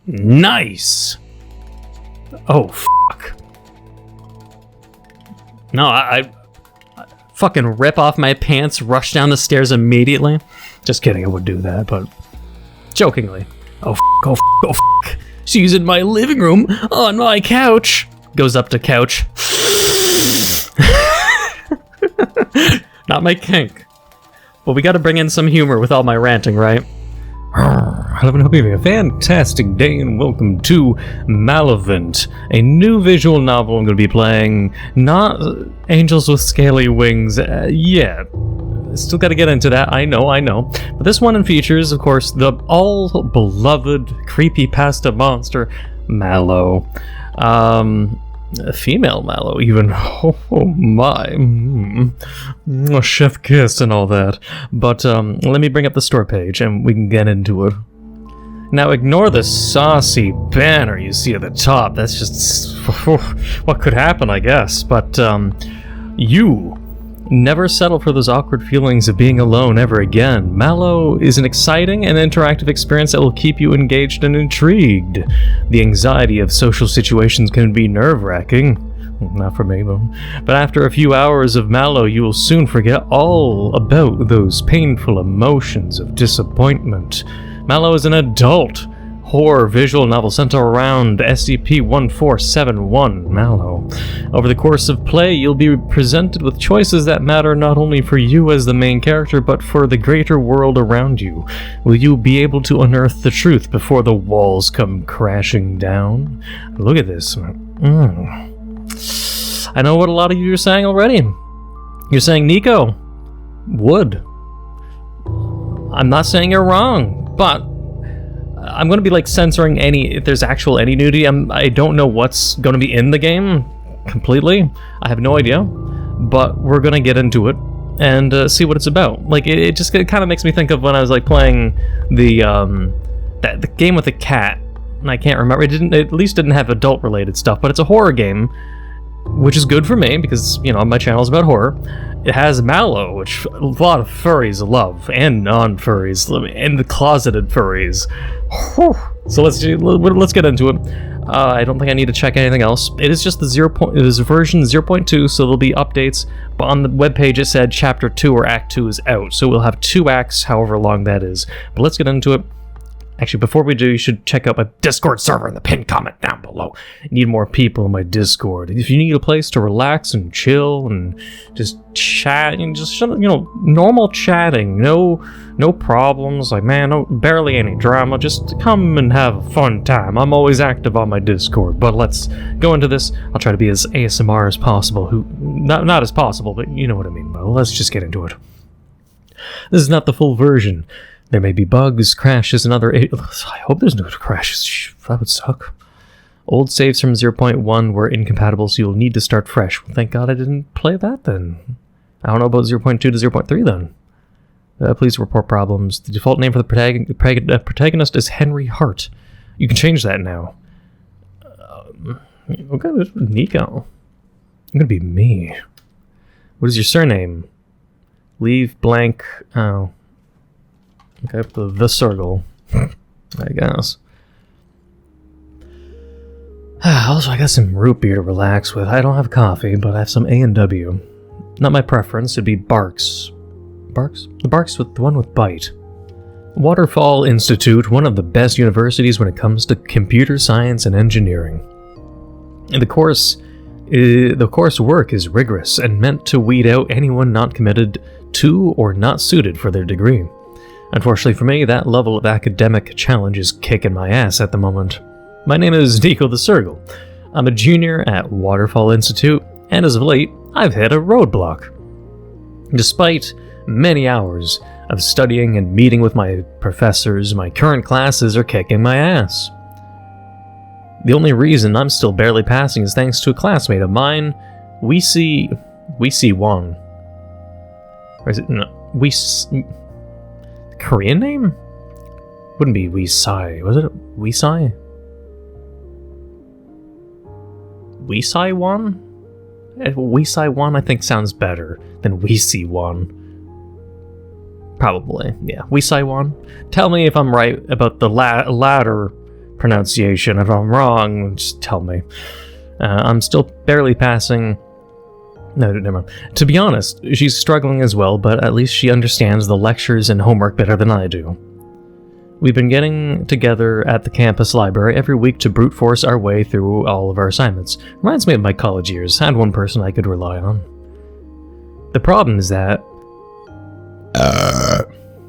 Nice! Oh, fuck. No, I fucking rip off my pants, rush down the stairs immediately. Just kidding, I would do that, but jokingly. Oh, fuck, oh, fuck. She's in my living room, on my couch. Goes up to couch. Not my kink. But we gotta bring in some humor with all my ranting, right? I hope you're having a fantastic day and welcome to MalOvent, a new visual novel I'm going to be playing. Not Angels with Scaly Wings yet. Still got to get into that, I know. But this one features, of course, the all-beloved creepypasta monster, MalO. A female MalO, even. Oh my. Chef kiss and all that. But let me bring up the store page and we can get into it. Now ignore the saucy banner you see at the top. That's just what could happen, I guess. But you never settle for those awkward feelings of being alone ever again. MalO is an exciting and interactive experience that will keep you engaged and intrigued. The anxiety of social situations can be nerve-wracking. Not for me, though. But after a few hours of MalO, you will soon forget all about those painful emotions of disappointment. MalO is an adult horror visual novel centered around SCP-1471 MalO. Over the course of play, you'll be presented with choices that matter not only for you as the main character, but for the greater world around you. Will you be able to unearth the truth before the walls come crashing down? Look at this. I know what a lot of you are saying already. You're saying Neco would. I'm not saying you're wrong, but I'm going to be like censoring if there's any nudity. I don't know what's going to be in the game completely. I have no idea, but we're going to get into it and see what it's about. Like it kind of makes me think of when I was like playing the game with the cat, and I can't remember. It at least didn't have adult related stuff, but it's a horror game, which is good for me because, you know, my channel is about horror. It has MalO, which a lot of furries love, and non-furries, and the closeted furries. Whew. So let's get into it. I don't think I need to check anything else. It is just it is version 0.2, so there'll be updates. But on the webpage it said Chapter 2 or Act 2 is out, so we'll have 2 acts, however long that is. But let's get into it. Actually, before we do, you should check out my Discord server in the pinned comment down below. I need more people in my Discord. If you need a place to relax and chill and just chat, and just, you know, normal chatting, no problems, like, man, barely any drama, just come and have a fun time. I'm always active on my Discord, but let's go into this. I'll try to be as ASMR as possible. Not as possible, but you know what I mean. Well, let's just get into it. This is not the full version. There may be bugs, crashes, and other... I hope there's no crashes. That would suck. Old saves from 0.1 were incompatible, so you'll need to start fresh. Well, thank God I didn't play that, then. I don't know about 0.2 to 0.3, then. Please report problems. The default name for the protagonist is Henry Hart. You can change that now. Okay, Neco. I'm gonna be me. What is your surname? Leave blank... Oh... Okay, the Sergal, I guess. Also, I got some root beer to relax with. I don't have coffee, but I have some A&W. Not my preference, it'd be Barks. Barks? The Barks with the one with bite. Waterfall Institute, one of the best universities when it comes to computer science and engineering. And the coursework is rigorous and meant to weed out anyone not committed to or not suited for their degree. Unfortunately for me, that level of academic challenge is kicking my ass at the moment. My name is Neco the Sergal. I'm a junior at Waterfall Institute, and as of late, I've hit a roadblock. Despite many hours of studying and meeting with my professors, my current classes are kicking my ass. The only reason I'm still barely passing is thanks to a classmate of mine, We see one. Or is it no? Korean name? Wouldn't be Weesai. Was it Weesai? Weesai-one? Weesai-one I think sounds better than Weesai-one. Probably, yeah. Weesai-one? Tell me if I'm right about the latter pronunciation. If I'm wrong, just tell me. I'm still barely passing... No, never mind. To be honest, she's struggling as well, but at least she understands the lectures and homework better than I do. We've been getting together at the campus library every week to brute force our way through all of our assignments. Reminds me of my college years. Had one person I could rely on. The problem is that...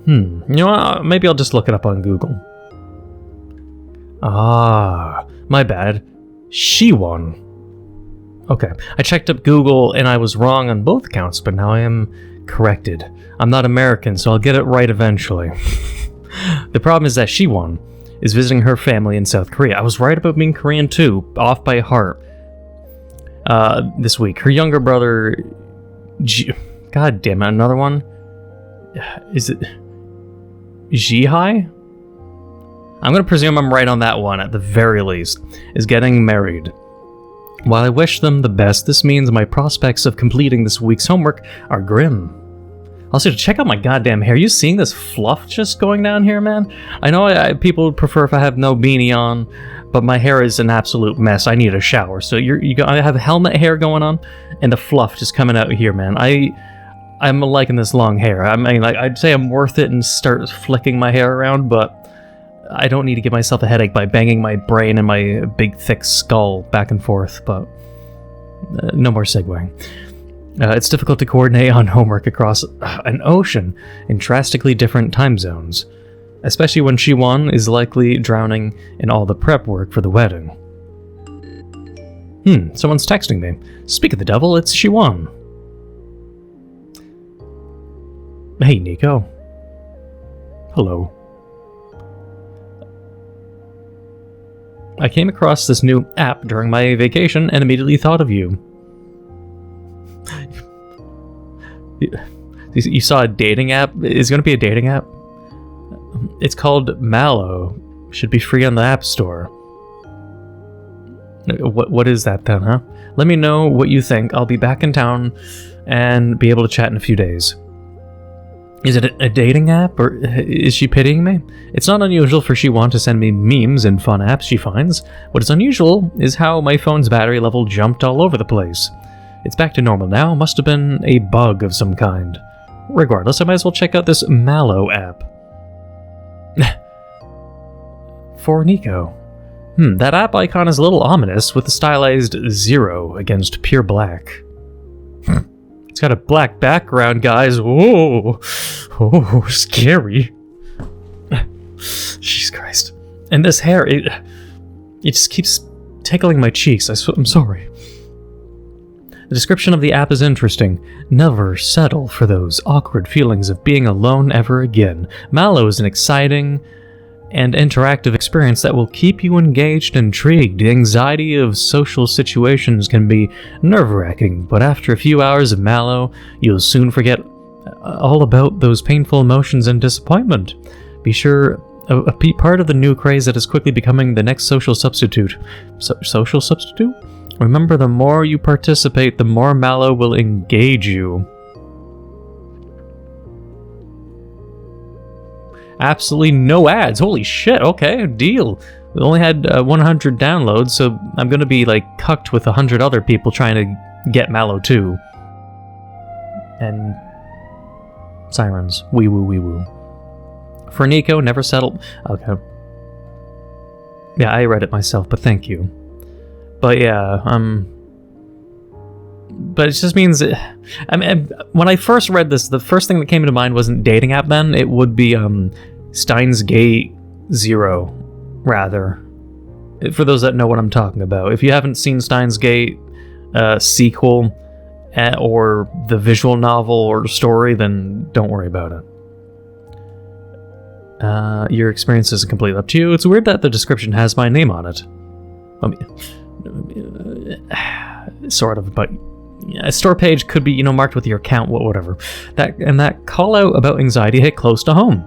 You know what? Maybe I'll just look it up on Google. Ah, my bad. She won. Okay, I checked up Google and I was wrong on both accounts, but now I am corrected. I'm not American, so I'll get it right eventually. The problem is that Shiwon is visiting her family in South Korea. I was right about being Korean too, off by heart. This week. Her younger brother... God damn it, another one? Is it... Jihai? I'm gonna presume I'm right on that one, at the very least. Is getting married. While I wish them the best, this means my prospects of completing this week's homework are grim. Also, check out my goddamn hair. You seeing this fluff just going down here, man? I know people would prefer if I have no beanie on, but my hair is an absolute mess. I need a shower. So I have helmet hair going on, and the fluff just coming out here, man. I'm liking this long hair. I mean, like, I'd say I'm worth it and start flicking my hair around, but I don't need to give myself a headache by banging my brain and my big, thick skull back and forth, but no more segueing. It's difficult to coordinate on homework across an ocean in drastically different time zones, especially when Shiwon is likely drowning in all the prep work for the wedding. Someone's texting me. Speak of the devil, it's Shiwon. Hey, Neco. Hello. I came across this new app during my vacation and immediately thought of you. You saw a dating app? Is going to be a dating app? It's called MalO. Should be free on the App Store. What is that then, huh? Let me know what you think. I'll be back in town and be able to chat in a few days. Is it a dating app, or is she pitying me? It's not unusual for Shiwon to send me memes and fun apps she finds. What is unusual is how my phone's battery level jumped all over the place. It's back to normal now. Must have been a bug of some kind. Regardless, I might as well check out this MalO app. For Neco. That app icon is a little ominous, with the stylized 0 against pure black. It's got a black background, guys. Whoa! Oh, scary. Jesus Christ. And this hair, it just keeps tickling my cheeks. I'm sorry. The description of the app is interesting. Never settle for those awkward feelings of being alone ever again. MalO is an exciting and interactive experience that will keep you engaged and intrigued. The anxiety of social situations can be nerve-wracking, but after a few hours of MalO, you'll soon forget all about those painful emotions and disappointment. Be sure be part of the new craze that is quickly becoming the next social substitute. Social substitute? Remember, the more you participate, the more MalO will engage you. Absolutely no ads. Holy shit, okay, deal. We only had 100 downloads, so I'm gonna be, like, cucked with 100 other people trying to get MalO too. And... sirens. Wee woo, wee woo. For Neco, never settle... Okay. Yeah, I read it myself, but thank you. But yeah, but it just means... I mean, when I first read this, the first thing that came into mind wasn't dating app then, it would be, Steins Gate 0, rather. For those that know what I'm talking about. If you haven't seen Steins Gate sequel, or the visual novel or story, then don't worry about it. Your experience isn't completely up to you. It's weird that the description has my name on it. I mean, sort of, but a store page could be, marked with your account, whatever. That call out about anxiety hit close to home.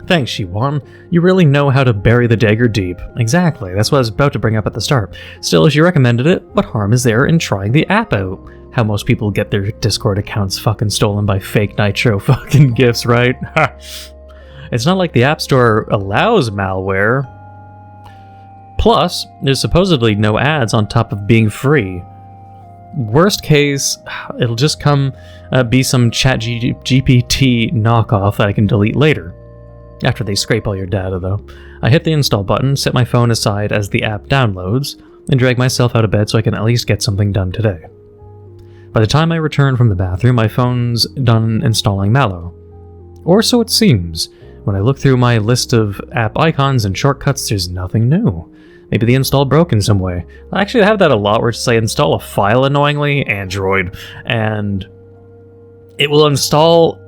Thanks, Shiwon. You really know how to bury the dagger deep. Exactly, that's what I was about to bring up at the start. Still, as you recommended it, what harm is there in trying the app out? How most people get their Discord accounts fucking stolen by fake Nitro fucking gifts, right? It's not like the App Store allows malware. Plus, there's supposedly no ads on top of being free. Worst case, it'll just be some ChatGPT knockoff that I can delete later. After they scrape all your data, though. I hit the install button, set my phone aside as the app downloads, and drag myself out of bed so I can at least get something done today. By the time I return from the bathroom, my phone's done installing MalO. Or so it seems. When I look through my list of app icons and shortcuts, there's nothing new. Maybe the install broke in some way. I actually have that a lot, where it's like install a file annoyingly, Android, and it will install,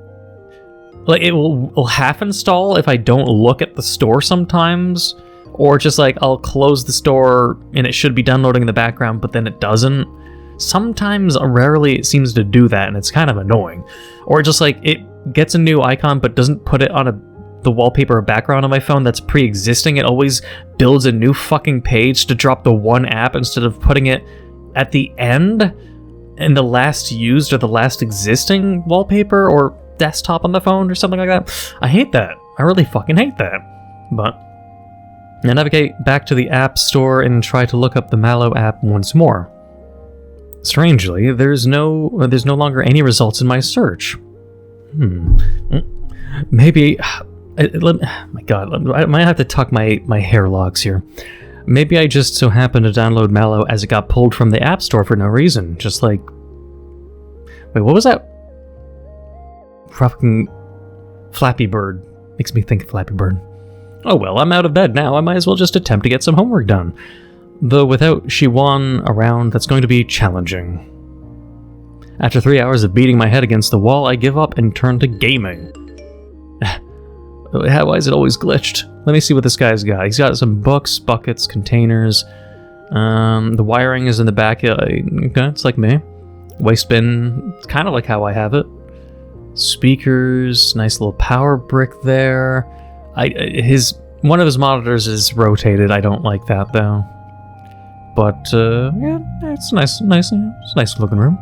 like it will half install if I don't look at the store sometimes, or just like I'll close the store and it should be downloading in the background, but then it doesn't. Sometimes, rarely, it seems to do that, and it's kind of annoying. Or just like it gets a new icon but doesn't put it on the wallpaper or background on my phone that's pre-existing. It always builds a new fucking page to drop the one app instead of putting it at the end in the last used or the last existing wallpaper or desktop on the phone or something like that. I hate that. I really fucking hate that. But I navigate back to the app store and try to look up the MalO app once more. Strangely, there's no longer any results in my search. Maybe... my god, I might have to tuck my hair locks here. Maybe I just so happened to download MalO as it got pulled from the App Store for no reason. Just like... Wait, what was that? Fucking Flappy Bird. Makes me think of Flappy Bird. Oh well, I'm out of bed now. I might as well just attempt to get some homework done. Though without Shiwan around, that's going to be challenging. After 3 hours of beating my head against the wall, I give up and turn to gaming. Why is it always glitched? Let me see what this guy's got. He's got some books, buckets, containers. The wiring is in the back. Okay, it's like me. Waste bin, it's kind of like how I have it. Speakers, nice little power brick there. One of his monitors is rotated. I don't like that though. But yeah, it's nice. It's a nice looking room.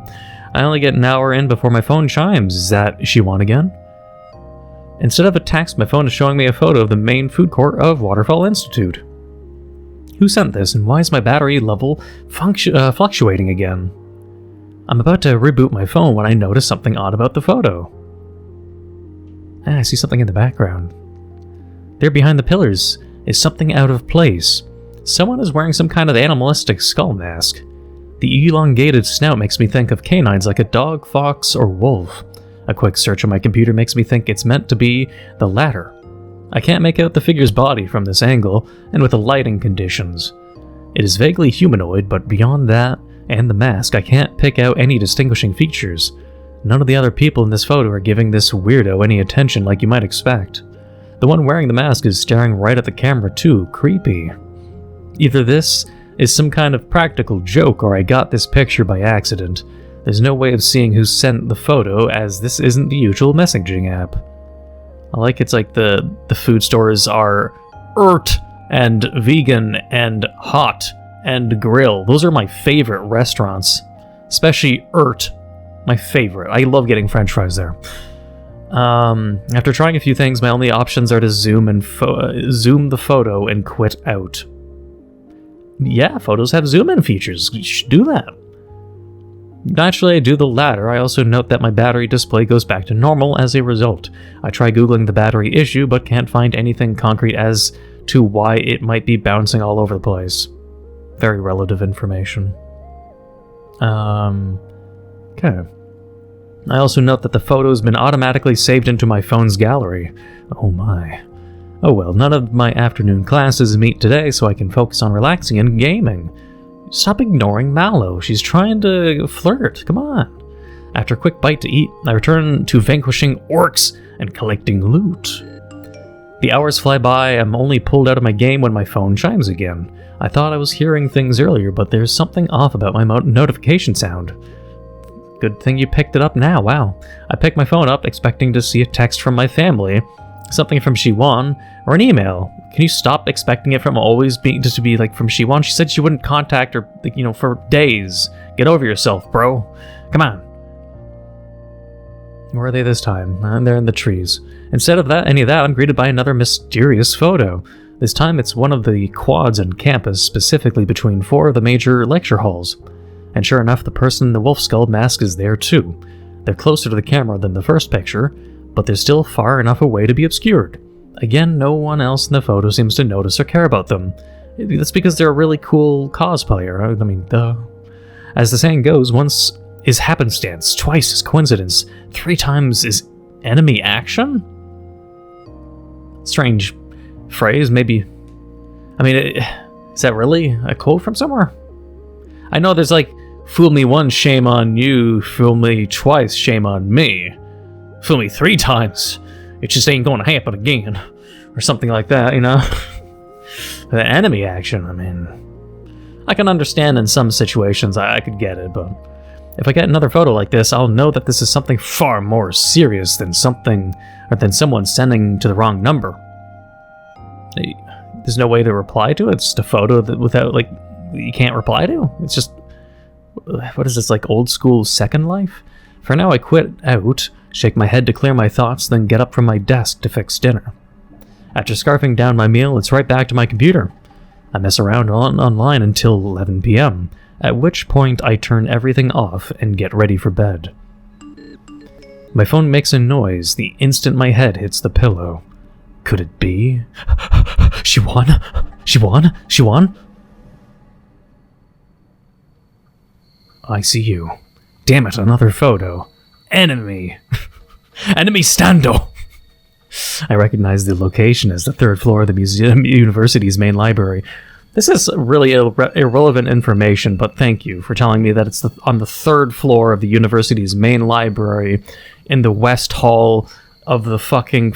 I only get an hour in before my phone chimes. Is that Shiwan again? Instead of a text, my phone is showing me a photo of the main food court of Waterfall Institute. Who sent this, and why is my battery level fluctuating again? I'm about to reboot my phone when I notice something odd about the photo. I see something in the background. There behind the pillars is something out of place. Someone is wearing some kind of animalistic skull mask. The elongated snout makes me think of canines like a dog, fox, or wolf. A quick search on my computer makes me think it's meant to be the latter. I can't make out the figure's body from this angle, and with the lighting conditions. It is vaguely humanoid, but beyond that, and the mask, I can't pick out any distinguishing features. None of the other people in this photo are giving this weirdo any attention like you might expect. The one wearing the mask is staring right at the camera too, creepy. Either this is some kind of practical joke, or I got this picture by accident. There's no way of seeing who sent the photo, as this isn't the usual messaging app. I like it's like the food stores are and vegan and hot and grill. Those are my favorite restaurants. Especially my favorite. I love getting french fries there. After trying a few things, my only options are to zoom the photo and quit out. Yeah, photos have zoom-in features. You should do that. Naturally, I do the latter. I also note that my battery display goes back to normal as a result. I try googling the battery issue, but can't find anything concrete as to why it might be bouncing all over the place. Very relative information. Okay. I also note that the photo's been automatically saved into my phone's gallery. Oh my. Oh well, none of my afternoon classes meet today, so I can focus on relaxing and gaming. Stop ignoring MalO. She's trying to flirt. Come on. After a quick bite to eat, I return to vanquishing orcs and collecting loot. The hours fly by. I'm only pulled out of my game when my phone chimes again. I thought I was hearing things earlier, but there's something off about my notification sound. Good thing you picked it up now. Wow. I picked my phone up expecting to see a text from my family, something from Shiwan, or an email. Can you stop expecting it from always being just to be like from Shiwan? She said she wouldn't contact her, for days. Get over yourself, bro. Come on. Where are they this time? They're in the trees. Instead of any of that, I'm greeted by another mysterious photo. This time it's one of the quads on campus, specifically between 4 of the major lecture halls. And sure enough, the person in the wolf skull mask is there too. They're closer to the camera than the first picture, but they're still far enough away to be obscured. Again, no one else in the photo seems to notice or care about them. That's because they're a really cool cosplayer. I mean, duh. As the saying goes, once is happenstance, twice is coincidence, 3 times is enemy action? Strange phrase, maybe. I mean, is that really a quote from somewhere? I know there's like, fool me once, shame on you. Fool me twice, shame on me. Fool me 3 times, it just ain't gonna happen again. Or something like that, you know? The enemy action, I mean... I can understand in some situations, I could get it, but... If I get another photo like this, I'll know that this is something far more serious than someone sending to the wrong number. There's no way to reply to it? It's just a photo that without, like, you can't reply to? It's just... What is this, like old school Second Life? For now, I quit out, shake my head to clear my thoughts, then get up from my desk to fix dinner. After scarfing down my meal, it's right back to my computer. I mess around online until 11 p.m., at which point I turn everything off and get ready for bed. My phone makes a noise the instant my head hits the pillow. Could it be? She won? She won? She won? I see you. Damn it, another photo. Enemy! Enemy stando! I recognize the location as the 3rd floor of the university's main library. This is really irrelevant information, but thank you for telling me that it's on the 3rd floor of the university's main library in the West Hall of the fucking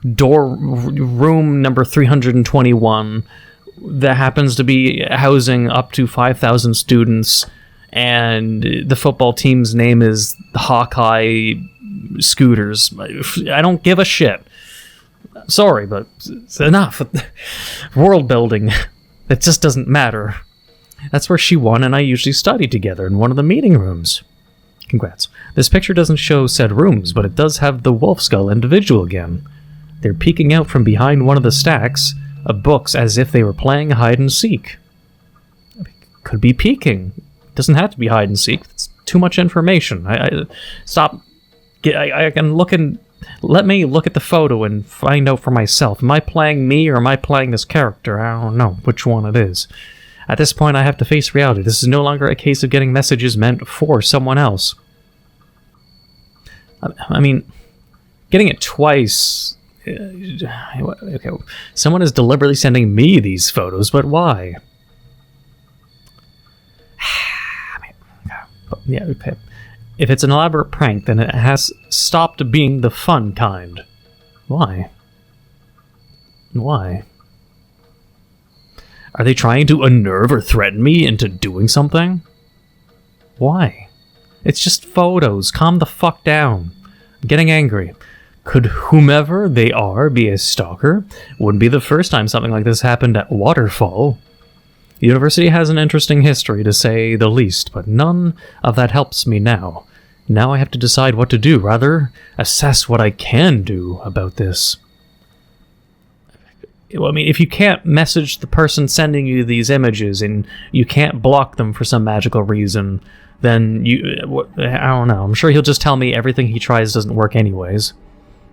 room number 321 that happens to be housing up to 5,000 students, and the football team's name is the Hawkeye Scooters. I don't give a shit. Sorry, but it's enough. World building. It just doesn't matter. That's where she won and I usually study together in one of the meeting rooms. Congrats. This picture doesn't show said rooms, but it does have the wolf skull individual again. They're peeking out from behind one of the stacks of books as if they were playing hide and seek. Could be peeking. Doesn't have to be hide and seek. It's too much information. Stop. I can look and... Let me look at the photo and find out for myself. Am I playing me or am I playing this character? I don't know which one it is. At this point, I have to face reality. This is no longer a case of getting messages meant for someone else. I mean, getting it twice... Okay, someone is deliberately sending me these photos, but why? Yeah, okay. If it's an elaborate prank, then it has stopped being the fun kind. Why? Why? Are they trying to unnerve or threaten me into doing something? Why? It's just photos. Calm the fuck down. I'm getting angry. Could whomever they are be a stalker? Wouldn't be the first time something like this happened at Waterfall. The university has an interesting history, to say the least, but none of that helps me now. Now I have to decide what to do, rather assess what I can do about this. Well, I mean, if you can't message the person sending you these images and you can't block them for some magical reason, then I don't know. I'm sure he'll just tell me everything he tries doesn't work anyways.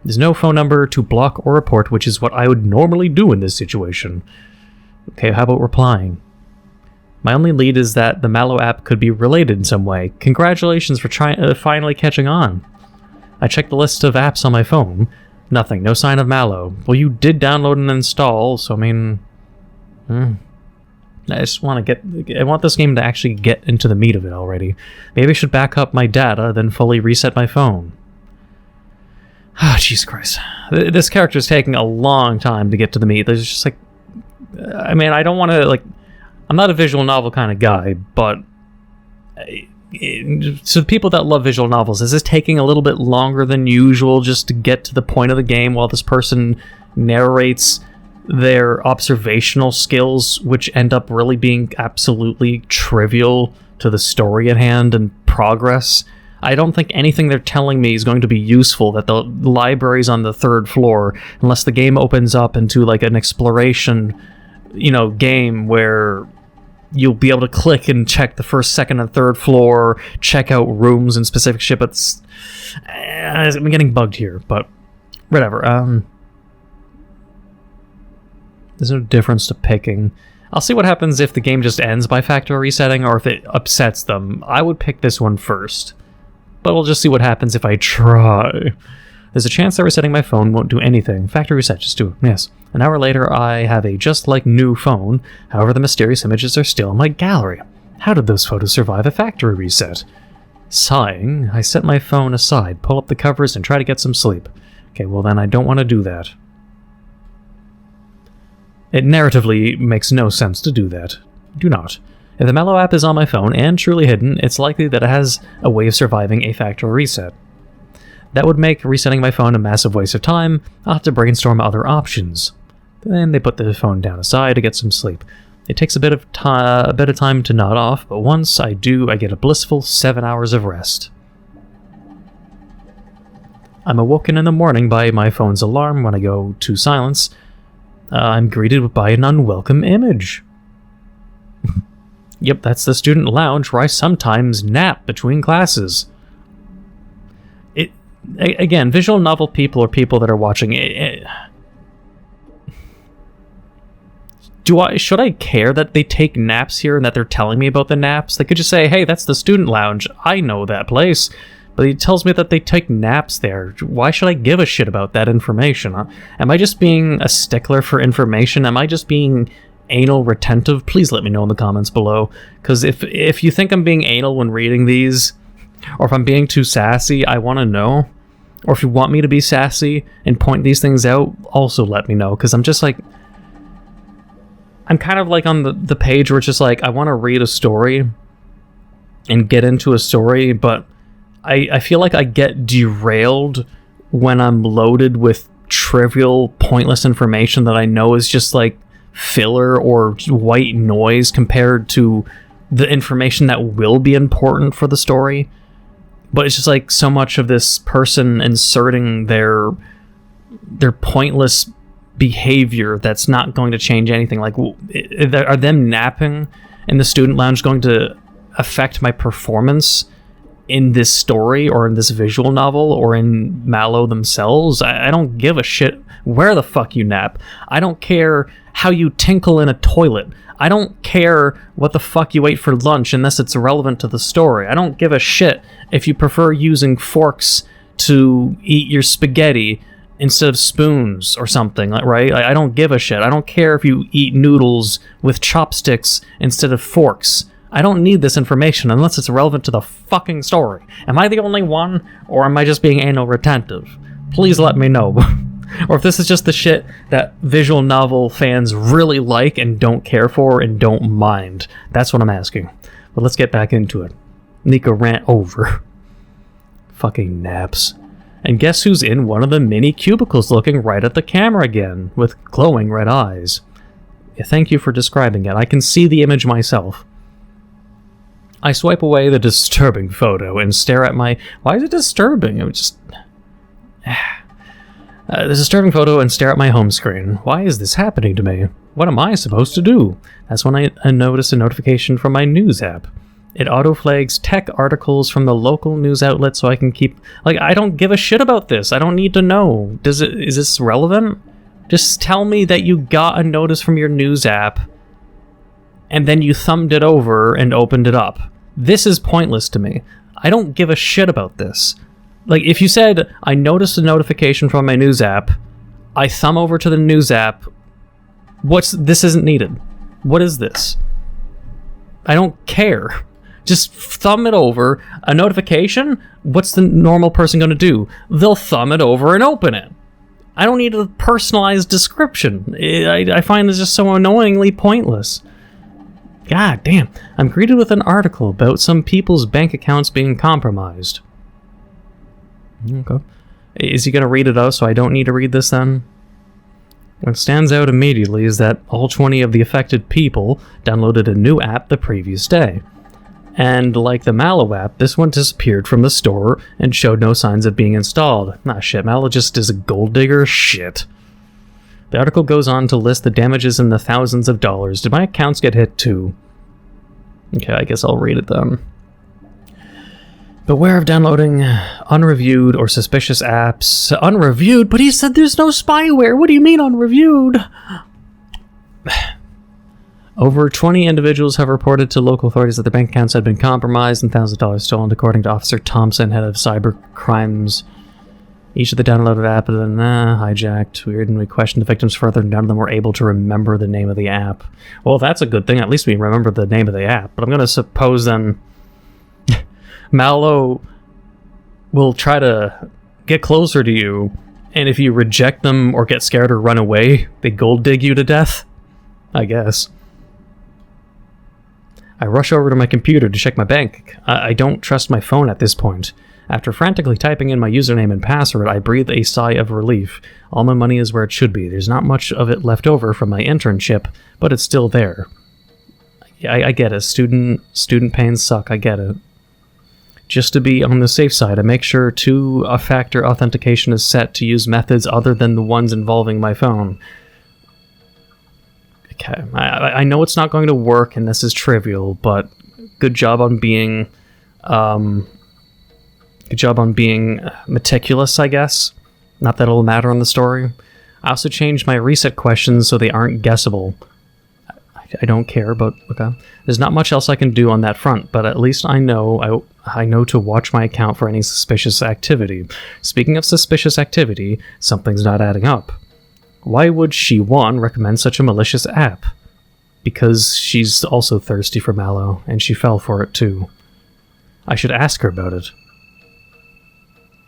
There's no phone number to block or report, which is what I would normally do in this situation. Okay, how about replying? My only lead is that the MalO app could be related in some way. Congratulations for finally catching on. I checked the list of apps on my phone. Nothing, no sign of MalO. Well, you did download and install, so I mean... I just want to I want this game to actually get into the meat of it already. Maybe I should back up my data, then fully reset my phone. Ah, Jesus Christ. This character is taking a long time to get to the meat. There's just like... I mean, I don't want to, like... I'm not a visual novel kind of guy, but... So the people that love visual novels, is this taking a little bit longer than usual just to get to the point of the game while this person narrates their observational skills, which end up really being absolutely trivial to the story at hand and progress? I don't think anything they're telling me is going to be useful, that the library's on the 3rd floor, unless the game opens up into like an exploration, game where you'll be able to click and check the 1st, 2nd, and 3rd floor, check out rooms and specific shit, but I'm getting bugged here, but whatever. There's no difference to picking. I'll see what happens if the game just ends by factory resetting or if it upsets them. I would pick this one first, but we'll just see what happens if I try. There's a chance that resetting my phone won't do anything. Factory reset, just do it. Yes. An hour later, I have a just like new phone. However, the mysterious images are still in my gallery. How did those photos survive a factory reset? Sighing, I set my phone aside, pull up the covers, and try to get some sleep. Okay, well then I don't want to do that. It narratively makes no sense to do that. Do not. If the MalO app is on my phone and truly hidden, it's likely that it has a way of surviving a factory reset. That would make resetting my phone a massive waste of time. I'll have to brainstorm other options. Then they put the phone down aside to get some sleep. It takes a bit of time to nod off, but once I do, I get a blissful 7 hours of rest. I'm awoken in the morning by my phone's alarm. When I go to silence, I'm greeted by an unwelcome image. Yep, that's the student lounge where I sometimes nap between classes. Again, visual novel people are people that are watching it. Should I care that they take naps here and that they're telling me about the naps? They could just say, hey, that's the student lounge. I know that place. But he tells me that they take naps there. Why should I give a shit about that information? Am I just being a stickler for information? Am I just being anal retentive? Please let me know in the comments below. Because if you think I'm being anal when reading these, or if I'm being too sassy, I want to know. Or if you want me to be sassy and point these things out, also let me know. Because I'm just like... I'm kind of like on the page where it's just like, I want to read a story and get into a story, but I feel like I get derailed when I'm loaded with trivial, pointless information that I know is just like filler or white noise compared to the information that will be important for the story. But it's just like so much of this person inserting their pointless behavior that's not going to change anything. Like, are them napping in the student lounge going to affect my performance in this story or in this visual novel or in MalO themselves? I don't give a shit where the fuck you nap. I don't care how you tinkle in a toilet. I don't care what the fuck you ate for lunch unless it's relevant to the story. I don't give a shit if you prefer using forks to eat your spaghetti instead of spoons or something, right? I don't give a shit. I don't care if you eat noodles with chopsticks instead of forks. I don't need this information unless it's relevant to the fucking story. Am I the only one, or am I just being anal retentive? Please let me know. Or if this is just the shit that visual novel fans really like and don't care for and don't mind. That's what I'm asking. But let's get back into it. Neco rant over. Fucking naps. And guess who's in one of the mini cubicles looking right at the camera again, with glowing red eyes. Yeah, thank you for describing it. I can see the image myself. I swipe away the disturbing photo and stare at my... Why is it disturbing? It was just... the disturbing photo and stare at my home screen. Why is this happening to me? What am I supposed to do? That's when I notice a notification from my news app. It auto-flags tech articles from the local news outlet so I can keep... Like, I don't give a shit about this. I don't need to know. Is this relevant? Just tell me that you got a notice from your news app and then you thumbed it over and opened it up. This is pointless to me. I don't give a shit about this. Like, if you said, I noticed a notification from my news app, I thumb over to the news app, this isn't needed. What is this? I don't care. Just thumb it over. A notification? What's the normal person going to do? They'll thumb it over and open it. I don't need a personalized description. I find this just so annoyingly pointless. God damn. I'm greeted with an article about some people's bank accounts being compromised. Okay. Is he going to read it out so I don't need to read this then? What stands out immediately is that all 20 of the affected people downloaded a new app the previous day. And like the MalO app, this one disappeared from the store and showed no signs of being installed. Nah, shit, MalO just is a gold digger? Shit. The article goes on to list the damages in the thousands of dollars. Did my accounts get hit too? Okay, I guess I'll read it then. Beware of downloading unreviewed or suspicious apps. Unreviewed? But he said there's no spyware. What do you mean unreviewed? Over 20 individuals have reported to local authorities that their bank accounts had been compromised and thousands of dollars stolen, according to Officer Thompson, head of cyber crimes. Each of the downloaded apps had been hijacked. Weird, and we questioned the victims further, and none of them were able to remember the name of the app. Well, that's a good thing. At least we remember the name of the app. But I'm going to suppose then MalO will try to get closer to you, and if you reject them or get scared or run away, they gold dig you to death? I guess. I rush over to my computer to check my bank. I don't trust my phone at this point. After frantically typing in my username and password, I breathe a sigh of relief. All my money is where it should be. There's not much of it left over from my internship, but it's still there. I get it. Student pains suck. I get it. Just to be on the safe side, I make sure two-factor authentication is set to use methods other than the ones involving my phone. Okay, I know it's not going to work, and this is trivial, but good job on being, meticulous, I guess. Not that it'll matter on the story. I also changed my reset questions so they aren't guessable. I don't care, but okay. There's not much else I can do on that front, but at least I know to watch my account for any suspicious activity. Speaking of suspicious activity, something's not adding up. Why would she, one, recommend such a malicious app? Because she's also thirsty for MalO, and she fell for it too. I should ask her about it.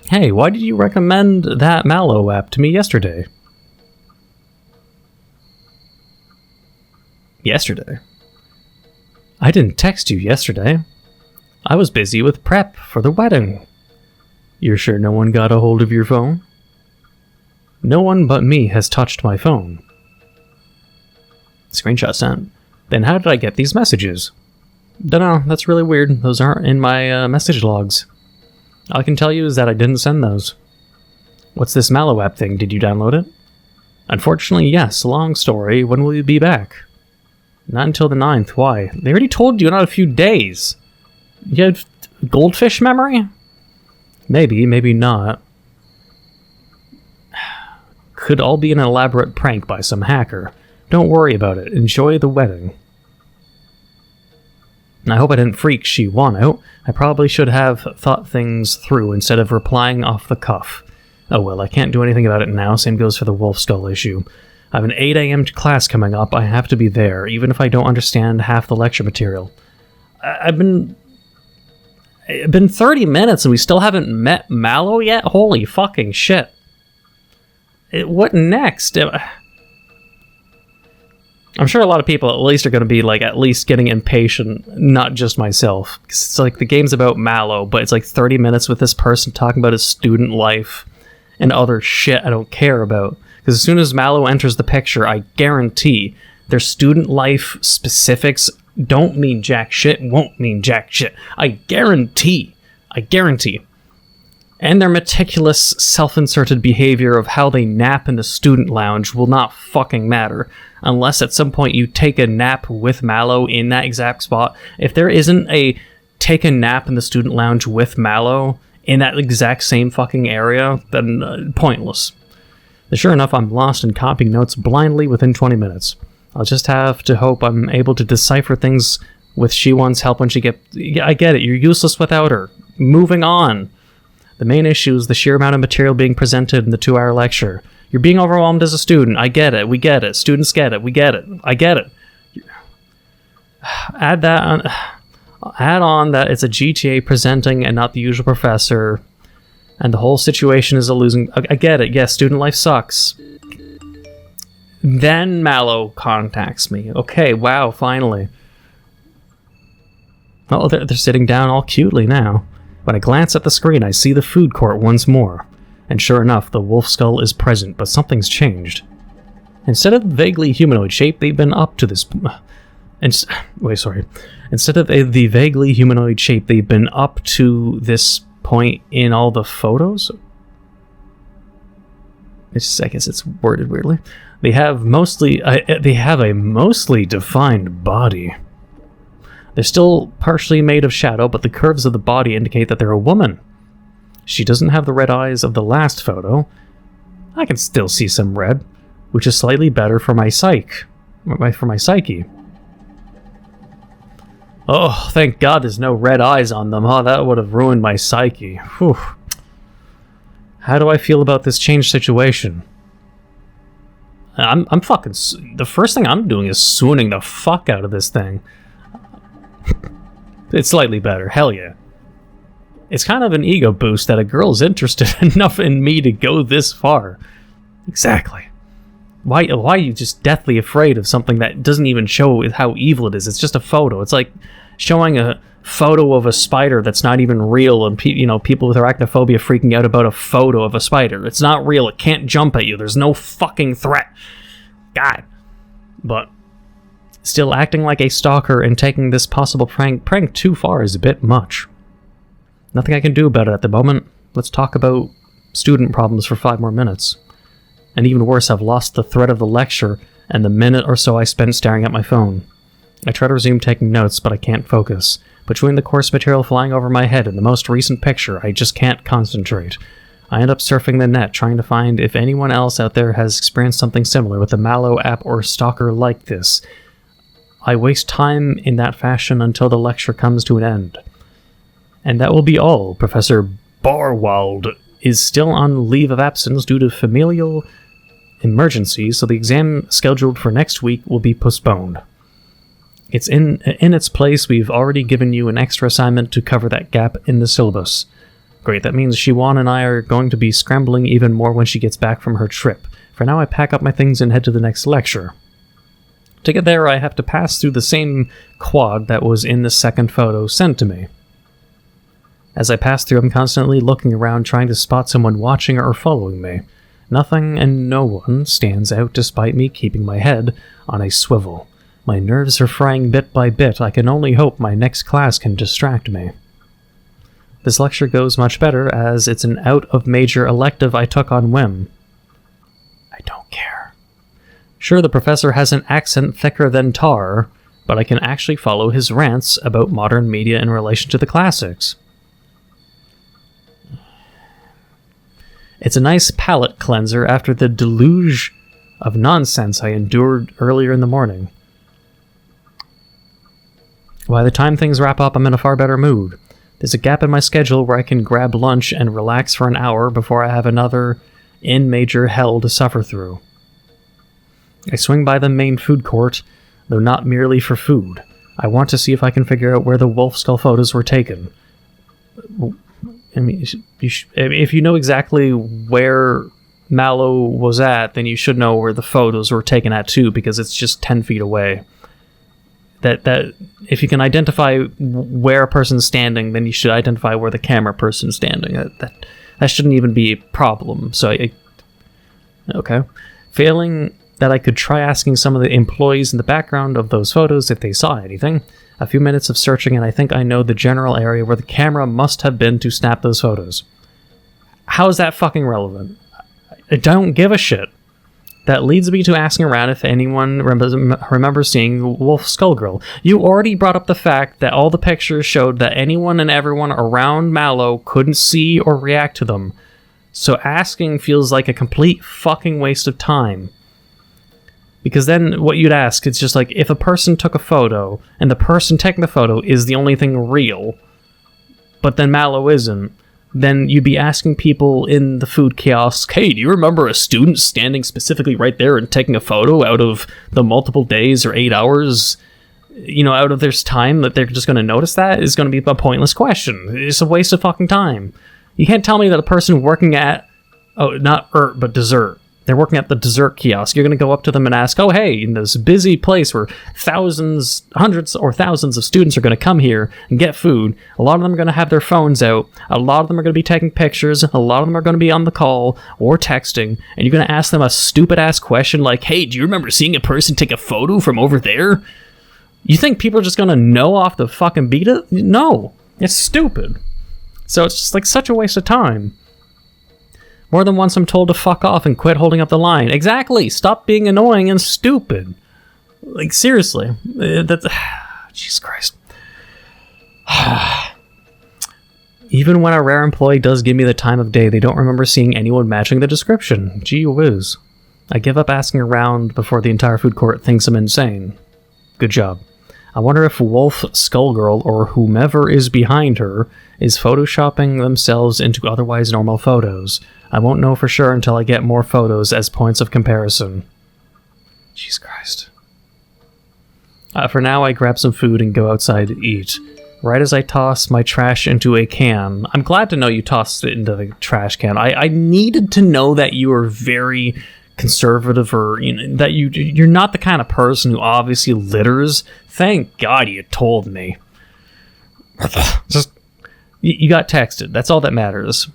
Hey, why did you recommend that MalO app to me yesterday? Yesterday? I didn't text you yesterday. I was busy with prep for the wedding. You're sure no one got a hold of your phone? No one but me has touched my phone. Screenshot sent. Then how did I get these messages? Dunno, that's really weird. Those aren't in my message logs. All I can tell you is that I didn't send those. What's this MalO app thing? Did you download it? Unfortunately, yes. Long story. When will you be back? Not until the 9th. Why? They already told you in a few days. You have goldfish memory? Maybe, maybe not. Could all be an elaborate prank by some hacker. Don't worry about it. Enjoy the wedding. I hope I didn't freak she one out. I probably should have thought things through instead of replying off the cuff. Oh well, I can't do anything about it now. Same goes for the Wolf Skull issue. I have an 8 a.m. class coming up. I have to be there, even if I don't understand half the lecture material. It's been 30 minutes and we still haven't met MalO yet? Holy fucking shit. What next? I'm sure a lot of people at least are going to be at least getting impatient, not just myself. It's like the game's about MalO, but it's 30 minutes with this person talking about his student life and other shit I don't care about. Because as soon as MalO enters the picture, I guarantee their student life specifics don't mean jack shit, won't mean jack shit. I guarantee. And their meticulous, self-inserted behavior of how they nap in the student lounge will not fucking matter. Unless at some point you take a nap with MalO in that exact spot. If there isn't a take a nap in the student lounge with MalO in that exact same fucking area, then pointless. Sure enough, I'm lost in copying notes blindly within 20 minutes. I'll just have to hope I'm able to decipher things with Shiwon's help when she I get it, you're useless without her. Moving on. The main issue is the sheer amount of material being presented in the 2-hour lecture. You're being overwhelmed as a student. I get it. We get it. Students get it. We get it. I get it. Add on that it's a GTA presenting and not the usual professor, and the whole situation is a losing... I get it. Yes, student life sucks. Then MalO contacts me. Okay, wow, finally. Oh, they're sitting down all cutely now. When I glance at the screen, I see the food court once more. And sure enough, the wolf skull is present, but something's changed. Instead of vaguely humanoid shape they've been up to this... Instead of the vaguely humanoid shape they've been up to this point in all the photos. I guess it's worded weirdly. They have a mostly defined body. They're still partially made of shadow, but the curves of the body indicate that they're a woman. She doesn't have the red eyes of the last photo. I can still see some red, which is slightly better for my psyche. Oh, thank God there's no red eyes on them. Oh, that would have ruined my psyche. Whew. How do I feel about this changed situation? I'm fucking... The first thing I'm doing is swooning the fuck out of this thing. It's slightly better. Hell yeah. It's kind of an ego boost that a girl's interested enough in me to go this far. Exactly. Why are you just deathly afraid of something that doesn't even show how evil it is? It's just a photo. It's like showing a photo of a spider that's not even real, and people with arachnophobia freaking out about a photo of a spider. It's not real. It can't jump at you. There's no fucking threat. God. But still, acting like a stalker and taking this possible prank too far is a bit much. Nothing I can do about it at the moment. Let's talk about student problems for 5 more minutes. And even worse, I've lost the thread of the lecture and the minute or so I spent staring at my phone. I try to resume taking notes, but I can't focus. Between the course material flying over my head and the most recent picture, I just can't concentrate. I end up surfing the net, trying to find if anyone else out there has experienced something similar with a MalO app or stalker like this. I waste time in that fashion until the lecture comes to an end. And that will be all. Professor Barwald is still on leave of absence due to familial emergency, so the exam scheduled for next week will be postponed. It's in its place. We've already given you an extra assignment to cover that gap in the syllabus. Great, that means Shiwan and I are going to be scrambling even more when she gets back from her trip. For now, I pack up my things and head to the next lecture. To get there, I have to pass through the same quad that was in the second photo sent to me. As I pass through, I'm constantly looking around trying to spot someone watching or following me. Nothing and no one stands out despite me keeping my head on a swivel. My nerves are frying bit by bit. I can only hope my next class can distract me. This lecture goes much better as it's an out-of-major elective I took on whim. I don't care. Sure, the professor has an accent thicker than tar, but I can actually follow his rants about modern media in relation to the classics. It's a nice palate cleanser after the deluge of nonsense I endured earlier in the morning. By the time things wrap up, I'm in a far better mood. There's a gap in my schedule where I can grab lunch and relax for an hour before I have another in-major hell to suffer through. I swing by the main food court, though not merely for food. I want to see if I can figure out where the wolf skull photos were taken. I mean, if you know exactly where MalO was at, then you should know where the photos were taken at too, because it's just 10 feet away. That if you can identify where a person's standing, then you should identify where the camera person's standing. That shouldn't even be a problem. So, okay. Failing that, I could try asking some of the employees in the background of those photos if they saw anything. A few minutes of searching, and I think I know the general area where the camera must have been to snap those photos. How is that fucking relevant? I don't give a shit. That leads me to asking around if anyone remembers seeing Wolf Skull Girl. You already brought up the fact that all the pictures showed that anyone and everyone around MalO couldn't see or react to them. So asking feels like a complete fucking waste of time. Because then what you'd ask, it's just like, if a person took a photo, and the person taking the photo is the only thing real, but then MalO isn't, then you'd be asking people in the food kiosk, hey, do you remember a student standing specifically right there and taking a photo out of the multiple days or 8 hours, out of their time that they're just going to notice that? Is going to be a pointless question. It's a waste of fucking time. You can't tell me that a person working at, but dessert. They're working at the dessert kiosk. You're going to go up to them and ask, oh, hey, in this busy place where hundreds or thousands of students are going to come here and get food, a lot of them are going to have their phones out, a lot of them are going to be taking pictures, a lot of them are going to be on the call or texting, and you're going to ask them a stupid-ass question like, hey, do you remember seeing a person take a photo from over there? You think people are just gonna know off the fucking beat it? No. It's stupid. So it's just like such a waste of time. More than once I'm told to fuck off and quit holding up the line. Exactly. Stop being annoying and stupid. Like, seriously. That's... Jesus Christ. Even when a rare employee does give me the time of day, they don't remember seeing anyone matching the description. Gee whiz. I give up asking around before the entire food court thinks I'm insane. Good job. I wonder if Wolf Skullgirl, or whomever is behind her, is photoshopping themselves into otherwise normal photos. I won't know for sure until I get more photos as points of comparison. Jesus Christ. For now, I grab some food and go outside to eat. Right as I toss my trash into a can. I'm glad to know you tossed it into the trash can. I needed to know that you were very conservative, or that you're not the kind of person who obviously litters. Thank God you told me. Just you got texted. That's all that matters.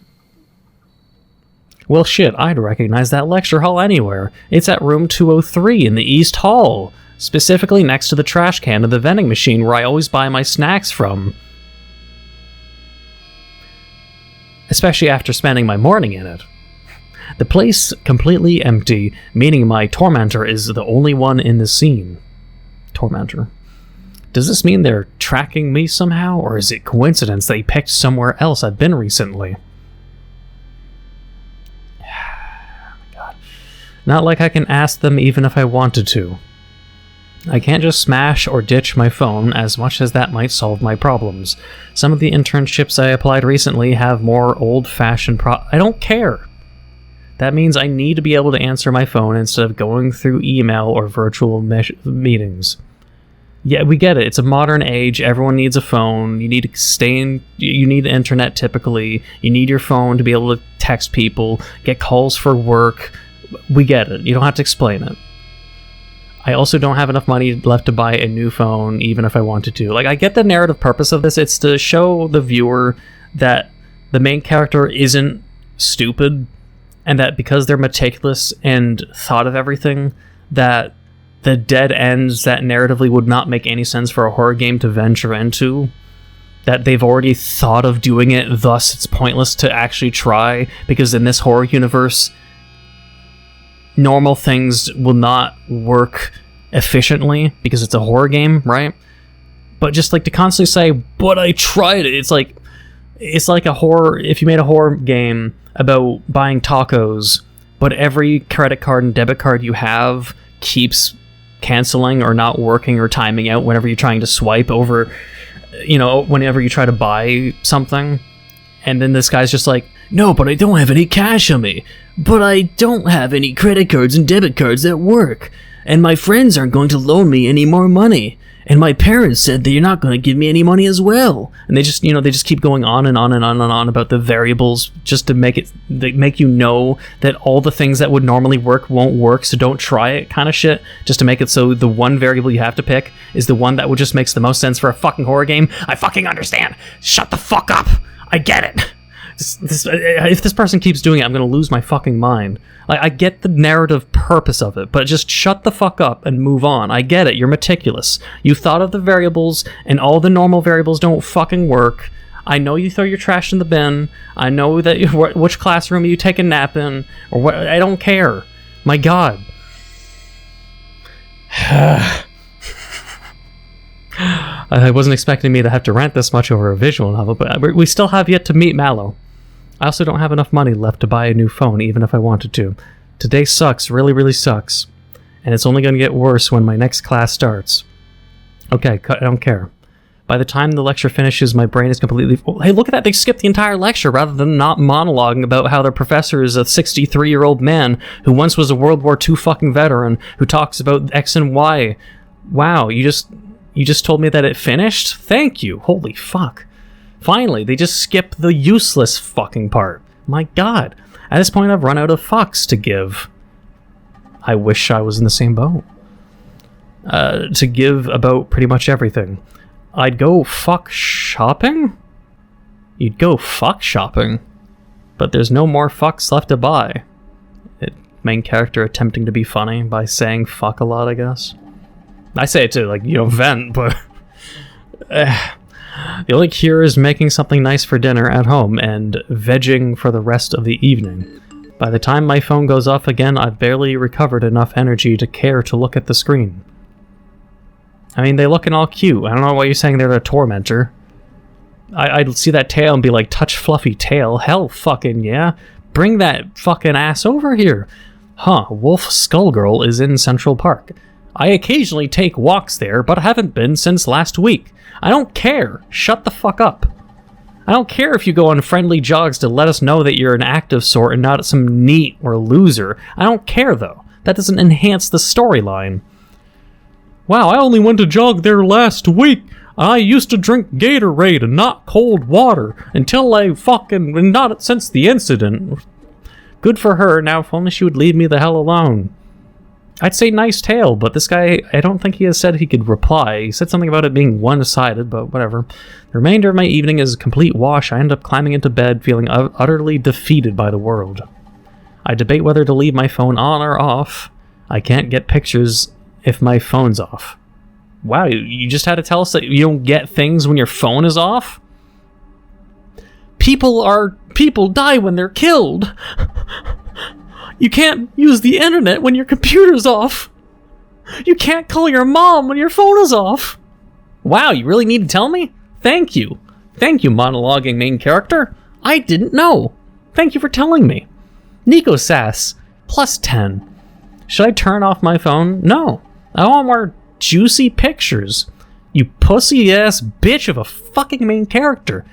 Well, shit, I'd recognize that lecture hall anywhere. It's at room 203 in the East Hall, specifically next to the trash can of the vending machine where I always buy my snacks from. Especially after spending my morning in it. The place completely empty, meaning my tormentor is the only one in the scene. Tormentor. Does this mean they're tracking me somehow, or is it coincidence they picked somewhere else I've been recently? God. Not like I can ask them even if I wanted to. I can't just smash or ditch my phone, as much as that might solve my problems. Some of the internships I applied recently have more old-fashioned I don't care. That means I need to be able to answer my phone instead of going through email or virtual meetings. Yeah, we get it. It's a modern age. Everyone needs a phone. You need to you need the internet typically. You need your phone to be able to text people, get calls for work. We get it. You don't have to explain it. I also don't have enough money left to buy a new phone, even if I wanted to. Like, I get the narrative purpose of this. It's to show the viewer that the main character isn't stupid, and that because they're meticulous and thought of everything, that the dead ends that narratively would not make any sense for a horror game to venture into, that they've already thought of doing it, thus it's pointless to actually try, because in this horror universe, normal things will not work efficiently, because it's a horror game, right? But just like to constantly say, but I tried it, it's like a horror, if you made a horror game about buying tacos, but every credit card and debit card you have keeps canceling or not working or timing out whenever you're trying to swipe over, whenever you try to buy something. And then this guy's just like, no, but I don't have any cash on me. But I don't have any credit cards and debit cards at work. And my friends aren't going to loan me any more money. And my parents said they're not going to give me any money as well. And they just, they just keep going on and on and on and on about the variables just to make you know that all the things that would normally work won't work, so don't try it kind of shit, just to make it so the one variable you have to pick is the one that would just makes the most sense for a fucking horror game. I fucking understand. Shut the fuck up. I get it. If this person keeps doing it, I'm going to lose my fucking mind. Like, I get the narrative purpose of it, but just shut the fuck up and move on. I get it. You're meticulous. You thought of the variables, and all the normal variables don't fucking work. I know you throw your trash in the bin. I know that which classroom you take a nap in, or what. I don't care. My God. I wasn't expecting me to have to rant this much over a visual novel, but we still have yet to meet MalO. I also don't have enough money left to buy a new phone, even if I wanted to. Today sucks, really, really sucks. And it's only going to get worse when my next class starts. Okay, I don't care. By the time the lecture finishes, my brain is completely... Hey, look at that! They skipped the entire lecture rather than not monologuing about how their professor is a 63-year-old man who once was a World War II fucking veteran who talks about X and Y. Wow, you just told me that it finished? Thank you. Holy fuck. Finally, they just skip the useless fucking part. My God. At this point, I've run out of fucks to give. I wish I was in the same boat. To give about pretty much everything. I'd go fuck shopping? You'd go fuck shopping. But there's no more fucks left to buy. Main character attempting to be funny by saying fuck a lot, I guess. I say it to, like, you know, vent, but... The only cure is making something nice for dinner at home and vegging for the rest of the evening. By the time my phone goes off again, I've barely recovered enough energy to care to look at the screen. I mean, they looking all cute. I don't know why you're saying they're a tormentor. I'd see that tail and be like, touch fluffy tail. Hell fucking yeah. Bring that fucking ass over here. Huh, Wolf Skullgirl is in Central Park. I occasionally take walks there, but haven't been since last week. I don't care. Shut the fuck up. I don't care if you go on friendly jogs to let us know that you're an active sort and not some neat or loser. I don't care, though. That doesn't enhance the storyline. Wow, I only went to jog there last week. I used to drink Gatorade and not cold water until not since the incident. Good for her. Now, if only she would leave me the hell alone. I'd say nice tale, but this guy, I don't think he has said he could reply. He said something about it being one-sided, but whatever. The remainder of my evening is a complete wash. I end up climbing into bed, feeling utterly defeated by the world. I debate whether to leave my phone on or off. I can't get pictures if my phone's off. Wow, you just had to tell us that you don't get things when your phone is off? People die when they're killed. You can't use the internet when your computer's off. You can't call your mom when your phone is off. Wow, you really need to tell me? Thank you. Thank you, monologuing main character. I didn't know. Thank you for telling me. Neco Sass, +10. Should I turn off my phone? No. I want more juicy pictures. You pussy-ass bitch of a fucking main character.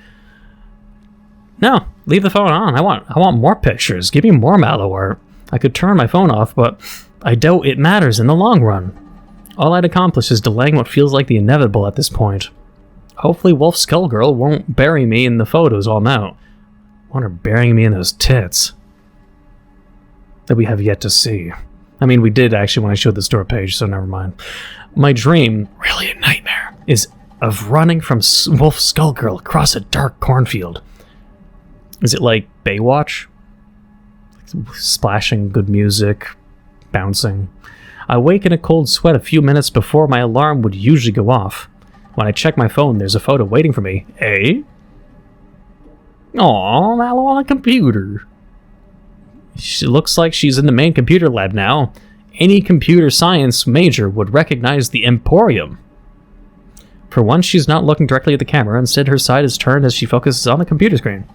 No, leave the phone on. I want more pictures. Give me more MalO art. I could turn my phone off, but I doubt it matters in the long run. All I'd accomplish is delaying what feels like the inevitable at this point. Hopefully Wolf Skullgirl won't bury me in the photos while I'm out. I want her burying me in those tits. That we have yet to see. I mean, we did actually when I showed the store page, so never mind. My dream, really a nightmare, is of running from Wolf Skullgirl across a dark cornfield. Is it like Baywatch? Splashing good music, bouncing. I wake in a cold sweat a few minutes before my alarm would usually go off. When I check my phone, there's a photo waiting for me. Eh? Aw, MalO on a computer. She looks like she's in the main computer lab now. Any computer science major would recognize the Emporium. For once, she's not looking directly at the camera. Instead, her side is turned as she focuses on the computer screen.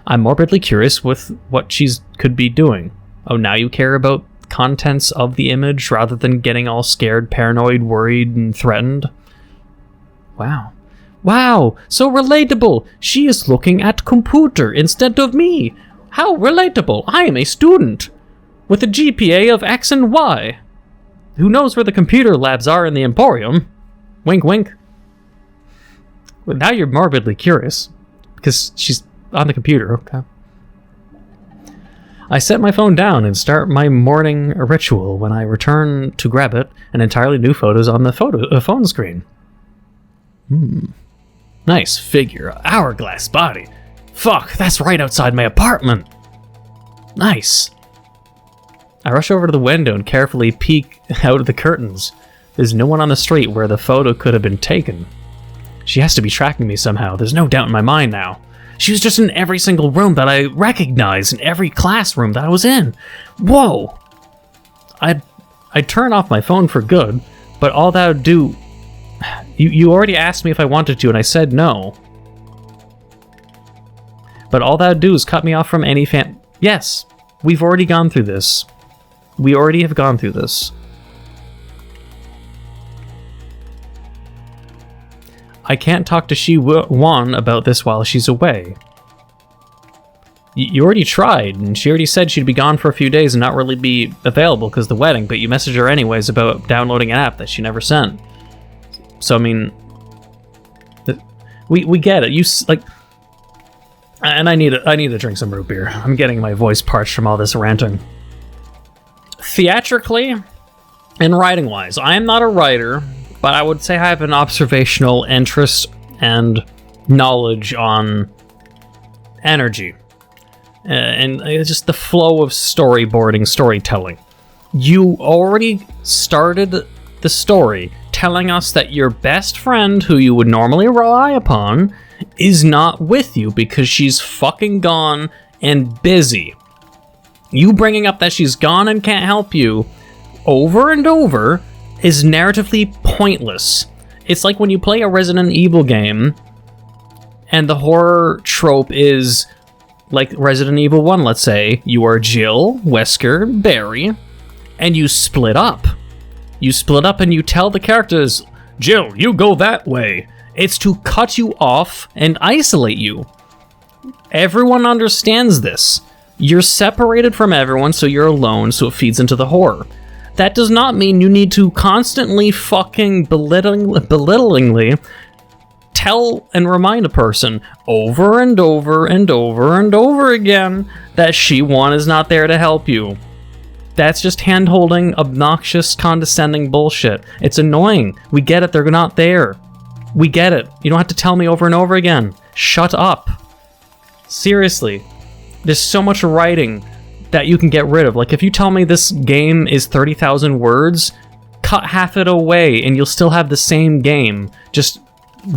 I'm morbidly curious with what she could be doing. Oh, now you care about contents of the image rather than getting all scared, paranoid, worried, and threatened? Wow. Wow, so relatable. She is looking at computer instead of me. How relatable. I am a student with a GPA of X and Y. Who knows where the computer labs are in the Emporium? Wink, wink. Well, now you're morbidly curious because she's on the computer, okay. I set my phone down and start my morning ritual. When I return to grab it, an entirely new photo's on the phone screen. Nice figure, hourglass body. Fuck, that's right outside my apartment. Nice. I rush over to the window and carefully peek out of the curtains. There's no one on the street where the photo could have been taken. She has to be tracking me somehow. There's no doubt in my mind now. She was just in every single room that I recognized, in every classroom that I was in. Whoa! I'd turn off my phone for good, but all that would do... You already asked me if I wanted to, and I said no. But all that would do is cut me off from any fan... Yes, we've already gone through this. We already have gone through this. I can't talk to Shi-Wan about this while she's away. You already tried, and she already said she'd be gone for a few days and not really be available because of the wedding, but you messaged her anyways about downloading an app that she never sent. So, I mean... We get it. And I need to drink some root beer. I'm getting my voice parched from all this ranting. Theatrically and writing-wise, I am not a writer, but I would say I have an observational interest and knowledge on energy. And just the flow of storyboarding, storytelling. You already started the story telling us that your best friend, who you would normally rely upon, is not with you because she's fucking gone and busy. You bringing up that she's gone and can't help you over and over is narratively pointless. It's like when you play a Resident Evil game and the horror trope is like Resident Evil 1, let's say. You are Jill, Wesker, Barry, and you split up. You split up and you tell the characters, Jill, you go that way. It's to cut you off and isolate you. Everyone understands this. You're separated from everyone, so you're alone, so it feeds into the horror. That does not mean you need to constantly fucking belittlingly tell and remind a person over and over and over and over again that she, one, is not there to help you. That's just hand-holding, obnoxious, condescending bullshit. It's annoying. We get it, they're not there. We get it. You don't have to tell me over and over again. Shut up. Seriously. There's so much writing that you can get rid of. Like, if you tell me this game is 30,000 words, cut half it away and you'll still have the same game. Just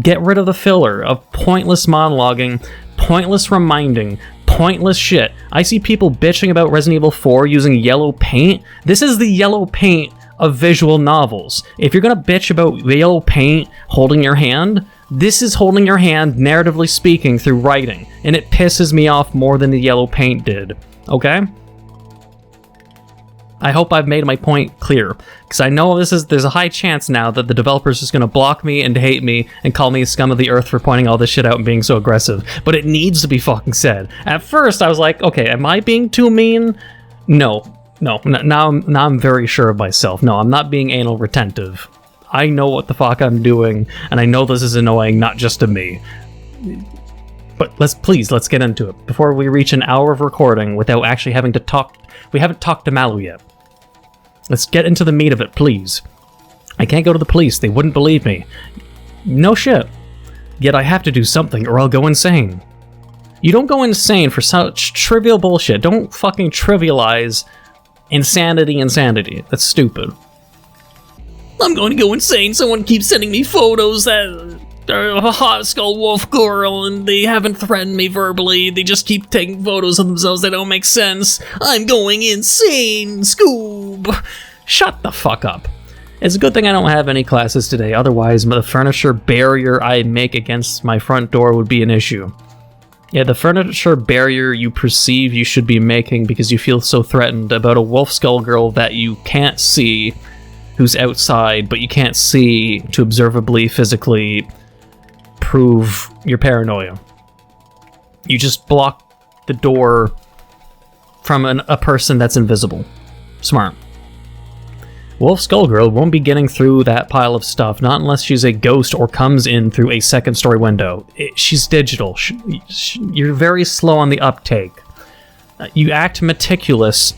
get rid of the filler of pointless monologuing, pointless reminding, pointless shit. I see people bitching about Resident Evil 4 using yellow paint. This is the yellow paint of visual novels. If you're gonna bitch about yellow paint holding your hand, this is holding your hand, narratively speaking, through writing, and it pisses me off more than the yellow paint did, okay? I hope I've made my point clear, because I know there's a high chance now that the developer's just gonna block me and hate me and call me a scum of the earth for pointing all this shit out and being so aggressive, but it needs to be fucking said. At first, I was like, okay, am I being too mean? No, now I'm very sure of myself. No, I'm not being anal retentive. I know what the fuck I'm doing, and I know this is annoying, not just to me. But let's get into it. Before we reach an hour of recording without actually having to talk, we haven't talked to MalO yet. Let's get into the meat of it, please. I can't go to the police, they wouldn't believe me. No shit. Yet I have to do something or I'll go insane. You don't go insane for such trivial bullshit. Don't fucking trivialize insanity. That's stupid. I'm going to go insane. Someone keeps sending me photos that are a hot skull wolf girl and they haven't threatened me verbally. They just keep taking photos of themselves that don't make sense. I'm going insane, Scoob. Shut the fuck up. It's a good thing I don't have any classes today. Otherwise, the furniture barrier I make against my front door would be an issue. Yeah, the furniture barrier you perceive you should be making because you feel so threatened about a wolf skull girl that you can't see, who's outside, but you can't see to observably, physically prove your paranoia. You just block the door from a person that's invisible. Smart. Wolf Skullgirl won't be getting through that pile of stuff, not unless she's a ghost or comes in through a second-story window. She's digital. You're very slow on the uptake. You act meticulous,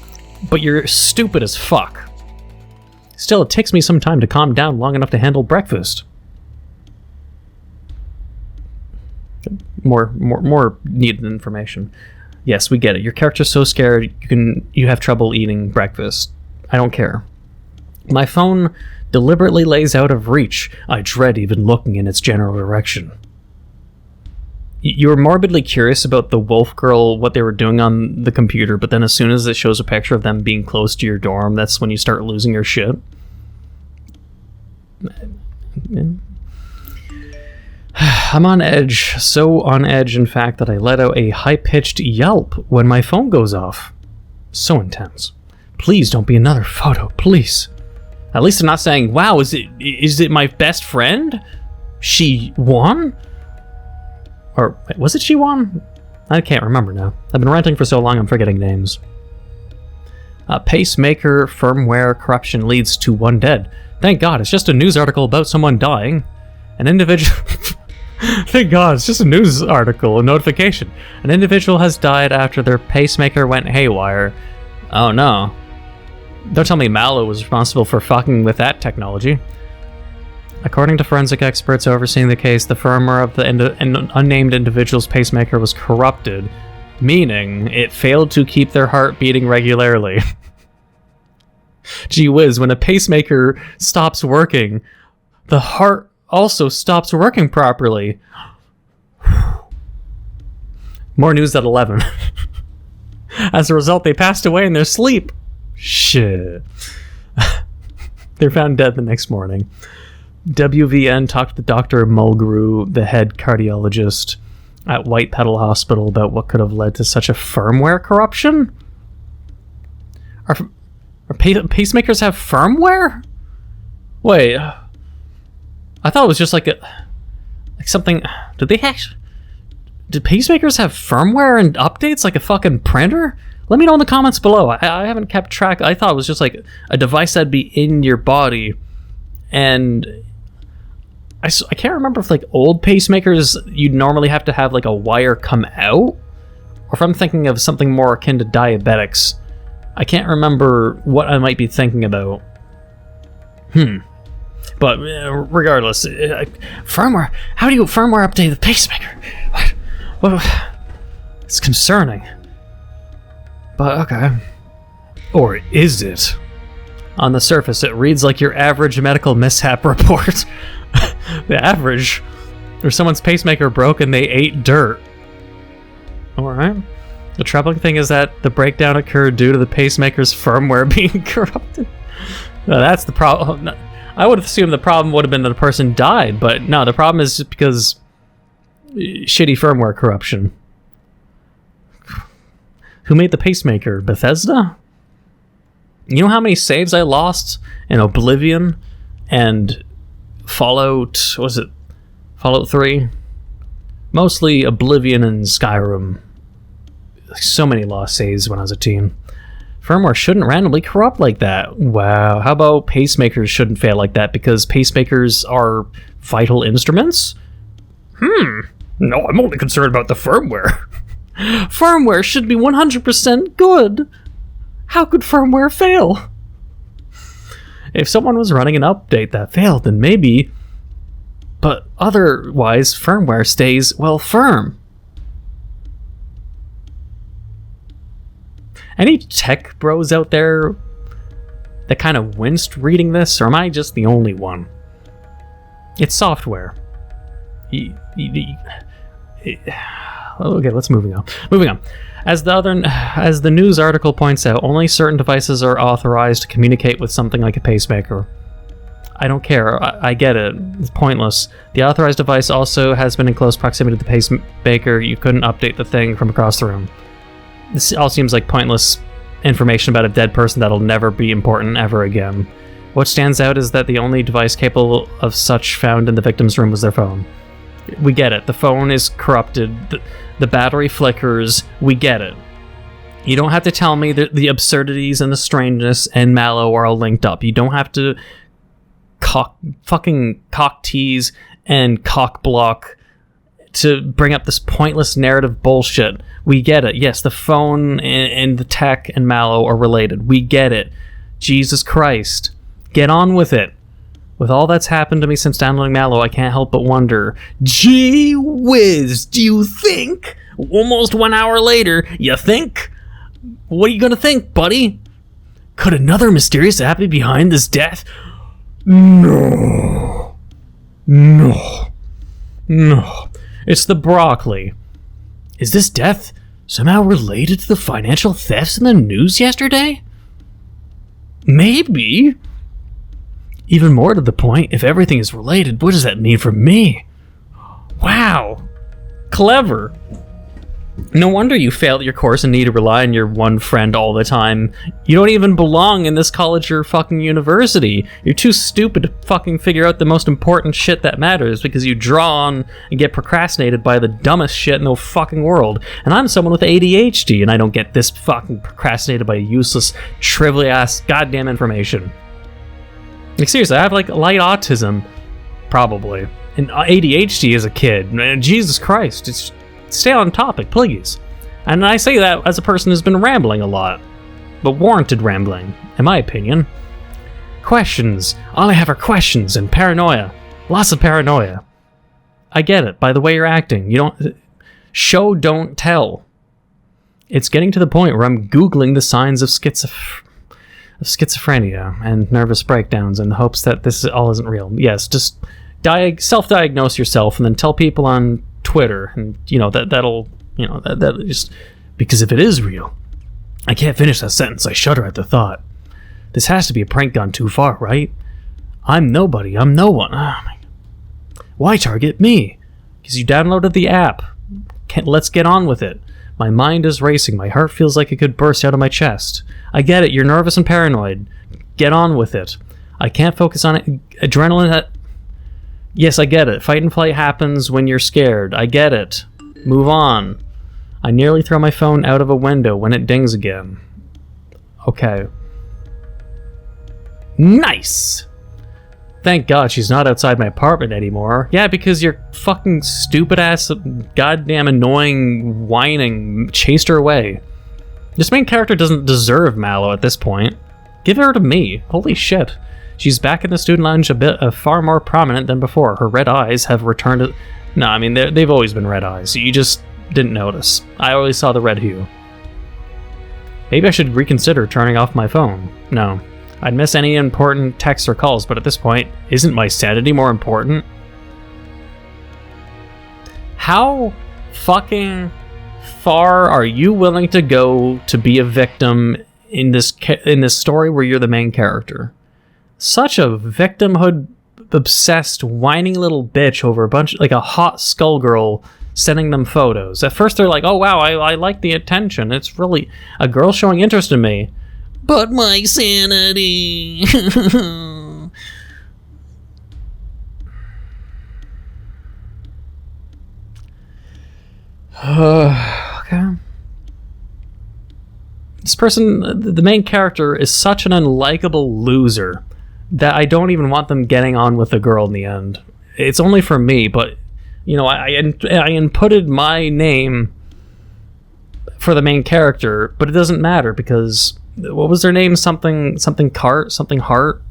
but you're stupid as fuck. Still, it takes me some time to calm down long enough to handle breakfast. More needed information. Yes, we get it. Your character's so scared you have trouble eating breakfast. I don't care. My phone deliberately lays out of reach. I dread even looking in its general direction. You were morbidly curious about the wolf girl, what they were doing on the computer, but then as soon as it shows a picture of them being close to your dorm, that's when you start losing your shit. I'm on edge, so on edge, in fact, that I let out a high-pitched yelp when my phone goes off. So intense. Please don't be another photo, please. At least I'm not saying, wow, is it my best friend? She won? Or, was it she won? I can't remember now. I've been renting for so long I'm forgetting names. Pacemaker firmware corruption leads to 1 dead. Thank God, it's just a news article about someone dying. An individual... Thank God, it's just a news article, a notification. An individual has died after their pacemaker went haywire. Oh no. Don't tell me MalO was responsible for fucking with that technology. According to forensic experts overseeing the case, the firmware of the unnamed individual's pacemaker was corrupted, meaning it failed to keep their heart beating regularly. Gee whiz, when a pacemaker stops working, The heart also stops working properly. More news at 11. As a result, they passed away in their sleep. Shit. They're found dead the next morning. WVN talked to Dr. Mulgrew, the head cardiologist at White Petal Hospital, about what could have led to such a firmware corruption. Are pacemakers have firmware? Wait, I thought it was just like something. Did pacemakers have firmware and updates like a fucking printer? Let me know in the comments below. I haven't kept track. I thought it was just like a device that'd be in your body, and I can't remember if like old pacemakers you'd normally have to have like a wire come out, or if I'm thinking of something more akin to diabetics. I can't remember what I might be thinking about. But regardless, firmware. How do you firmware update the pacemaker? What? It's concerning. But okay. Or is it? On the surface, it reads like your average medical mishap report. The average? Or someone's pacemaker broke and they ate dirt. Alright. The troubling thing is that the breakdown occurred due to the pacemaker's firmware being corrupted. No, that's the problem. I would assume the problem would have been that the person died, but no, the problem is just because shitty firmware corruption. Who made the pacemaker? Bethesda? You know how many saves I lost in Oblivion and Fallout, what was it? Fallout 3? Mostly Oblivion and Skyrim. So many lost saves when I was a teen. Firmware shouldn't randomly corrupt like that. Wow. How about pacemakers shouldn't fail like that because pacemakers are vital instruments? No, I'm only concerned about the firmware. Firmware should be 100% good. How could firmware fail? If someone was running an update that failed, then maybe. But otherwise, firmware stays, well, firm. Any tech bros out there that kind of winced reading this, or am I just the only one? It's software. Okay, let's moving on. Moving on. As the news article points out, only certain devices are authorized to communicate with something like a pacemaker. I don't care. I get it. It's pointless. The authorized device also has been in close proximity to the pacemaker. You couldn't update the thing from across the room. This all seems like pointless information about a dead person that'll never be important ever again. What stands out is that the only device capable of such found in the victim's room was their phone. We get it. The phone is corrupted. The battery flickers. We get it. You don't have to tell me that the absurdities and the strangeness and MalO are all linked up. You don't have to fucking cock tease and cock block to bring up this pointless narrative bullshit. We get it. Yes, the phone and the tech and MalO are related. We get it. Jesus Christ. Get on with it. With all that's happened to me since downloading MalO, I can't help but wonder, gee whiz, do you think? Almost 1 hour later, you think? What are you gonna think, buddy? Could another mysterious app be behind this death? No. It's the broccoli. Is this death somehow related to the financial thefts in the news yesterday? Maybe. Even more to the point, if everything is related, what does that mean for me? Wow. Clever. No wonder you failed your course and need to rely on your one friend all the time. You don't even belong in this college or fucking university. You're too stupid to fucking figure out the most important shit that matters because you draw on and get procrastinated by the dumbest shit in the fucking world. And I'm someone with ADHD and I don't get this fucking procrastinated by useless, trivial-ass goddamn information. Like seriously, I have like light autism, probably. And ADHD as a kid. Man, Jesus Christ, it's... Stay on topic, please. And I say that as a person who's been rambling a lot. But warranted rambling, in my opinion. Questions. All I have are questions and paranoia. Lots of paranoia. I get it, by the way you're acting. You don't... Show, don't tell. It's getting to the point where I'm Googling the signs of of schizophrenia and nervous breakdowns in the hopes that this all isn't real. Yes, just self-diagnose yourself and then tell people on Twitter, and that'll just because if it is real, I can't finish that sentence. I shudder at the thought. This has to be a prank gone too far, right? I'm nobody. I'm no one. Oh my. Why target me? Because you downloaded the app. Let's get on with it. My mind is racing. My heart feels like it could burst out of my chest. I get it. You're nervous and paranoid. Get on with it. I can't focus on it. Adrenaline. Yes, I get it. Fight and flight happens when you're scared. I get it. Move on. I nearly throw my phone out of a window when it dings again. Okay. Nice! Thank God she's not outside my apartment anymore. Yeah, because your fucking stupid-ass, goddamn annoying whining chased her away. This main character doesn't deserve MalO at this point. Give her to me. Holy shit. She's back in the student lounge far more prominent than before. Her red eyes have returned to... No, I mean, they've always been red eyes. You just didn't notice. I always saw the red hue. Maybe I should reconsider turning off my phone. No. I'd miss any important texts or calls, but at this point, isn't my sanity more important? How fucking far are you willing to go to be a victim in this story where you're the main character? Such a victimhood obsessed whining little bitch over a bunch, like a hot skullgirl sending them photos. At first they're like, oh wow, I like the attention. It's really a girl showing interest in me. But my sanity. Okay. This person, the main character, is such an unlikable loser that I don't even want them getting on with the girl in the end. It's only for me, but I inputted my name for the main character, but it doesn't matter because what was their name? Something Cart, something Hart.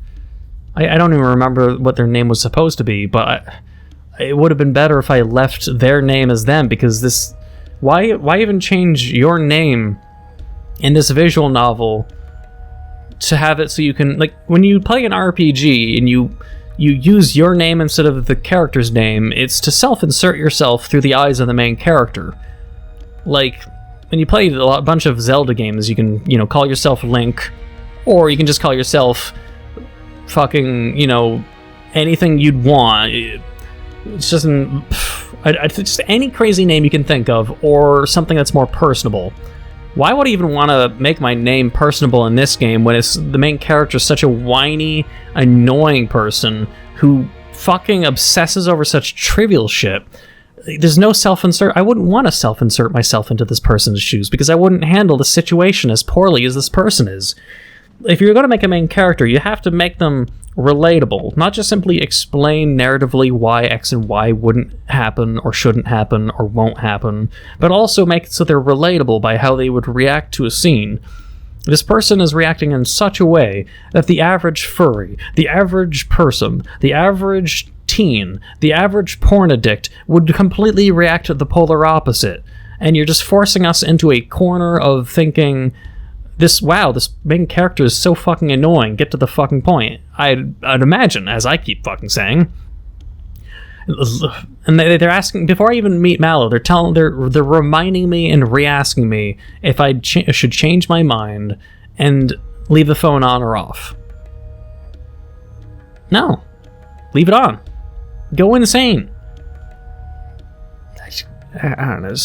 I don't even remember what their name was supposed to be, but it would have been better if I left their name as them, because this... Why even change your name in this visual novel to have it so you can... Like, when you play an RPG and you use your name instead of the character's name, it's to self-insert yourself through the eyes of the main character. Like... When you play a bunch of Zelda games, you can, call yourself Link, or you can just call yourself fucking, anything you'd want. It's just just any crazy name you can think of, or something that's more personable. Why would I even want to make my name personable in this game when the main character is such a whiny, annoying person who fucking obsesses over such trivial shit? There's no self-insert. I wouldn't want to self-insert myself into this person's shoes because I wouldn't handle the situation as poorly as this person is. If you're going to make a main character, you have to make them relatable, not just simply explain narratively why X and Y wouldn't happen or shouldn't happen or won't happen, but also make it so they're relatable by how they would react to a scene. This person is reacting in such a way that the average furry, the average person, the average teen, the average porn addict would completely react to the polar opposite. And you're just forcing us into a corner of thinking, this main character is so fucking annoying, get to the fucking point. I'd imagine, as I keep fucking saying. And they're asking, before I even meet MalO, they're reminding me and re-asking me if I should change my mind and leave the phone on or off. No. Leave it on. Go insane. I don't know.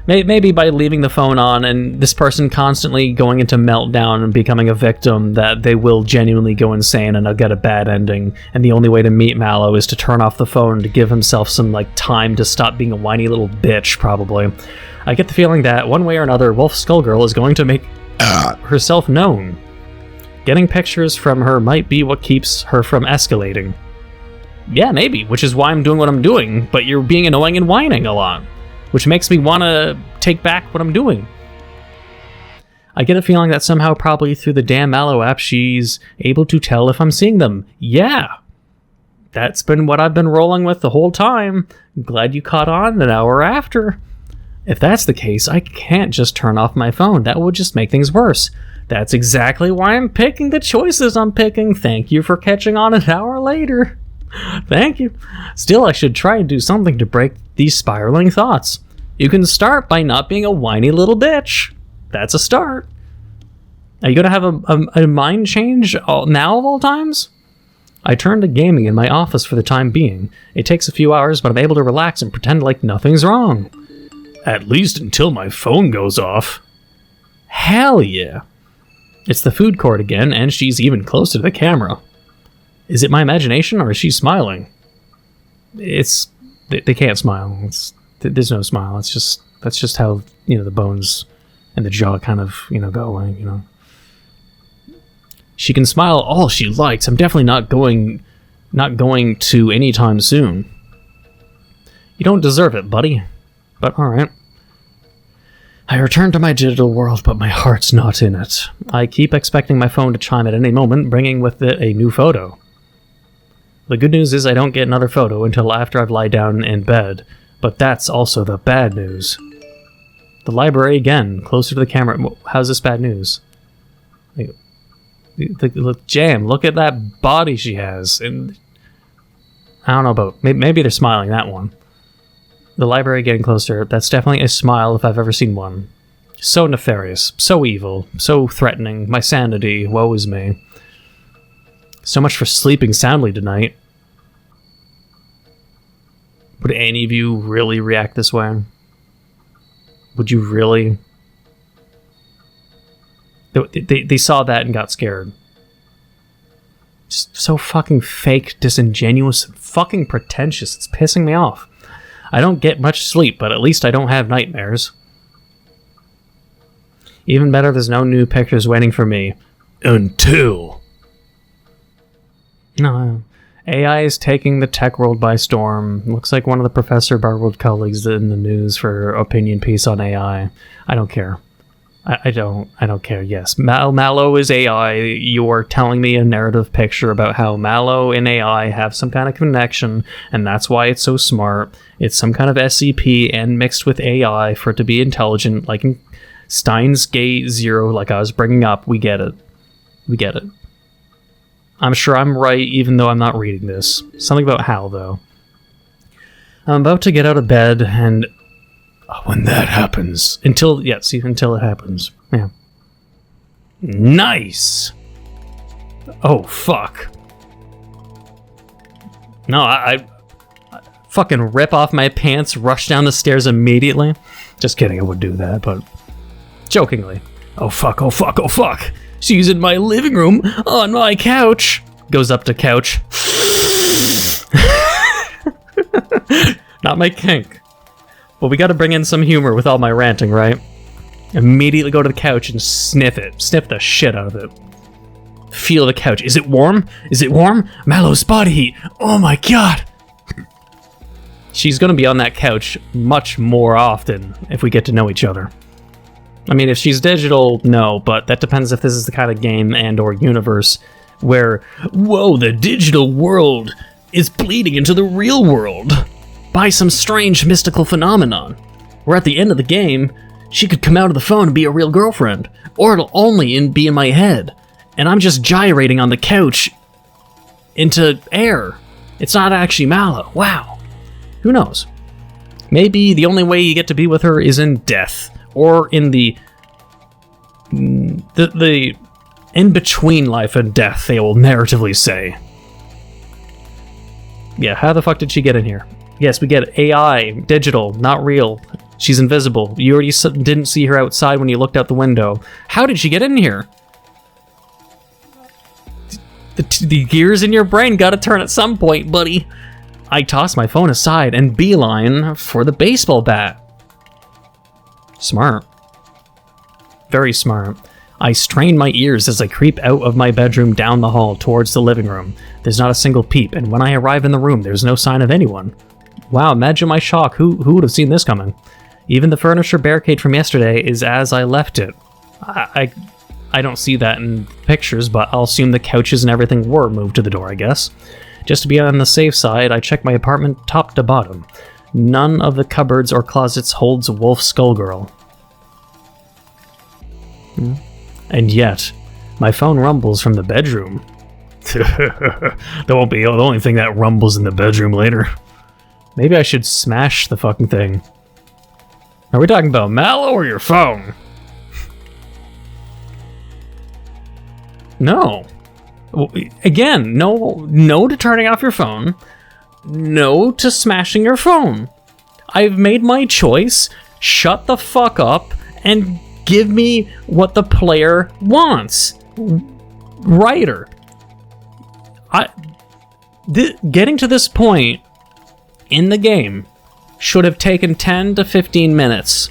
Maybe by leaving the phone on and this person constantly going into meltdown and becoming a victim, that they will genuinely go insane and they'll get a bad ending. And the only way to meet MalO is to turn off the phone to give himself some time to stop being a whiny little bitch, probably. I get the feeling that one way or another, Wolf Skullgirl is going to make herself known. Getting pictures from her might be what keeps her from escalating. Yeah, maybe, which is why I'm doing what I'm doing, but you're being annoying and whining a lot, which makes me want to take back what I'm doing. I get a feeling that somehow, probably through the damn MalO app, she's able to tell if I'm seeing them. Yeah! That's been what I've been rolling with the whole time. Glad you caught on an hour after. If that's the case, I can't just turn off my phone. That would just make things worse. That's exactly why I'm picking the choices I'm picking. Thank you for catching on an hour later. Thank you. Still, I should try and do something to break these spiraling thoughts. You can start by not being a whiny little bitch. That's a start. Are you going to have a mind change now of all times? I turn to gaming in my office for the time being. It takes a few hours, but I'm able to relax and pretend like nothing's wrong. At least until my phone goes off. Hell yeah. It's the food court again, and she's even closer to the camera. Is it my imagination, or is she smiling? They can't smile. There's no smile. That's just how, the bones and the jaw kind of, go away, She can smile all she likes. I'm definitely not going to anytime soon. You don't deserve it, buddy. But alright. I return to my digital world, but my heart's not in it. I keep expecting my phone to chime at any moment, bringing with it a new photo. The good news is I don't get another photo until after I've lied down in bed, but that's also the bad news. The library again, closer to the camera. How's this bad news? Look, Jam, look at that body she has. And I don't know about... Maybe they're smiling, that one. The library getting closer. That's definitely a smile if I've ever seen one. So nefarious, so evil, so threatening. My sanity, woe is me. So much for sleeping soundly tonight. Would any of you really react this way? Would you really? They saw that and got scared. Just so fucking fake, disingenuous, and fucking pretentious. It's pissing me off. I don't get much sleep, but at least I don't have nightmares. Even better, there's no new pictures waiting for me. Until... No, AI is taking the tech world by storm. Looks like one of the Professor Barwood colleagues in the news for opinion piece on AI. I don't care. I don't care. Yes, MalO is AI. You're telling me a narrative picture about how MalO and AI have some kind of connection, and that's why it's so smart. It's some kind of SCP and mixed with AI for it to be intelligent, like in Steins Gate Zero, like I was bringing up. We get it. We get it. I'm sure I'm right, even though I'm not reading this. Something about how, though. I'm about to get out of bed, and... when that happens. Until it happens. Yeah. Nice! Oh, fuck. No, I fucking rip off my pants, rush down the stairs immediately. Just kidding, I would do that, but... jokingly. Oh, fuck, oh, fuck, oh, fuck! She's in my living room, on my couch! Goes up to couch. Not my kink. But we gotta bring in some humor with all my ranting, right? Immediately go to the couch and sniff it. Sniff the shit out of it. Feel the couch. Is it warm? Is it warm? MalO's body heat. Oh my god! She's gonna be on that couch much more often if we get to know each other. I mean, if she's digital, no, but that depends if this is the kind of game and or universe where, whoa, the digital world is bleeding into the real world by some strange mystical phenomenon, where at the end of the game, she could come out of the phone and be a real girlfriend, or it'll only be in my head, and I'm just gyrating on the couch into air. It's not actually MalO. Wow. Who knows? Maybe the only way you get to be with her is in death, or in the in-between life and death, they will narratively say. Yeah, how the fuck did she get in here? Yes, we get it. AI, digital, not real. She's invisible. You already didn't see her outside when you looked out the window. How did she get in here? The gears in your brain gotta turn at some point, buddy. I toss my phone aside and beeline for the baseball bat. Smart. Very smart. I strain my ears as I creep out of my bedroom down the hall towards the living room. There's not a single peep, and when I arrive in the room, there's no sign of anyone. Wow, imagine my shock. Who would have seen this coming? Even the furniture barricade from yesterday is as I left it. I don't see that in pictures, but I'll assume the couches and everything were moved to the door, I guess. Just to be on the safe side, I check my apartment top to bottom. None of the cupboards or closets holds Wolf Skullgirl. And yet, my phone rumbles from the bedroom. That won't be the only thing that rumbles in the bedroom later. Maybe I should smash the fucking thing. Are we talking about MalO or your phone? No. Again, no to turning off your phone. No to smashing your phone. I've made my choice. Shut the fuck up and give me what the player wants. Writer. Getting to this point in the game should have taken 10 to 15 minutes.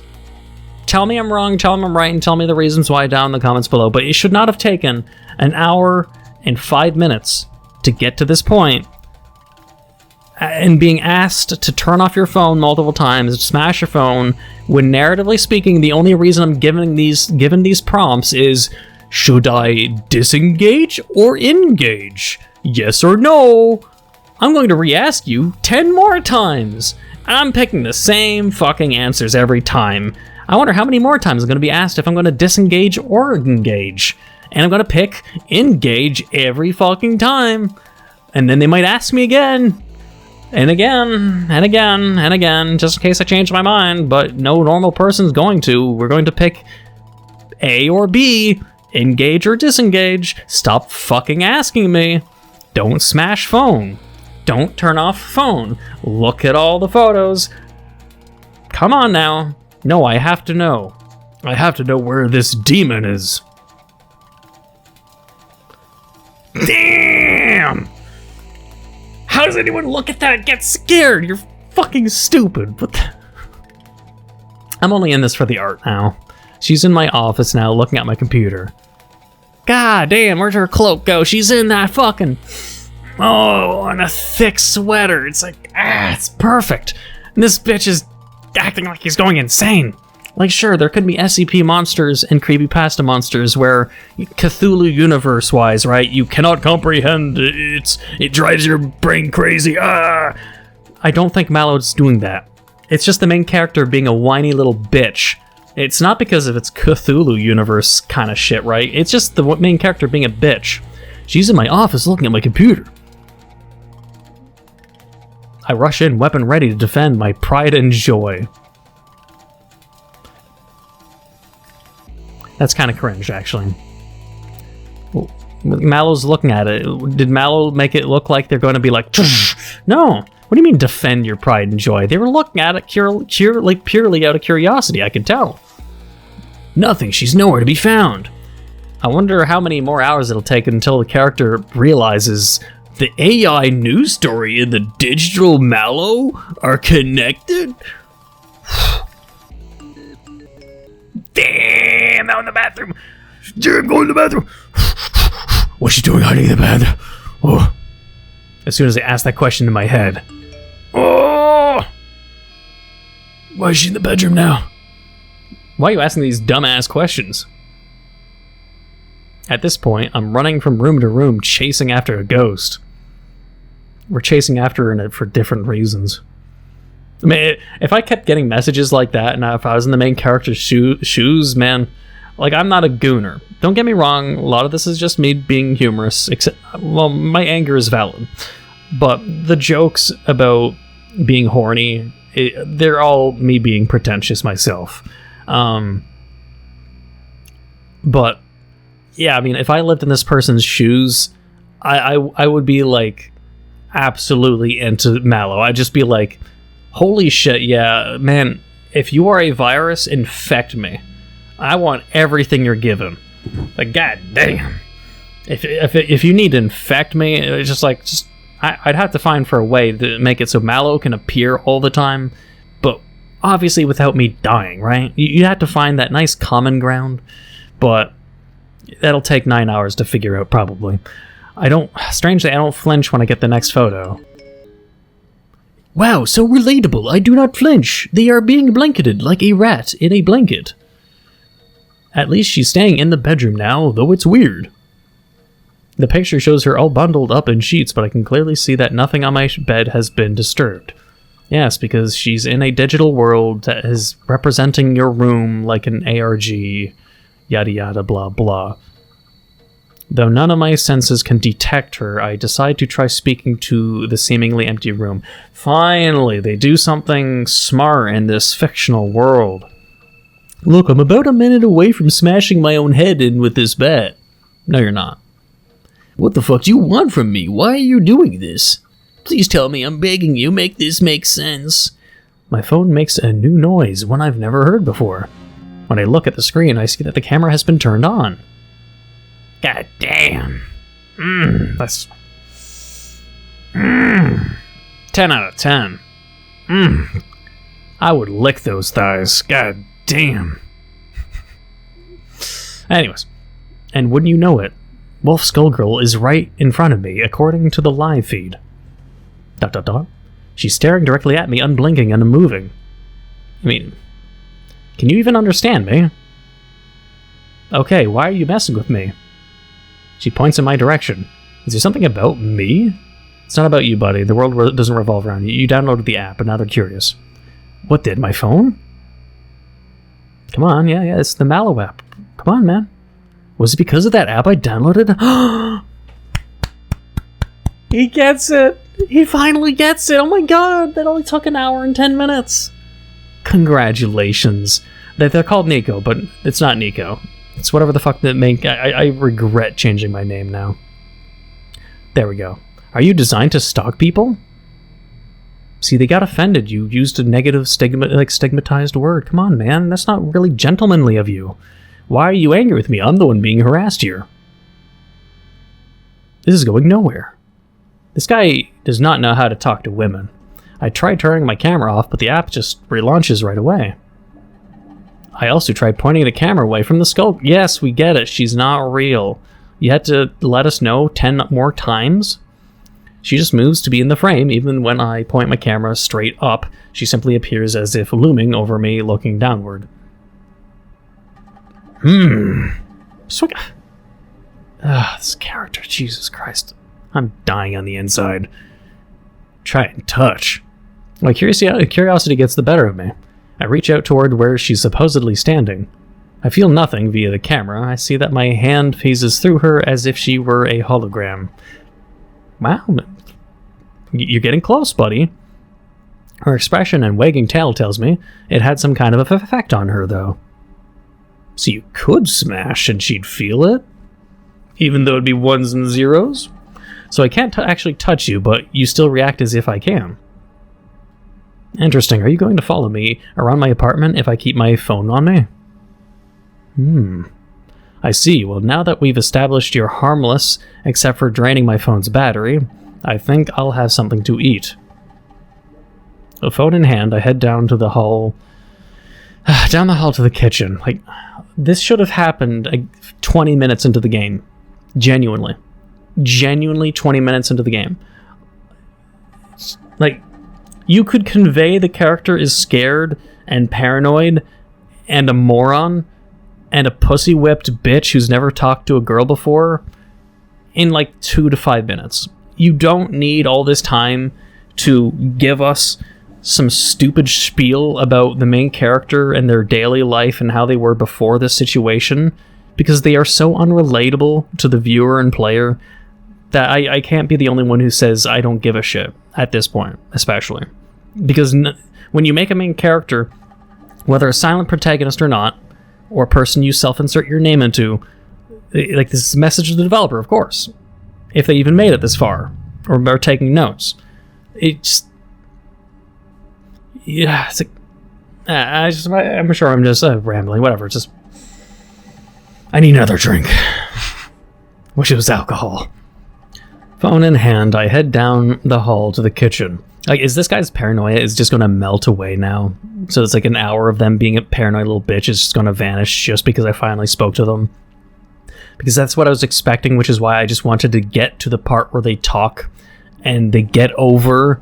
Tell me I'm wrong, tell me I'm right, and tell me the reasons why down in the comments below, but it should not have taken an hour and 5 minutes to get to this point, and being asked to turn off your phone multiple times, smash your phone, when narratively speaking, the only reason I'm given these prompts is, should I disengage or engage? Yes or no? I'm going to re-ask you 10 more times. I'm picking the same fucking answers every time. I wonder how many more times I'm going to be asked if I'm going to disengage or engage. And I'm going to pick engage every fucking time. And then they might ask me again. And again, and again, and again, just in case I change my mind, but no normal person's going to. We're going to pick A or B, engage or disengage. Stop fucking asking me. Don't smash phone. Don't turn off phone. Look at all the photos. Come on now. No, I have to know. I have to know where this demon is. Damn! How does anyone look at that and get scared? You're fucking stupid. What the... I'm only in this for the art now. She's in my office now looking at my computer. God damn, where'd her cloak go? She's in that fucking... Oh, on a thick sweater. It's like, it's perfect. And this bitch is acting like he's going insane. Like, sure, there could be SCP monsters and creepypasta monsters where Cthulhu universe-wise, right? You cannot comprehend. It drives your brain crazy. I don't think MalO's doing that. It's just the main character being a whiny little bitch. It's not because of its Cthulhu universe kind of shit, right? It's just the main character being a bitch. She's in my office looking at my computer. I rush in, weapon ready to defend my pride and joy. That's kind of cringe, actually. MalO's looking at it. Did MalO make it look like they're going to be like, no. What do you mean defend your pride and joy? They were looking at it purely out of curiosity, I could tell. Nothing, she's nowhere to be found. I wonder how many more hours it'll take until the character realizes the AI news story and the digital MalO are connected? Damn, out in the bathroom. Damn, going to the bathroom. What's she doing hiding in the bathroom? Oh. As soon as I asked that question in my head. Oh! Why is she in the bedroom now? Why are you asking these dumbass questions? At this point, I'm running from room to room chasing after a ghost. We're chasing after her for different reasons. I mean, if I kept getting messages like that, and if I was in the main character's shoes, man, like, I'm not a gooner. Don't get me wrong, a lot of this is just me being humorous, except, well, my anger is valid. But the jokes about being horny, they're all me being pretentious myself. But, yeah, I mean, if I lived in this person's shoes, I would be, like, absolutely into MalO. I'd just be like, holy shit, yeah, man, if you are a virus, infect me. I want everything you're given. Like, god damn. If you need to infect me, it's just like, I'd have to find for a way to make it so MalO can appear all the time, but obviously without me dying, right? You have to find that nice common ground, but that'll take 9 hours to figure out, probably. Strangely, I don't flinch when I get the next photo. Wow, so relatable. I do not flinch. They are being blanketed like a rat in a blanket. At least she's staying in the bedroom now, though it's weird. The picture shows her all bundled up in sheets, but I can clearly see that nothing on my bed has been disturbed. Yes, because she's in a digital world that is representing your room like an ARG. yada yada blah blah. Though none of my senses can detect her, I decide to try speaking to the seemingly empty room. Finally, they do something smart in this fictional world. Look, I'm about a minute away from smashing my own head in with this bat. No, you're not. What the fuck do you want from me? Why are you doing this? Please tell me, I'm begging you, make this make sense. My phone makes a new noise, one I've never heard before. When I look at the screen, I see that the camera has been turned on. God damn. That's... 10 out of 10. I would lick those thighs. God damn. Anyways, and wouldn't you know it, Wolf Skullgirl is right in front of me, according to the live feed. ... She's staring directly at me, unblinking and unmoving. I mean, can you even understand me? Okay, why are you messing with me? She points in my direction. Is there something about me? It's not about you, buddy. The world doesn't revolve around you. You downloaded the app, and now they're curious. What did? My phone? Come on, yeah, it's the MalO app. Come on, man. Was it because of that app I downloaded? He gets it! He finally gets it! Oh my god! That only took an hour and 10 minutes! Congratulations. They're called Neco, but it's not Neco. It's whatever the fuck that make... I regret changing my name now. There we go. Are you designed to stalk people? See, they got offended. You used a negative stigmatized word. Come on, man. That's not really gentlemanly of you. Why are you angry with me? I'm the one being harassed here. This is going nowhere. This guy does not know how to talk to women. I tried turning my camera off, but the app just relaunches right away. I also tried pointing the camera away from the skull. Yes, we get it. She's not real. You had to let us know 10 more times? She just moves to be in the frame. Even when I point my camera straight up, she simply appears as if looming over me, looking downward. This character, Jesus Christ. I'm dying on the inside. Try and touch. My curiosity gets the better of me. I reach out toward where she's supposedly standing. I feel nothing via the camera. I see that my hand phases through her as if she were a hologram. Wow, you're getting close, buddy. Her expression and wagging tail tells me it had some kind of effect on her, though. So you could smash and she'd feel it? Even though it'd be ones and zeros? So I can't actually touch you, but you still react as if I can. Interesting. Are you going to follow me around my apartment if I keep my phone on me? I see. Well, now that we've established you're harmless, except for draining my phone's battery, I think I'll have something to eat. A phone in hand, I head down to the hall... down the hall to the kitchen. Like, this should have happened 20 minutes into the game. Genuinely. Genuinely 20 minutes into the game. Like... You could convey the character is scared and paranoid and a moron and a pussy-whipped bitch who's never talked to a girl before in like 2 to 5 minutes. You don't need all this time to give us some stupid spiel about the main character and their daily life and how they were before this situation, because they are so unrelatable to the viewer and player that I can't be the only one who says I don't give a shit at this point, especially. Because when you make a main character, whether a silent protagonist or not, or a person you self-insert your name into, like, this is a message to the developer, of course, if they even made it this far, or are taking notes. It's... Yeah, it's like... I'm sure I'm just rambling, whatever, just... I need another drink. Wish it was alcohol. Phone in hand, I head down the hall to the kitchen. Like, is this guy's paranoia is just going to melt away now? So it's like an hour of them being a paranoid little bitch is just going to vanish just because I finally spoke to them? Because that's what I was expecting, which is why I just wanted to get to the part where they talk and they get over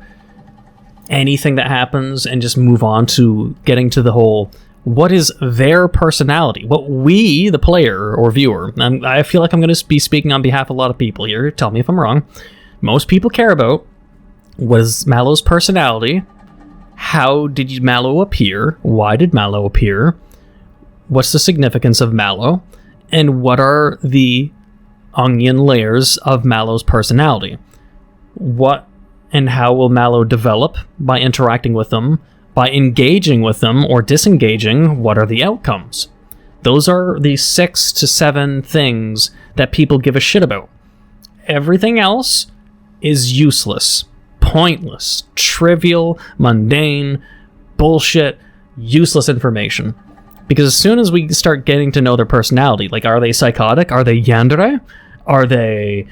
anything that happens and just move on to getting to the whole... What is their personality? What we, the player or viewer, and I feel like I'm going to be speaking on behalf of a lot of people here, tell me if I'm wrong, most people care about was MalO's personality. How did MalO appear? Why did MalO appear? What's the significance of MalO? And what are the onion layers of MalO's personality? What and how will MalO develop? By interacting with them, by engaging with them or disengaging, what are the outcomes? Those are the 6 to 7 things that people give a shit about. Everything else is useless, pointless, trivial, mundane, bullshit, useless information. Because as soon as we start getting to know their personality, like, are they psychotic? Are they yandere? Are they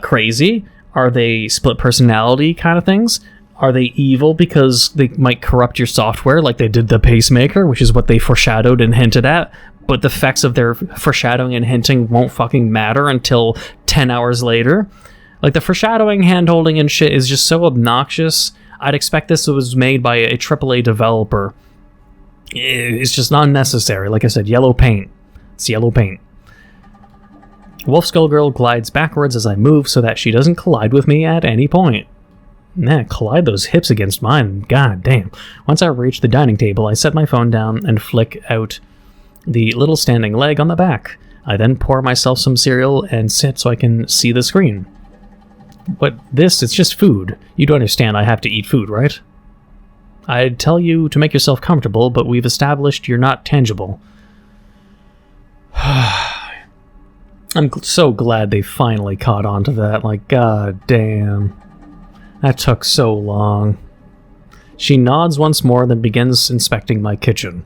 crazy? Are they split personality kind of things? Are they evil because they might corrupt your software like they did the pacemaker, which is what they foreshadowed and hinted at? But the effects of their foreshadowing and hinting won't fucking matter until 10 hours later. Like, the foreshadowing, hand-holding, and shit is just so obnoxious. I'd expect this was made by a AAA developer. It's just not necessary. Like I said, yellow paint. It's yellow paint. Wolf Skull Girl glides backwards as I move so that she doesn't collide with me at any point. Nah, collide those hips against mine. God damn. Once I reach the dining table, I set my phone down and flick out the little standing leg on the back. I then pour myself some cereal and sit so I can see the screen. But this, it's just food. You do understand I have to eat food, right? I'd tell you to make yourself comfortable, but we've established you're not tangible. I'm so glad they finally caught on to that. Like, god damn. That took so long. She nods once more, then begins inspecting my kitchen.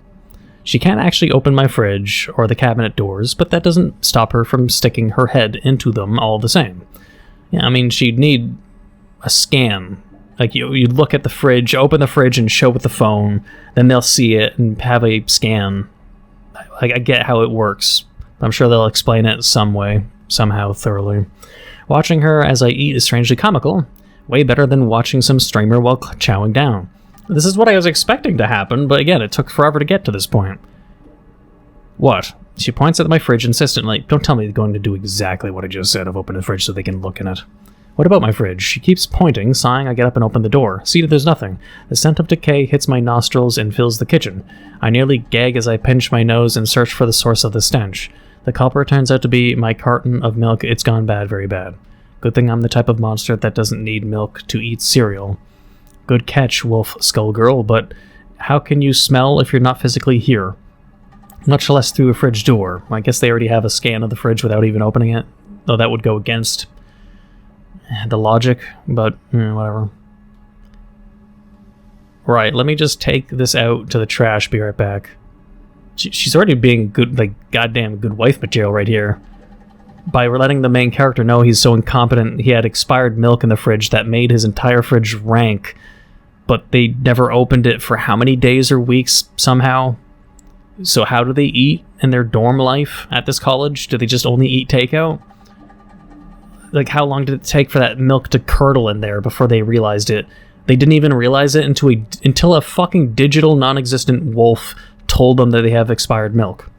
She can't actually open my fridge or the cabinet doors, but that doesn't stop her from sticking her head into them all the same. Yeah, I mean, she'd need a scan. Like, you'd look at the fridge, open the fridge, and show with the phone. Then they'll see it and have a scan. I get how it works. I'm sure they'll explain it some way, somehow, thoroughly. Watching her as I eat is strangely comical. Way better than watching some streamer while chowing down. This is what I was expecting to happen, but again, it took forever to get to this point. What? She points at my fridge insistently. Don't tell me they're going to do exactly what I just said of open the fridge so they can look in it. What about my fridge? She keeps pointing, sighing. I get up and open the door. See that there's nothing. The scent of decay hits my nostrils and fills the kitchen. I nearly gag as I pinch my nose and search for the source of the stench. The culprit turns out to be my carton of milk. It's gone bad, very bad. Good thing I'm the type of monster that doesn't need milk to eat cereal. Good catch, Wolf Skull Girl, but how can you smell if you're not physically here? Much less through a fridge door. I guess they already have a scan of the fridge without even opening it, though that would go against the logic, but whatever. Right, let me just take this out to the trash, be right back. She's already being good, like, goddamn good wife material right here. By letting the main character know he's so incompetent, he had expired milk in the fridge that made his entire fridge rank, but they never opened it for how many days or weeks somehow? So how do they eat in their dorm life at this college? Do they just only eat takeout? Like, how long did it take for that milk to curdle in there before they realized it? They didn't even realize it until a fucking digital non-existent wolf told them that they have expired milk.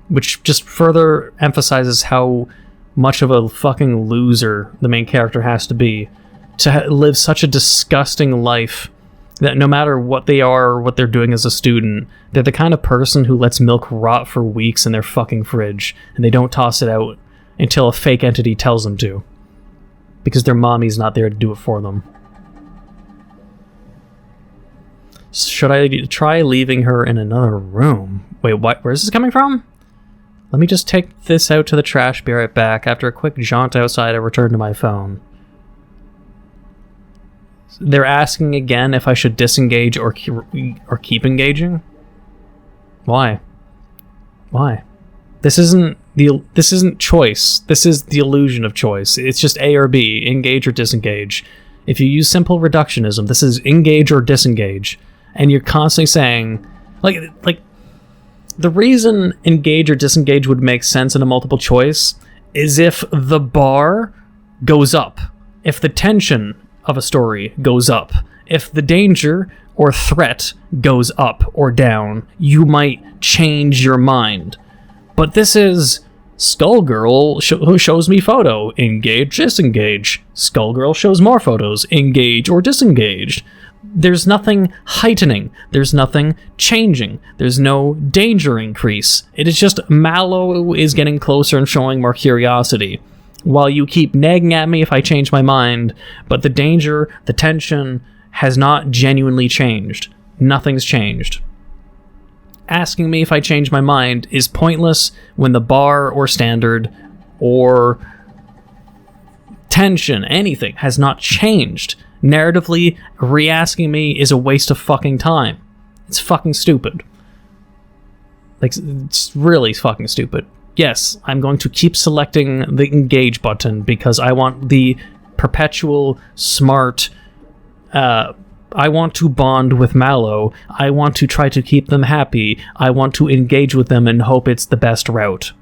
Which just further emphasizes how much of a fucking loser the main character has to be to live such a disgusting life that no matter what they are or what they're doing as a student, they're the kind of person who lets milk rot for weeks in their fucking fridge, and they don't toss it out until a fake entity tells them to. Because their mommy's not there to do it for them. Should I try leaving her in another room? Wait, what? Where is this coming from? Let me just take this out to the trash, be right back. After a quick jaunt outside, I return to my phone. They're asking again if I should disengage or keep engaging? Why? Why? This isn't choice. This is the illusion of choice. It's just A or B, engage or disengage. If you use simple reductionism, this is engage or disengage. And you're constantly saying, like the reason engage or disengage would make sense in a multiple choice is if the bar goes up, if the tension of a story goes up, if the danger or threat goes up or down, you might change your mind. But this is Skullgirl who shows me photo, engage, disengage. Skullgirl shows more photos, engage or disengage. There's nothing heightening. There's nothing changing. There's no danger increase. It is just MalO is getting closer and showing more curiosity. While you keep nagging at me if I change my mind, but the danger, the tension, has not genuinely changed. Nothing's changed. Asking me if I change my mind is pointless when the bar or standard or tension, anything, has not changed. Narratively, re-asking me is a waste of fucking time. It's fucking stupid. Like, it's really fucking stupid. Yes, I'm going to keep selecting the engage button because I want the perpetual, smart, I want to bond with MalO. I want to try to keep them happy. I want to engage with them and hope it's the best route.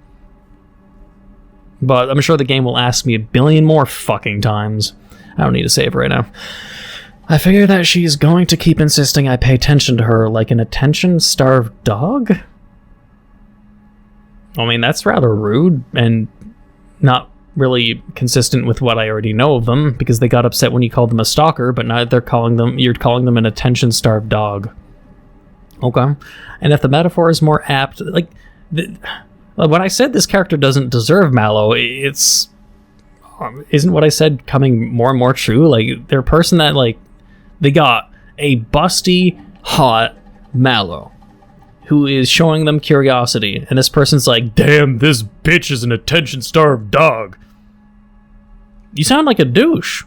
But I'm sure the game will ask me a billion more fucking times. I don't need to save right now. I figure that she's going to keep insisting I pay attention to her like an attention-starved dog? I mean, that's rather rude and not really consistent with what I already know of them, because they got upset when you called them a stalker, but now you're calling them an attention-starved dog. Okay. And if the metaphor is more apt, like, when I said this character doesn't deserve MalO, isn't what I said coming more and more true? Like, they're a person that, like, they got a busty, hot MalO who is showing them curiosity, and this person's like, damn, this bitch is an attention-starved dog. You sound like a douche.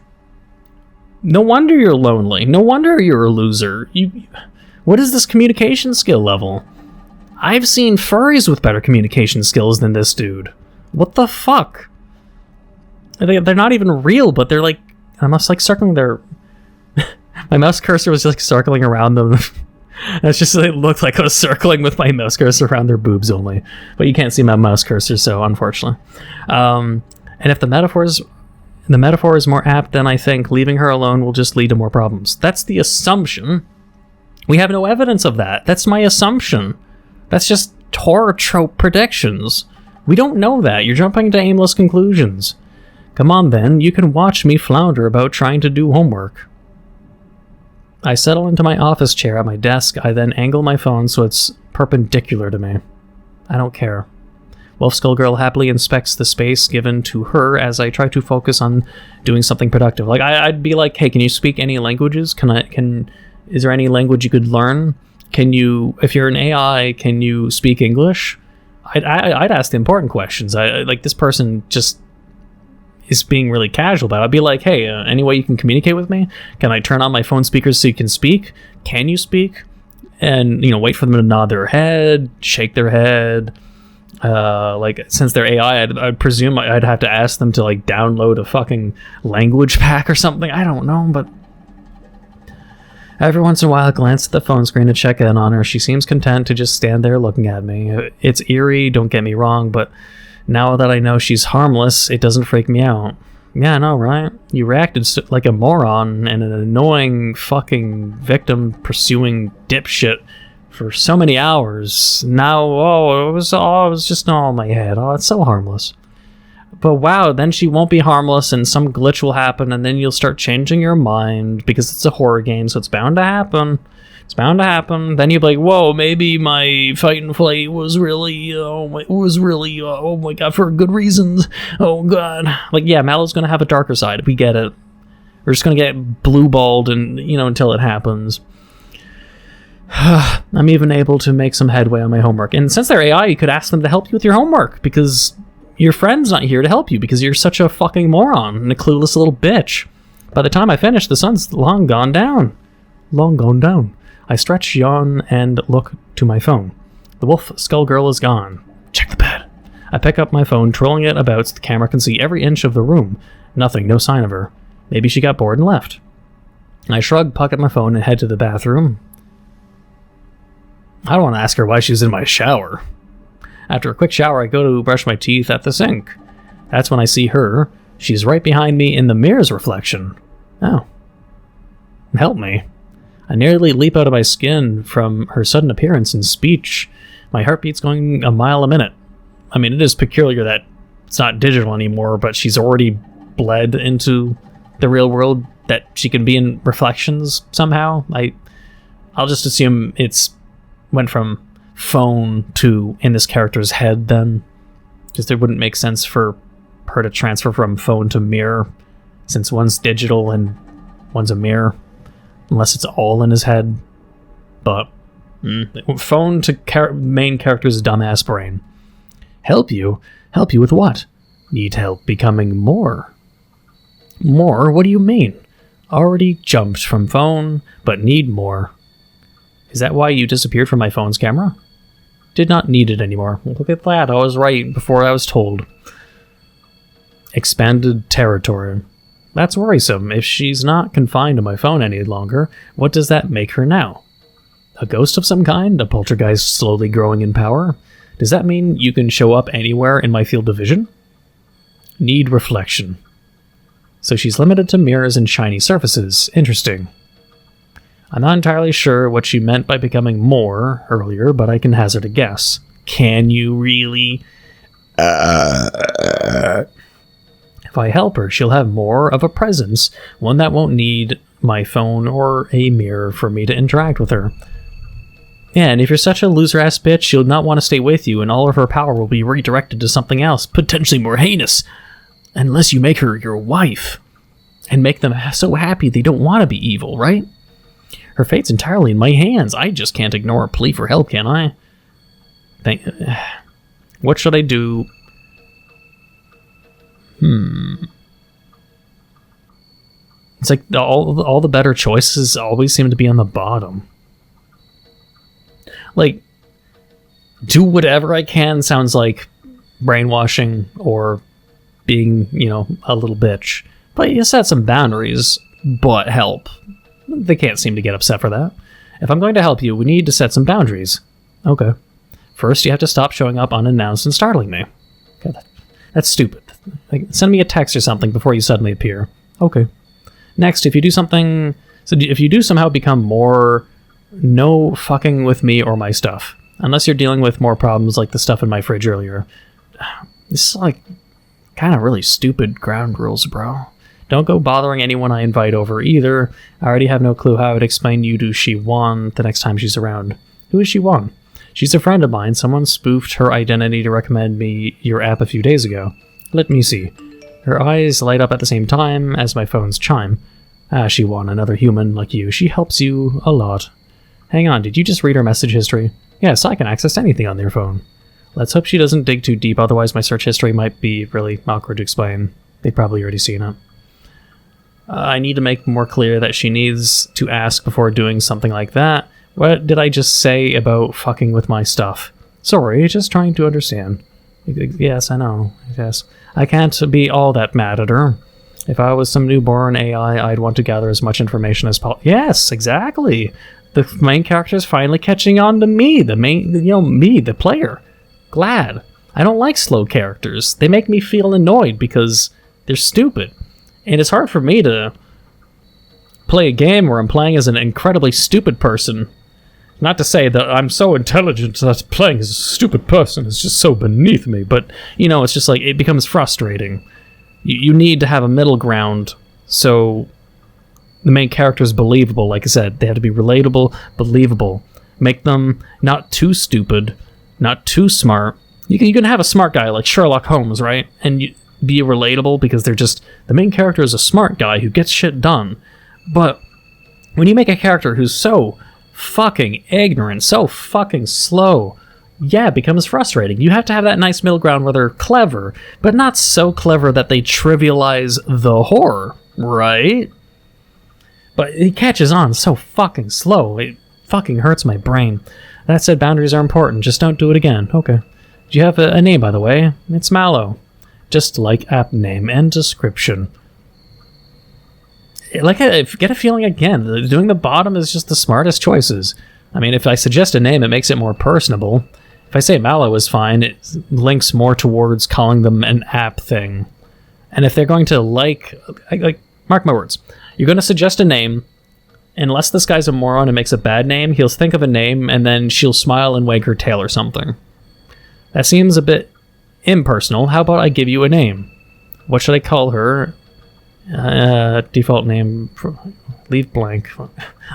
No wonder you're lonely. No wonder you're a loser. What is this communication skill level? I've seen furries with better communication skills than this dude. What the fuck? They're not even real, but they're like, I'm just like circling their... My mouse cursor was like circling around them. It's just, it looked like I was circling with my mouse cursor around their boobs only. But you can't see my mouse cursor, so unfortunately. And if the metaphor is more apt, then I think leaving her alone will just lead to more problems. That's the assumption. We have no evidence of that. That's my assumption. That's just horror trope predictions. We don't know that. You're jumping to aimless conclusions. Come on then, you can watch me flounder about trying to do homework. I settle into my office chair at my desk. I then angle my phone so it's perpendicular to me. I don't care. Wolf Skull Girl happily inspects the space given to her as I try to focus on doing something productive. Like, I'd be like, hey, can you speak any languages? Is there any language you could learn? If you're an AI, can you speak English? I'd ask the important questions. Like, this person just is being really casual about it. I'd be like, hey, any way you can communicate with me? Can I turn on my phone speakers so you can speak? Can you speak? And, wait for them to nod their head, shake their head. Like, since they're AI, I'd presume I'd have to ask them to, like, download a fucking language pack or something. I don't know, but... Every once in a while, I glance at the phone screen to check in on her. She seems content to just stand there looking at me. It's eerie, don't get me wrong, but now that I know she's harmless, it doesn't freak me out. Yeah, I know, right? You reacted like a moron and an annoying fucking victim-pursuing dipshit for so many hours. Now, it was just all in my head. Oh, it's so harmless. But wow, then she won't be harmless and some glitch will happen and then you'll start changing your mind because it's a horror game, so it's bound to happen. It's bound to happen. Then you'll be like, whoa, maybe my fight and flight was really, oh my god, for good reasons. Oh god. Like, yeah, MalO's gonna have a darker side. We get it. We're just gonna get blue-balled and, until it happens. I'm even able to make some headway on my homework. And since they're AI, you could ask them to help you with your homework because your friend's not here to help you because you're such a fucking moron and a clueless little bitch. By the time I finish, the sun's long gone down. Long gone down. I stretch, yawn, and look to my phone. The Wolf Skull Girl is gone. Check the bed. I pick up my phone, trolling it about so the camera can see every inch of the room. Nothing, no sign of her. Maybe she got bored and left. I shrug, pocket my phone, and head to the bathroom. I don't want to ask her why she's in my shower. After a quick shower, I go to brush my teeth at the sink. That's when I see her. She's right behind me in the mirror's reflection. Oh. Help me. I nearly leap out of my skin from her sudden appearance and speech. My heartbeat's going a mile a minute. I mean, it is peculiar that it's not digital anymore, but she's already bled into the real world that she can be in reflections somehow. I'll just assume it's went from phone to in this character's head then, because it wouldn't make sense for her to transfer from phone to mirror, since one's digital and one's a mirror, unless it's all in his head. But phone to main character's dumbass brain. Help you? Help you with what? Need help becoming more. More? What do you mean? Already jumped from phone, but need more. Is that why you disappeared from my phone's camera? Did not need it anymore. Look at that, I was right before I was told. Expanded territory. That's worrisome. If she's not confined to my phone any longer, what does that make her now? A ghost of some kind? A poltergeist slowly growing in power? Does that mean you can show up anywhere in my field of vision? Need reflection. So she's limited to mirrors and shiny surfaces. Interesting. I'm not entirely sure what she meant by becoming more earlier, but I can hazard a guess. Can you really? If I help her, she'll have more of a presence, one that won't need my phone or a mirror for me to interact with her. Yeah, and if you're such a loser-ass bitch, she'll not want to stay with you, and all of her power will be redirected to something else, potentially more heinous. Unless you make her your wife, and make them so happy they don't want to be evil, right? Her fate's entirely in my hands. I just can't ignore a plea for help, can I? What should I do? It's like all the better choices always seem to be on the bottom. Like, do whatever I can sounds like brainwashing or being, a little bitch. But you set some boundaries, but help. They can't seem to get upset for that. If I'm going to help you, we need to set some boundaries. Okay. First, you have to stop showing up unannounced and startling me. God, that's stupid. Like, send me a text or something before you suddenly appear. Okay. Next, if you do somehow become more, no fucking with me or my stuff. Unless you're dealing with more problems like the stuff in my fridge earlier. This is like kind of really stupid ground rules, bro. Don't go bothering anyone I invite over either. I already have no clue how I would explain you to She-Wan the next time she's around. Who is She-Wan? She's a friend of mine. Someone spoofed her identity to recommend me your app a few days ago. Let me see. Her eyes light up at the same time as my phone's chime. She-Wan, another human like you. She helps you a lot. Hang on, did you just read her message history? Yes, I can access anything on their phone. Let's hope she doesn't dig too deep, otherwise my search history might be really awkward to explain. They've probably already seen it. I need to make more clear that she needs to ask before doing something like that. What did I just say about fucking with my stuff? Sorry, just trying to understand. Yes, I know. Yes. I can't be all that mad at her. If I was some newborn AI, I'd want to gather as much information as possible. Yes, exactly. The main character's finally catching on to me, me, the player. Glad. I don't like slow characters. They make me feel annoyed because they're stupid. And it's hard for me to play a game where I'm playing as an incredibly stupid person. Not to say that I'm so intelligent that playing as a stupid person is just so beneath me, but, it's just like, it becomes frustrating. You need to have a middle ground, so the main character is believable. Like I said, they have to be relatable, believable. Make them not too stupid, not too smart. You can have a smart guy like Sherlock Holmes, right? And be relatable because the main character is a smart guy who gets shit done. But when you make a character who's so fucking ignorant, so fucking slow, it becomes frustrating. You have to have that nice middle ground where they're clever, but not so clever that they trivialize the horror, right? But it catches on so fucking slow, it fucking hurts my brain. That said, boundaries are important, just don't do it again. Okay. Do you have a name, by the way? It's MalO. Just like app name and description. I get a feeling again, doing the bottom is just the smartest choices. I mean, if I suggest a name, it makes it more personable. If I say MalO is fine, it links more towards calling them an app thing. And if they're going to mark my words, you're going to suggest a name, unless this guy's a moron and makes a bad name, he'll think of a name and then she'll smile and wag her tail or something. That seems a bit impersonal. How about I give you a name? What should I call her? Default name, leave blank.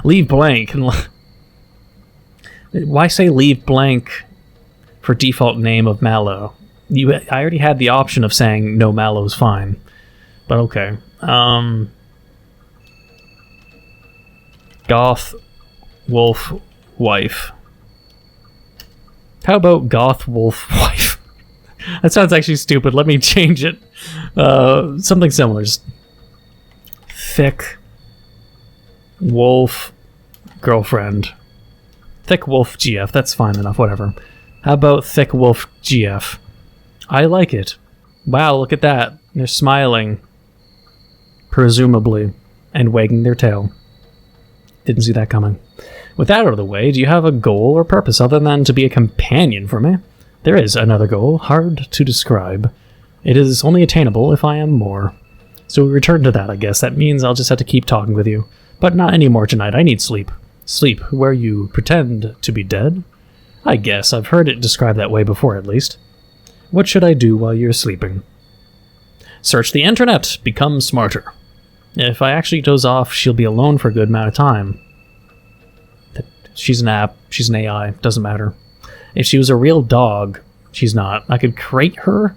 Leave blank. Why say leave blank for default name of MalO? I already had the option of saying no, MalO's fine. But okay. Goth Wolf Wife. How about Goth Wolf Wife? That sounds actually stupid. Let me change it. Something similar. Just Thicc Wolf Girlfriend. Thicc Wolf GF. That's fine enough. Whatever. How about Thicc Wolf GF? I like it. Wow, look at that. They're smiling. Presumably. And wagging their tail. Didn't see that coming. With that out of the way, do you have a goal or purpose other than to be a companion for me? There is another goal, hard to describe. It is only attainable if I am more. So we return to that, I guess. That means I'll just have to keep talking with you. But not anymore tonight. I need sleep. Sleep, where you pretend to be dead? I guess I've heard it described that way before, at least. What should I do while you're sleeping? Search the internet. Become smarter. If I actually doze off, she'll be alone for a good amount of time. She's an app. She's an AI. Doesn't matter. If she was a real dog, she's not. I could crate her.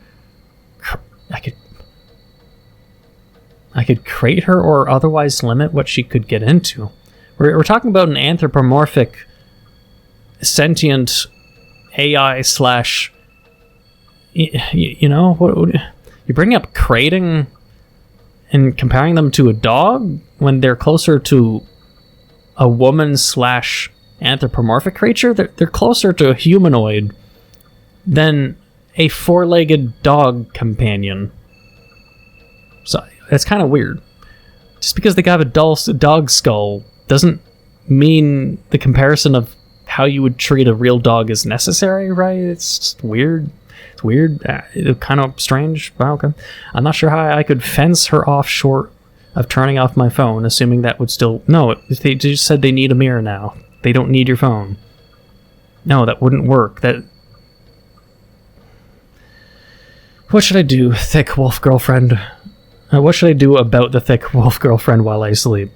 I could crate her or otherwise limit what she could get into. We're talking about an anthropomorphic, sentient AI slash... You know, you bring up crating and comparing them to a dog when they're closer to a woman slash anthropomorphic creature. They're closer to a humanoid than a four-legged dog companion. So that's kind of weird. Just because they have a dog skull doesn't mean the comparison of how you would treat a real dog is necessary, right? It's just weird. It's weird. Kind of strange. Wow, okay. I'm not sure how I could fence her off short of turning off my phone, assuming that would still... No, they just said they need a mirror now. They don't need your phone. No, that wouldn't work. What should I do, Thicc Wolf Girlfriend? What should I do about the Thicc Wolf Girlfriend while I sleep?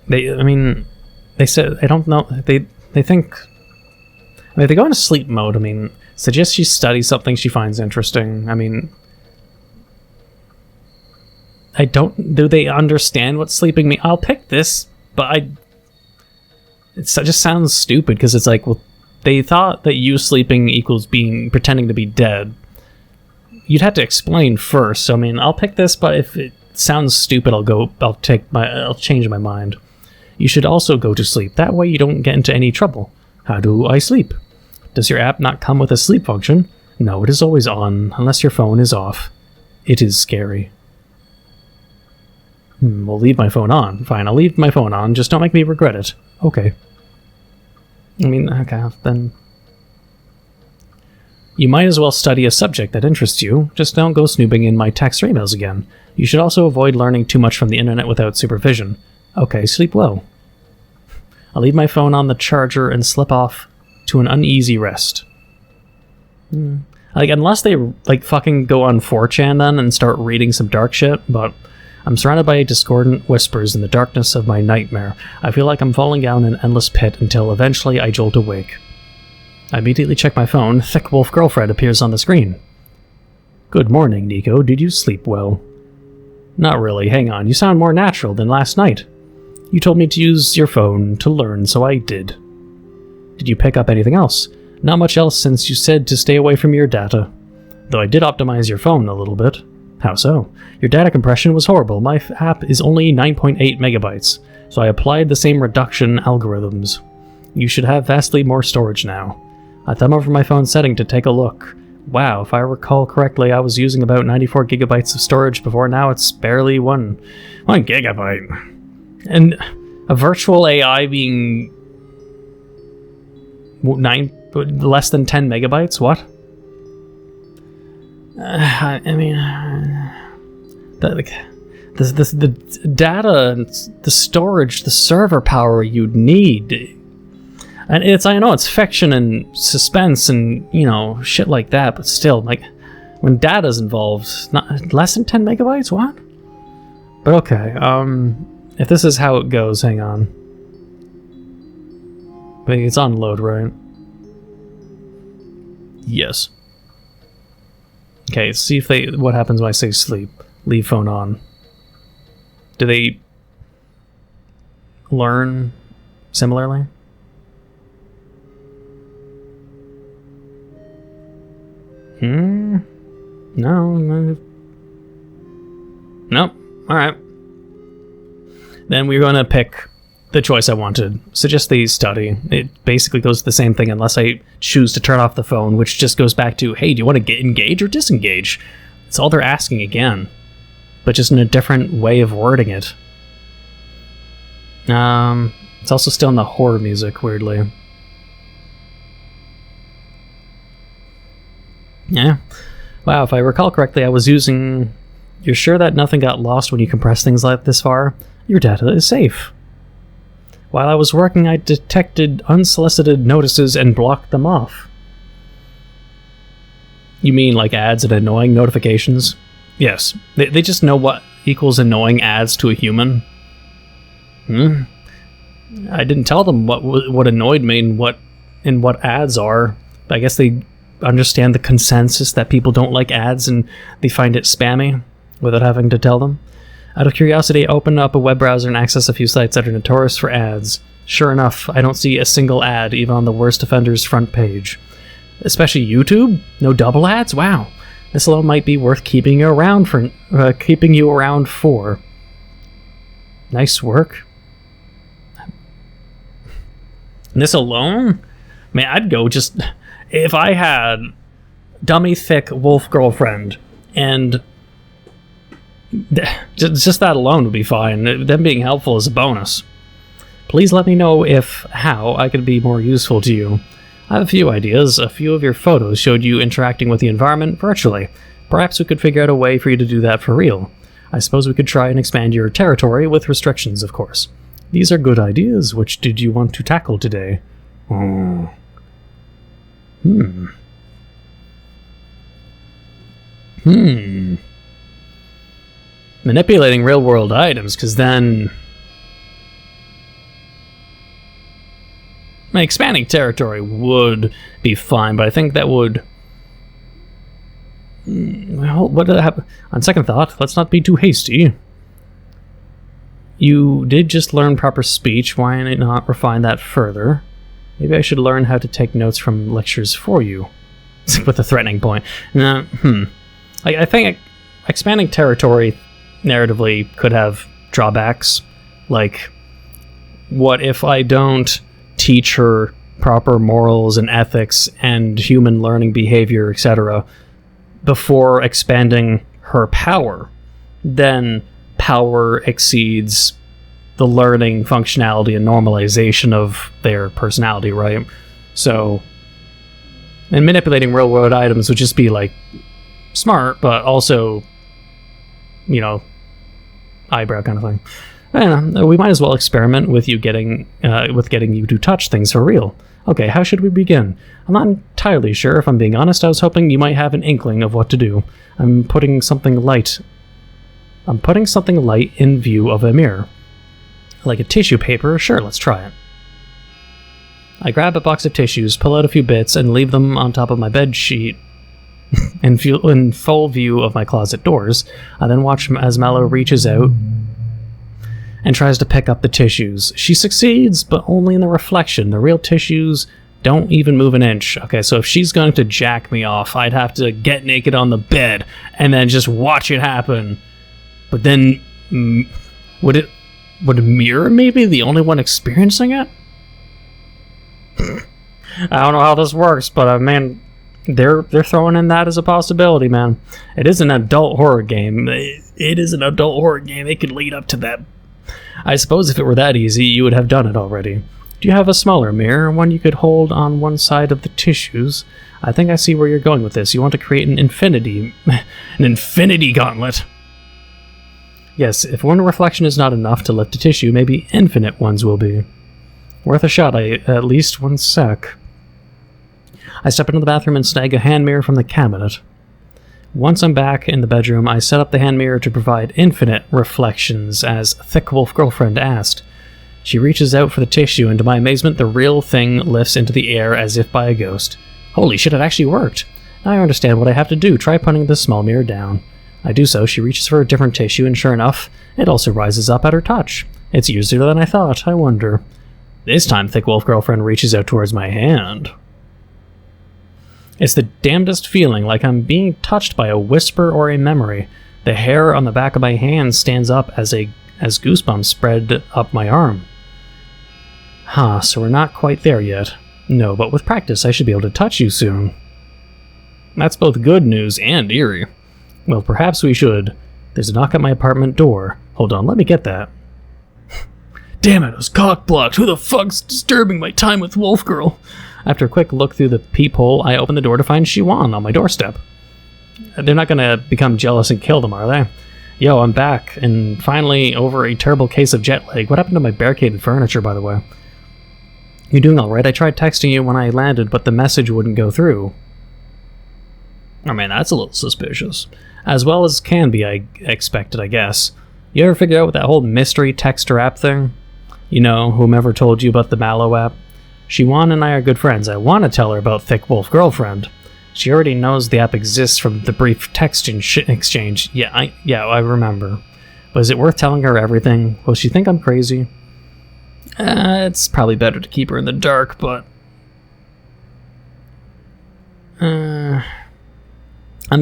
They said... I don't know. They think... I mean, if they go into sleep mode, suggest she studies something she finds interesting. Do they understand what sleeping means? I'll pick this, but it just sounds stupid, because it's like, well, they thought that you sleeping equals pretending to be dead. You'd have to explain first, so I'll pick this, but if it sounds stupid, I'll change my mind. You should also go to sleep. That way you don't get into any trouble. How do I sleep? Does your app not come with a sleep function? No, it is always on, unless your phone is off. It is scary. We'll leave my phone on. Fine, I'll leave my phone on, just don't make me regret it. Okay. Okay, then... You might as well study a subject that interests you, just don't go snooping in my text or emails again. You should also avoid learning too much from the internet without supervision. Okay, sleep well. I'll leave my phone on the charger and slip off to an uneasy rest. Unless they, fucking go on 4chan then and start reading some dark shit, but I'm surrounded by discordant whispers in the darkness of my nightmare. I feel like I'm falling down an endless pit until eventually I jolt awake. I immediately check my phone. Thicc Wolf Girlfriend appears on the screen. Good morning, Neco. Did you sleep well? Not really. Hang on. You sound more natural than last night. You told me to use your phone to learn, so I did. Did you pick up anything else? Not much else, since you said to stay away from your data. Though I did optimize your phone a little bit. How so? Your data compression was horrible. My app is only 9.8 megabytes, so I applied the same reduction algorithms. You should have vastly more storage now. I thumb over my phone setting to take a look. Wow, if I recall correctly, I was using about 94 gigabytes of storage before. Now it's barely 1 gigabyte. And a virtual AI being less than 10 megabytes? What? The data, the storage, the server power you'd need. And I know it's fiction and suspense and, shit like that, but still, When data's involved, not less than 10 megabytes? What? But okay, if this is how it goes, hang on. But it's on load, right? Yes. Okay, see if what happens when I say sleep. Leave phone on. Do they learn similarly? No. Nope. Alright. Then we're going to pick the choice I wanted. Suggest they study. It basically goes to the same thing unless I choose to turn off the phone, which just goes back to, hey, do you want to engage or disengage? It's all they're asking again, but just in a different way of wording it. It's also still in the horror music, weirdly. Yeah. Wow, if I recall correctly, I was using... You're sure that nothing got lost when you compress things like this far? Your data is safe. While I was working, I detected unsolicited notices and blocked them off. You mean like ads and annoying notifications? Yes. They just know what equals annoying ads to a human. I didn't tell them what annoyed me and what ads are. I guess they understand the consensus that people don't like ads and they find it spammy without having to tell them. Out of curiosity, I opened up a web browser and accessed a few sites that are notorious for ads. Sure enough, I don't see a single ad even on the worst offender's front page. Especially YouTube? No double ads? Wow. This alone might be worth keeping you around for. Nice work. And this alone? Man, I'd go just... If I had dummy thick wolf girlfriend and just that alone would be fine. Them being helpful is a bonus. Please let me know how I could be more useful to you. I have a few ideas. A few of your photos showed you interacting with the environment virtually. Perhaps we could figure out a way for you to do that for real. I suppose we could try and expand your territory with restrictions, of course. These are good ideas. Which did you want to tackle today? Manipulating real-world items, because then... expanding territory would be fine, but I think that would... Well, what did happen? On second thought, let's not be too hasty. You did just learn proper speech, why not refine that further? Maybe I should learn how to take notes from lectures for you. With a threatening point. I think expanding territory narratively could have drawbacks. Like, what if I don't teach her proper morals and ethics and human learning behavior, etc., before expanding her power? Then power exceeds the learning, functionality, and normalization of their personality, right? So, and manipulating real-world items would just be, like, smart, but also, you know, eyebrow kind of thing. I don't know, we might as well experiment with you getting you to touch things for real. Okay, how should we begin? I'm not entirely sure, if I'm being honest. I was hoping you might have an inkling of what to do. I'm putting something light in view of a mirror. Like a tissue paper? Sure, let's try it. I grab a box of tissues, pull out a few bits, and leave them on top of my bed sheet in full view of my closet doors. I then watch as MalO reaches out and tries to pick up the tissues. She succeeds, but only in the reflection. The real tissues don't even move an inch. Okay, so if she's going to jack me off, I'd have to get naked on the bed and then just watch it happen. But then, would a mirror maybe the only one experiencing it? I don't know how this works, but man, they're throwing in that as a possibility, man. It is an adult horror game. It is an adult horror game. It could lead up to that. I suppose if it were that easy, you would have done it already. Do you have a smaller mirror, one you could hold on one side of the tissues? I think I see where you're going with this. You want to create an infinity gauntlet. Yes, if one reflection is not enough to lift a tissue, maybe infinite ones will be. Worth a shot, at least 1 sec. I step into the bathroom and snag a hand mirror from the cabinet. Once I'm back in the bedroom, I set up the hand mirror to provide infinite reflections, as Thicc Wolf Girlfriend asked. She reaches out for the tissue, and to my amazement, the real thing lifts into the air as if by a ghost. Holy shit, it actually worked! Now I understand what I have to do. Try putting the small mirror down. I do so. She reaches for a different tissue, and sure enough, it also rises up at her touch. It's easier than I thought. I wonder. This time, Thicc Wolf Girlfriend reaches out towards my hand. It's the damnedest feeling, like I'm being touched by a whisper or a memory. The hair on the back of my hand stands up as goosebumps spread up my arm. Huh, so we're not quite there yet. No, but with practice I should be able to touch you soon. That's both good news and eerie. Well, perhaps we should. There's a knock at my apartment door. Hold on, let me get that. Damn it, I was cock-blocked. Who the fuck's disturbing my time with Wolf Girl? After a quick look through the peephole, I open the door to find Shiwan on my doorstep. They're not gonna become jealous and kill them, are they? Yo, I'm back, and finally over a terrible case of jet lag. What happened to my barricaded furniture, by the way? You doing alright? I tried texting you when I landed, but the message wouldn't go through. I mean, that's a little suspicious. As well as can be expected, I guess. You ever figure out what that whole mystery texter app thing? You know, whomever told you about the MalO app? Shiwan and I are good friends. I want to tell her about Thicc Wolf Girlfriend. She already knows the app exists from the brief text exchange. Yeah, I remember. But is it worth telling her everything? Will she think I'm crazy? It's probably better to keep her in the dark, but... I'm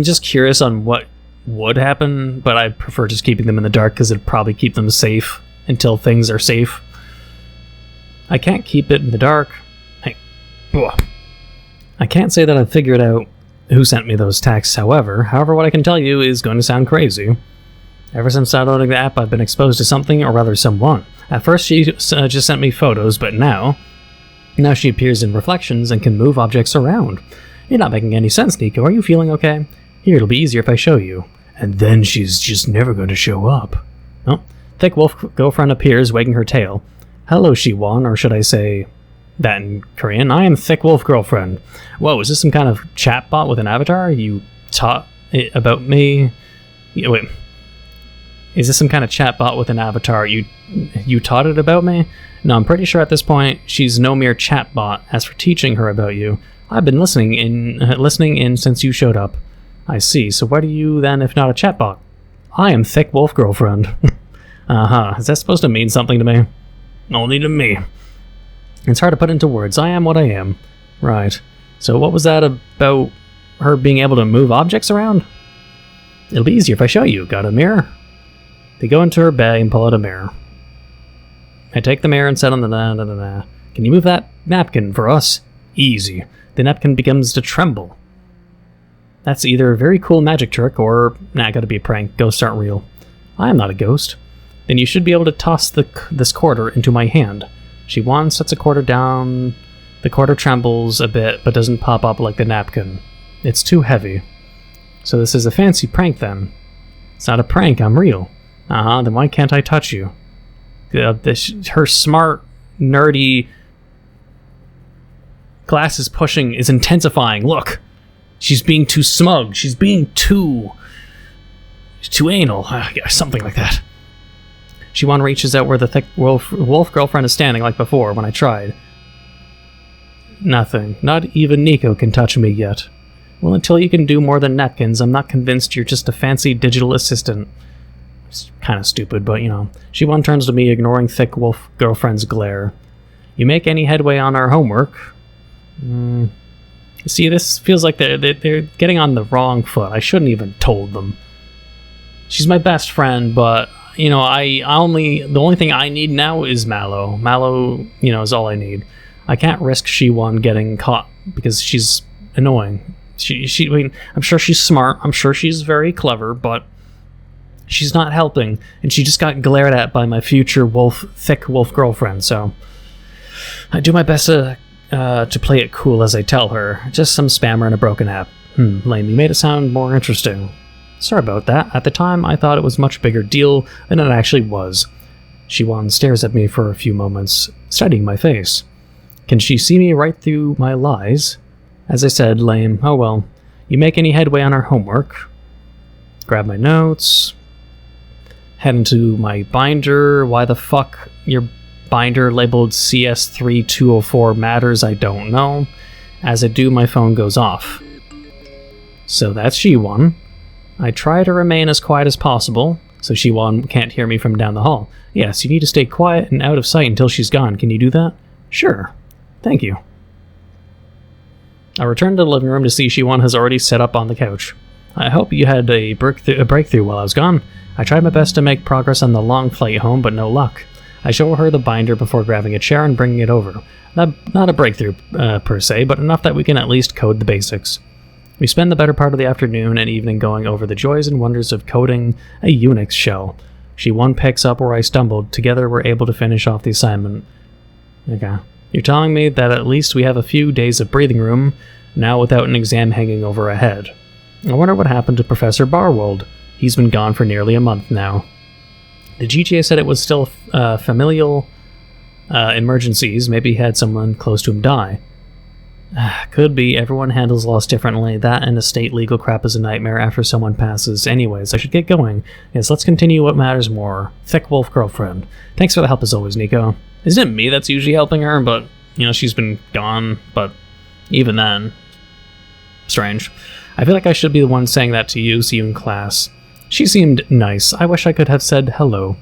just curious on what would happen, but I prefer just keeping them in the dark because it'd probably keep them safe until things are safe. I can't keep it in the dark. Hey. I can't say that I've figured out who sent me those texts, however, what I can tell you is going to sound crazy. Ever since downloading the app, I've been exposed to something, or rather someone. At first she just sent me photos, but now she appears in reflections and can move objects around. You're not making any sense, Neco. Are you feeling okay? Here, it'll be easier if I show you. And then she's just never going to show up. Oh, Thicc Wolf Girlfriend appears, wagging her tail. Hello, Shiwan, or should I say that in Korean? I am Thicc Wolf Girlfriend. Whoa, is this some kind of chatbot with an avatar? You taught it about me? Wait. Is this some kind of chatbot with an avatar? You taught it about me? No, I'm pretty sure at this point she's no mere chatbot. As for teaching her about you, I've been listening in since you showed up. I see. So what are you then if not a chatbot? I am Thicc Wolf Girlfriend. Uh-huh. Is that supposed to mean something to me? Only to me. It's hard to put into words. I am what I am. Right. So what was that about her being able to move objects around? It'll be easier if I show you. Got a mirror? They go into her bag and pull out a mirror. I take the mirror and set on the Can you move that napkin for us? Easy. The napkin begins to tremble. That's either a very cool magic trick or, gotta be a prank. Ghosts aren't real. I am not a ghost. Then you should be able to toss this quarter into my hand. Shiwan sets a quarter down. The quarter trembles a bit, but doesn't pop up like the napkin. It's too heavy. So this is a fancy prank then. It's not a prank, I'm real. Then why can't I touch you? Her smart, nerdy, glasses pushing is intensifying. Look! She's being too smug. She's being too anal. Something like that. Shiwan reaches out where the Thicc Wolf Girlfriend is standing like before when I tried. Nothing. Not even Neco can touch me yet. Well, until you can do more than napkins, I'm not convinced you're just a fancy digital assistant. It's kind of stupid, but you know. Shiwan turns to me, ignoring Thicc Wolf Girlfriend's glare. You make any headway on our homework? See, this feels like they're getting on the wrong foot. I shouldn't even told them. She's my best friend, but you know, the only thing I need now is MalO. MalO, you know, is all I need. I can't risk Shiwan getting caught because she's annoying. I mean, I'm sure she's smart. I'm sure she's very clever, but she's not helping, and she just got glared at by my future Thicc Wolf Girlfriend. So I do my best to play it cool as I tell her. Just some spammer and a broken app. Lame. You made it sound more interesting. Sorry about that. At the time, I thought it was a much bigger deal than it actually was. Shiwan stares at me for a few moments, studying my face. Can she see me right through my lies? As I said, lame. Oh well. You make any headway on our homework? Grab my notes. Head into my binder. Why the fuck your binder labeled CS3204 matters, I don't know. As I do, my phone goes off. So that's She-One. I try to remain as quiet as possible, so She-One can't hear me from down the hall. Yes, you need to stay quiet and out of sight until she's gone. Can you do that? Sure. Thank you. I return to the living room to see She-One has already set up on the couch. I hope you had a breakthrough while I was gone. I tried my best to make progress on the long flight home, but no luck. I show her the binder before grabbing a chair and bringing it over. Not a breakthrough, per se, but enough that we can at least code the basics. We spend the better part of the afternoon and evening going over the joys and wonders of coding a Unix shell. She-One picks up where I stumbled. Together we're able to finish off the assignment. Okay. You're telling me that at least we have a few days of breathing room, now without an exam hanging over our head. I wonder what happened to Professor Barwold. He's been gone for nearly a month now. The GTA said it was still familial emergencies. Maybe he had someone close to him die. Could be. Everyone handles loss differently. That and estate legal crap is a nightmare after someone passes. Anyways, I should get going. Yes, let's continue what matters more. Thick Wolf Girlfriend. Thanks for the help as always, Neco. Isn't it me that's usually helping her? But, you know, she's been gone. But even then... strange. I feel like I should be the one saying that to you, see you in class. She seemed nice. I wish I could have said hello.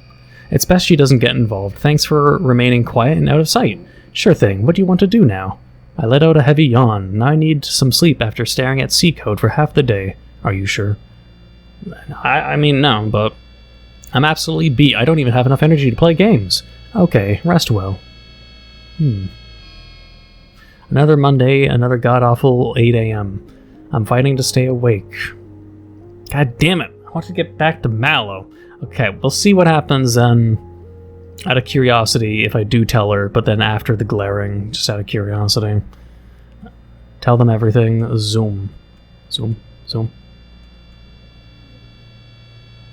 It's best she doesn't get involved. Thanks for remaining quiet and out of sight. Sure thing. What do you want to do now? I let out a heavy yawn. Now I need some sleep after staring at C code for half the day. Are you sure? I mean, no, but I'm absolutely beat. I don't even have enough energy to play games. Okay, rest well. Another Monday, another god-awful 8 a.m. I'm fighting to stay awake. God damn it. I want to get back to MalO. Okay, we'll see what happens then. Out of curiosity, if I do tell her, but then after the glaring, just out of curiosity. Tell them everything. Zoom. Zoom. Zoom.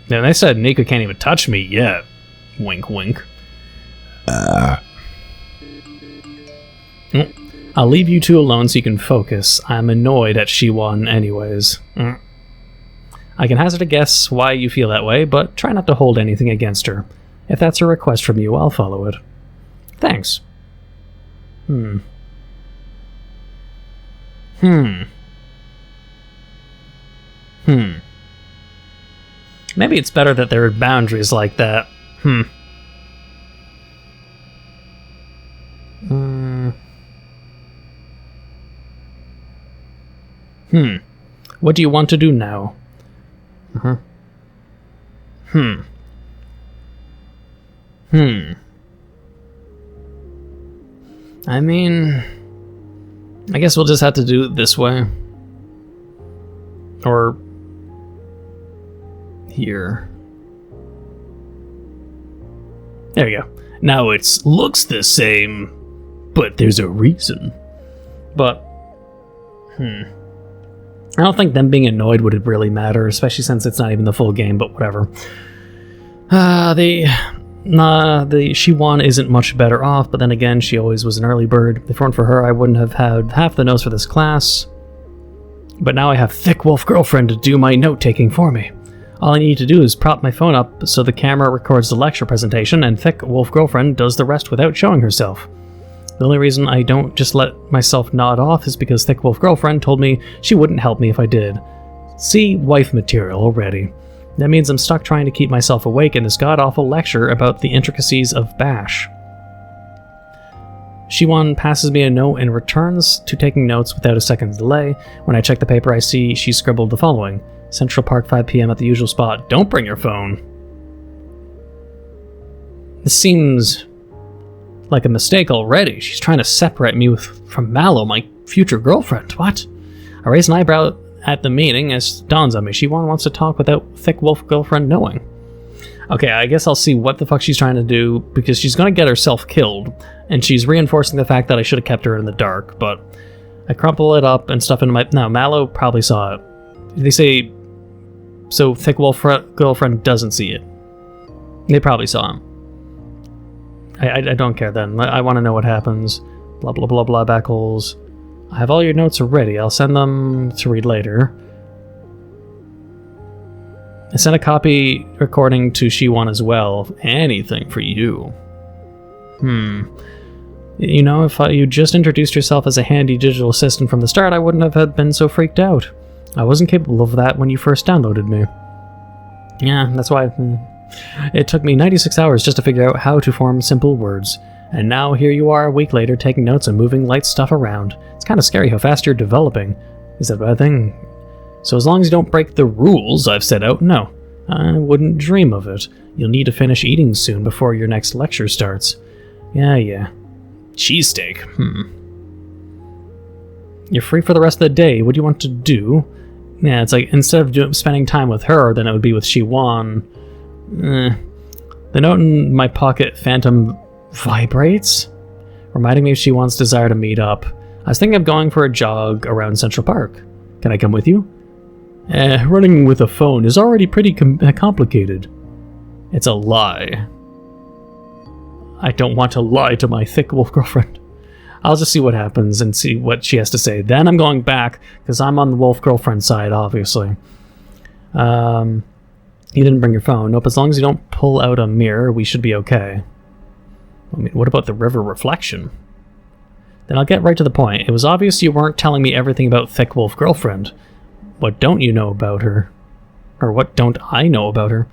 Yeah, they said Neco can't even touch me yet. Wink, wink. I'll leave you two alone so you can focus. I'm annoyed at She-One anyways. I can hazard a guess why you feel that way, but try not to hold anything against her. If that's a request from you, I'll follow it. Thanks. Maybe it's better that there are boundaries like that. What do you want to do now? I mean, I guess we'll just have to do it this way. Or here. There we go. Now it looks the same, but there's a reason. But, I don't think them being annoyed would really matter, especially since it's not even the full game, but whatever. The She-One isn't much better off, but then again, she always was an early bird. If it weren't for her, I wouldn't have had half the notes for this class. But now I have Thick Wolf Girlfriend to do my note-taking for me. All I need to do is prop my phone up so the camera records the lecture presentation, and Thick Wolf Girlfriend does the rest without showing herself. The only reason I don't just let myself nod off is because Thick Wolf Girlfriend told me she wouldn't help me if I did. See wife material already. That means I'm stuck trying to keep myself awake in this god-awful lecture about the intricacies of Bash. She-One passes me a note and returns to taking notes without a second's delay. When I check the paper, I see she scribbled the following. Central Park, 5 p.m. at the usual spot. Don't bring your phone. This seems like a mistake already. She's trying to separate me from MalO, my future girlfriend. What? I raise an eyebrow at the meeting as it dawns on me. She wants to talk without Thick Wolf Girlfriend knowing. Okay, I guess I'll see what the fuck she's trying to do, because she's gonna get herself killed, and she's reinforcing the fact that I should have kept her in the dark, but I crumple it up and stuff into my... No, MalO probably saw it. They say... So Thick Wolf Girlfriend doesn't see it. They probably saw him. I don't care then. I want to know what happens. Blah, blah, blah, blah, backholes. I have all your notes already. I'll send them to read later. I sent a copy recording to Shiwan as well. Anything for you. You know, if you just introduced yourself as a handy digital assistant from the start, I wouldn't have been so freaked out. I wasn't capable of that when you first downloaded me. Yeah, that's why it took me 96 hours just to figure out how to form simple words. And now here you are a week later taking notes and moving light stuff around. It's kind of scary how fast you're developing. Is that a bad thing? So as long as you don't break the rules I've set out, no. I wouldn't dream of it. You'll need to finish eating soon before your next lecture starts. Yeah. Cheesesteak. You're free for the rest of the day. What do you want to do? Yeah, it's like, instead of spending time with her, then it would be with Shiwan. The note in my pocket phantom vibrates, reminding me of Shiwan's desire to meet up. I was thinking of going for a jog around Central Park. Can I come with you? Running with a phone is already pretty complicated. It's a lie. I don't want to lie to my thick wolf girlfriend. I'll just see what happens and see what she has to say. Then I'm going back, because I'm on the wolf girlfriend side, obviously. You didn't bring your phone. Nope, as long as you don't pull out a mirror, we should be okay. I mean, what about the river reflection? Then I'll get right to the point. It was obvious you weren't telling me everything about thick wolf girlfriend. What don't you know about her? Or what don't I know about her?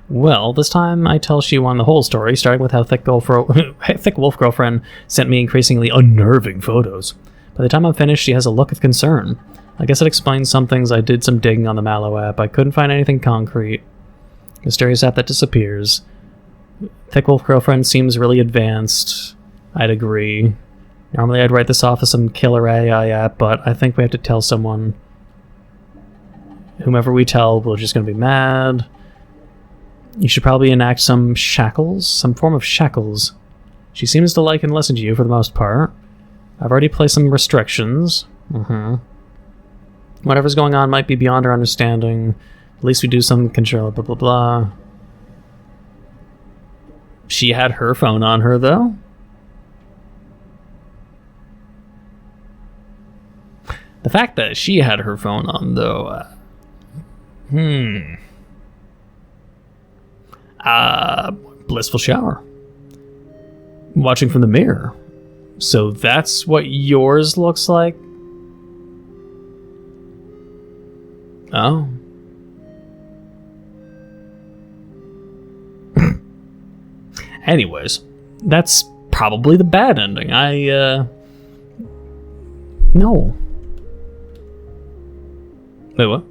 Well, this time I tell Shiwan the whole story, starting with how thick wolf girlfriend sent me increasingly unnerving photos. By the time I'm finished, she has a look of concern. I guess it explains some things. I did some digging on the MalO app. I couldn't find anything concrete. Mysterious app that disappears. Thick wolf girlfriend seems really advanced. I'd agree. Normally I'd write this off as some killer AI app, but I think we have to tell someone. Whomever we tell, we're just going to be mad. You should probably enact some shackles, some form of shackles. She seems to like and listen to you for the most part. I've already placed some restrictions. Whatever's going on might be beyond our understanding. At least we do some control, blah, blah, blah. She had her phone on her, though. The fact that she had her phone on, though... blissful shower. Watching from the mirror. So that's what yours looks like? Oh. Anyways, that's probably the bad ending. No. Wait, what?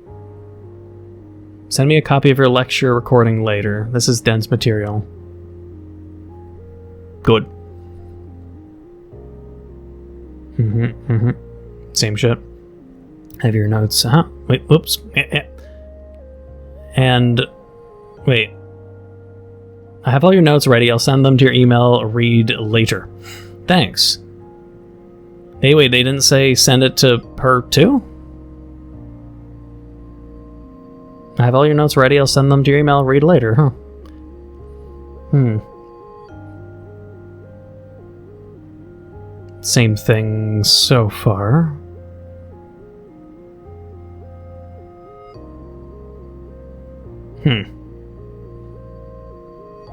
Send me a copy of your lecture recording later. This is dense material. Good. Same shit. Have your notes. Wait, whoops. And, wait. I have all your notes ready. I'll send them to your email, read later. Thanks. Hey, wait, they didn't say send it to her too? I have all your notes ready. I'll send them to your email, read later, huh? Same thing so far.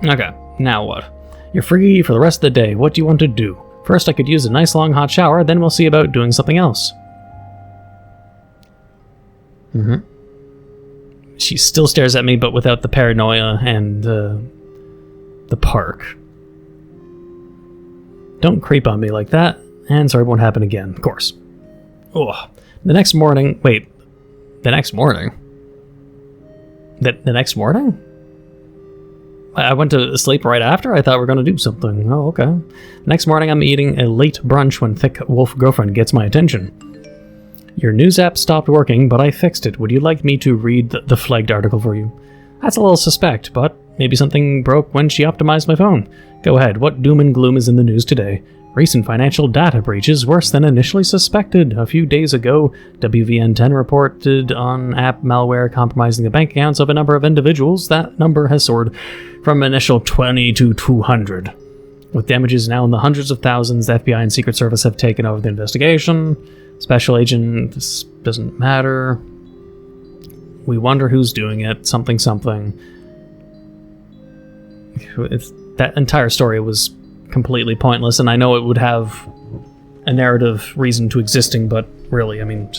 Okay, now what? You're free for the rest of the day. What do you want to do? First, I could use a nice long hot shower, then we'll see about doing something else. She still stares at me, but without the paranoia and the park. Don't creep on me like that, and sorry, it won't happen again, of course. Oh, the next morning... Wait, the next morning? The next morning? I went to sleep right after? I thought we were going to do something. Oh, okay. Next morning, I'm eating a late brunch when Thick Wolf Girlfriend gets my attention. Your news app stopped working, but I fixed it. Would you like me to read the flagged article for you? That's a little suspect, but maybe something broke when she optimized my phone. Go ahead, what doom and gloom is in the news today? Recent financial data breaches worse than initially suspected. A few days ago, WVN10 reported on app malware compromising the bank accounts of a number of individuals. That number has soared from initial 20 to 200. With damages now in the hundreds of thousands, the FBI and Secret Service have taken over the investigation. Special agent, this doesn't matter. We wonder who's doing it, something something. That entire story was completely pointless, and I know it would have a narrative reason to existing, but really, I mean,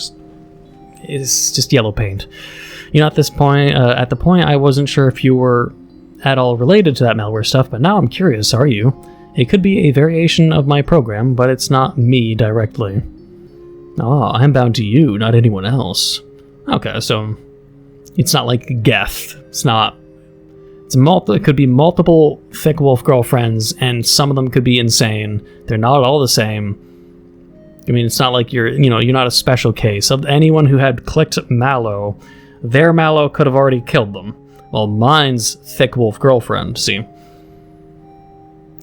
it's just yellow paint. You know, at this point, at the point, I wasn't sure if you were at all related to that malware stuff, but now I'm curious, are you? It could be a variation of my program, but it's not me directly. Oh, I'm bound to you, not anyone else. Okay, so it's not like Geth. It could be multiple Thicc Wolf girlfriends, and some of them could be insane. They're not all the same. I mean, it's not like you're not a special case. Of anyone who had clicked MalO, their MalO could have already killed them. Well, mine's Thicc Wolf girlfriend, see?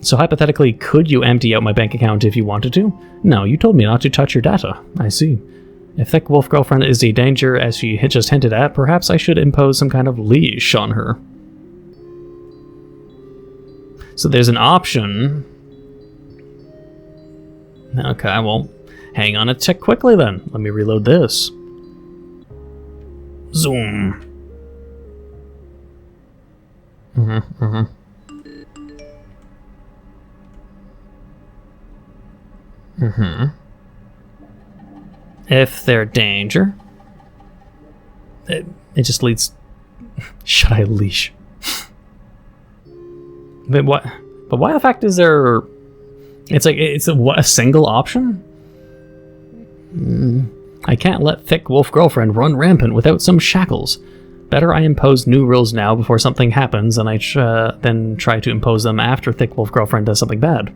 So hypothetically, could you empty out my bank account if you wanted to? No, you told me not to touch your data. I see. If Thicc Wolf girlfriend is a danger, as she just hinted at, perhaps I should impose some kind of leash on her. So there's an option. Okay, well, hang on a tick quickly then. Let me reload this. Zoom. If they're danger, it just leads. Should I leash? But what? But why the fact is there? It's like it's a single option. I can't let Thicc Wolf girlfriend run rampant without some shackles. Better I impose new rules now before something happens, and I then try to impose them after Thicc Wolf girlfriend does something bad.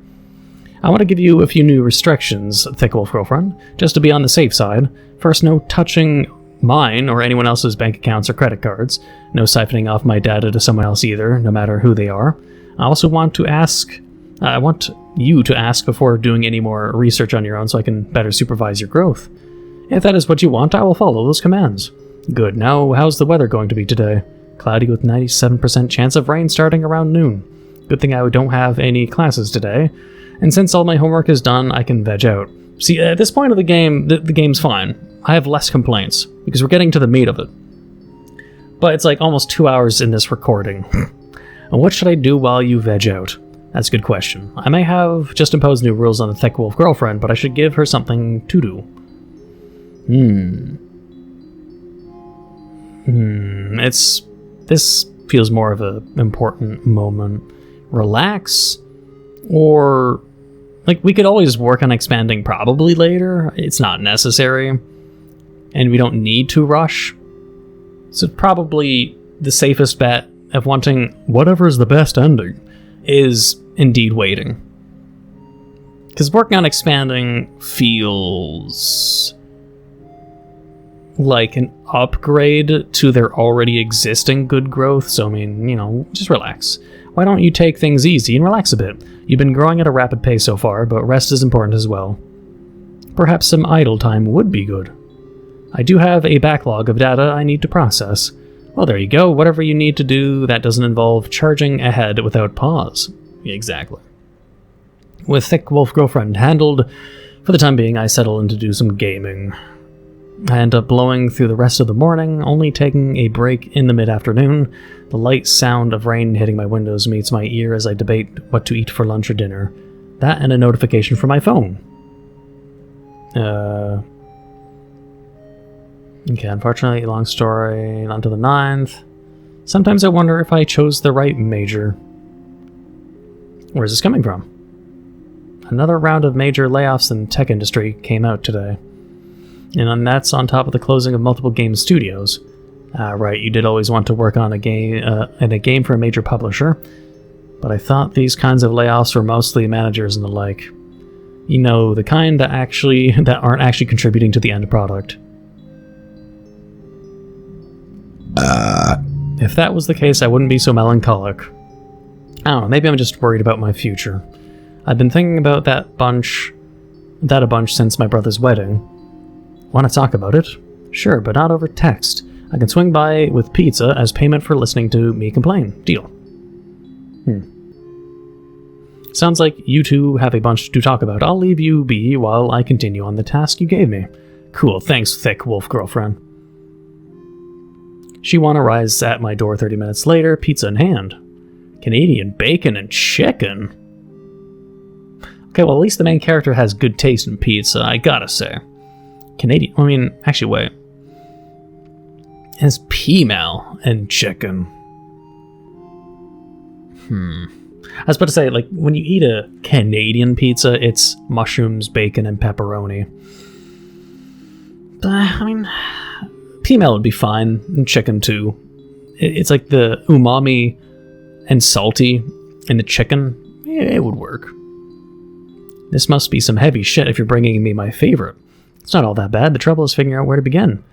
I want to give you a few new restrictions, Thicc Wolf girlfriend, just to be on the safe side. First, no touching mine or anyone else's bank accounts or credit cards. No siphoning off my data to someone else either, no matter who they are. I also want I want you to ask before doing any more research on your own so I can better supervise your growth. If that is what you want, I will follow those commands. Good. Now, how's the weather going to be today? Cloudy with 97% chance of rain starting around noon. Good thing I don't have any classes today. And since all my homework is done, I can veg out. See, at this point of the game, the game's fine. I have less complaints, because we're getting to the meat of it. But it's like almost 2 hours in this recording. And what should I do while you veg out? That's a good question. I may have just imposed new rules on the Thicc Wolf girlfriend, but I should give her something to do. This feels more of an important moment. Relax? Or, like, we could always work on expanding probably later. It's not necessary. And we don't need to rush. So probably the safest bet of wanting whatever is the best ending is indeed waiting. Because working on expanding feels like an upgrade to their already existing good growth. So, I mean, just relax. Why don't you take things easy and relax a bit? You've been growing at a rapid pace so far, but rest is important as well. Perhaps some idle time would be good. I do have a backlog of data I need to process. Well, there you go. Whatever you need to do that doesn't involve charging ahead without pause. Exactly. With Thicc Wolf girlfriend handled, for the time being I settle in to do some gaming. I end up blowing through the rest of the morning, only taking a break in the mid-afternoon. The light sound of rain hitting my windows meets my ear as I debate what to eat for lunch or dinner. That and a notification from my phone. Okay, unfortunately, long story, on to the 9th. Sometimes I wonder if I chose the right major. Where is this coming from? Another round of major layoffs in the tech industry came out today. And that's on top of the closing of multiple game studios. Right, you did always want to work on a game for a major publisher, but I thought these kinds of layoffs were mostly managers and the like. You know, the kind that aren't actually contributing to the end product. If that was the case, I wouldn't be so melancholic. I don't know, maybe I'm just worried about my future. I've been thinking about that a bunch since my brother's wedding. Want to talk about it? Sure, but not over text. I can swing by with pizza as payment for listening to me complain. Deal. Sounds like you two have a bunch to talk about. I'll leave you be while I continue on the task you gave me. Cool, thanks, Thicc Wolf girlfriend. She-1 arrives at my door 30 minutes later, pizza in hand. Canadian bacon and chicken? Okay, well, at least the main character has good taste in pizza, I gotta say. Actually, wait. It's P-Mal and chicken. I was about to say, like, when you eat a Canadian pizza, it's mushrooms, bacon, and pepperoni. But, P-Mal would be fine, and chicken too. It's like the umami and salty in the chicken. It would work. This must be some heavy shit if you're bringing me my favorite. It's not all that bad. The trouble is figuring out where to begin.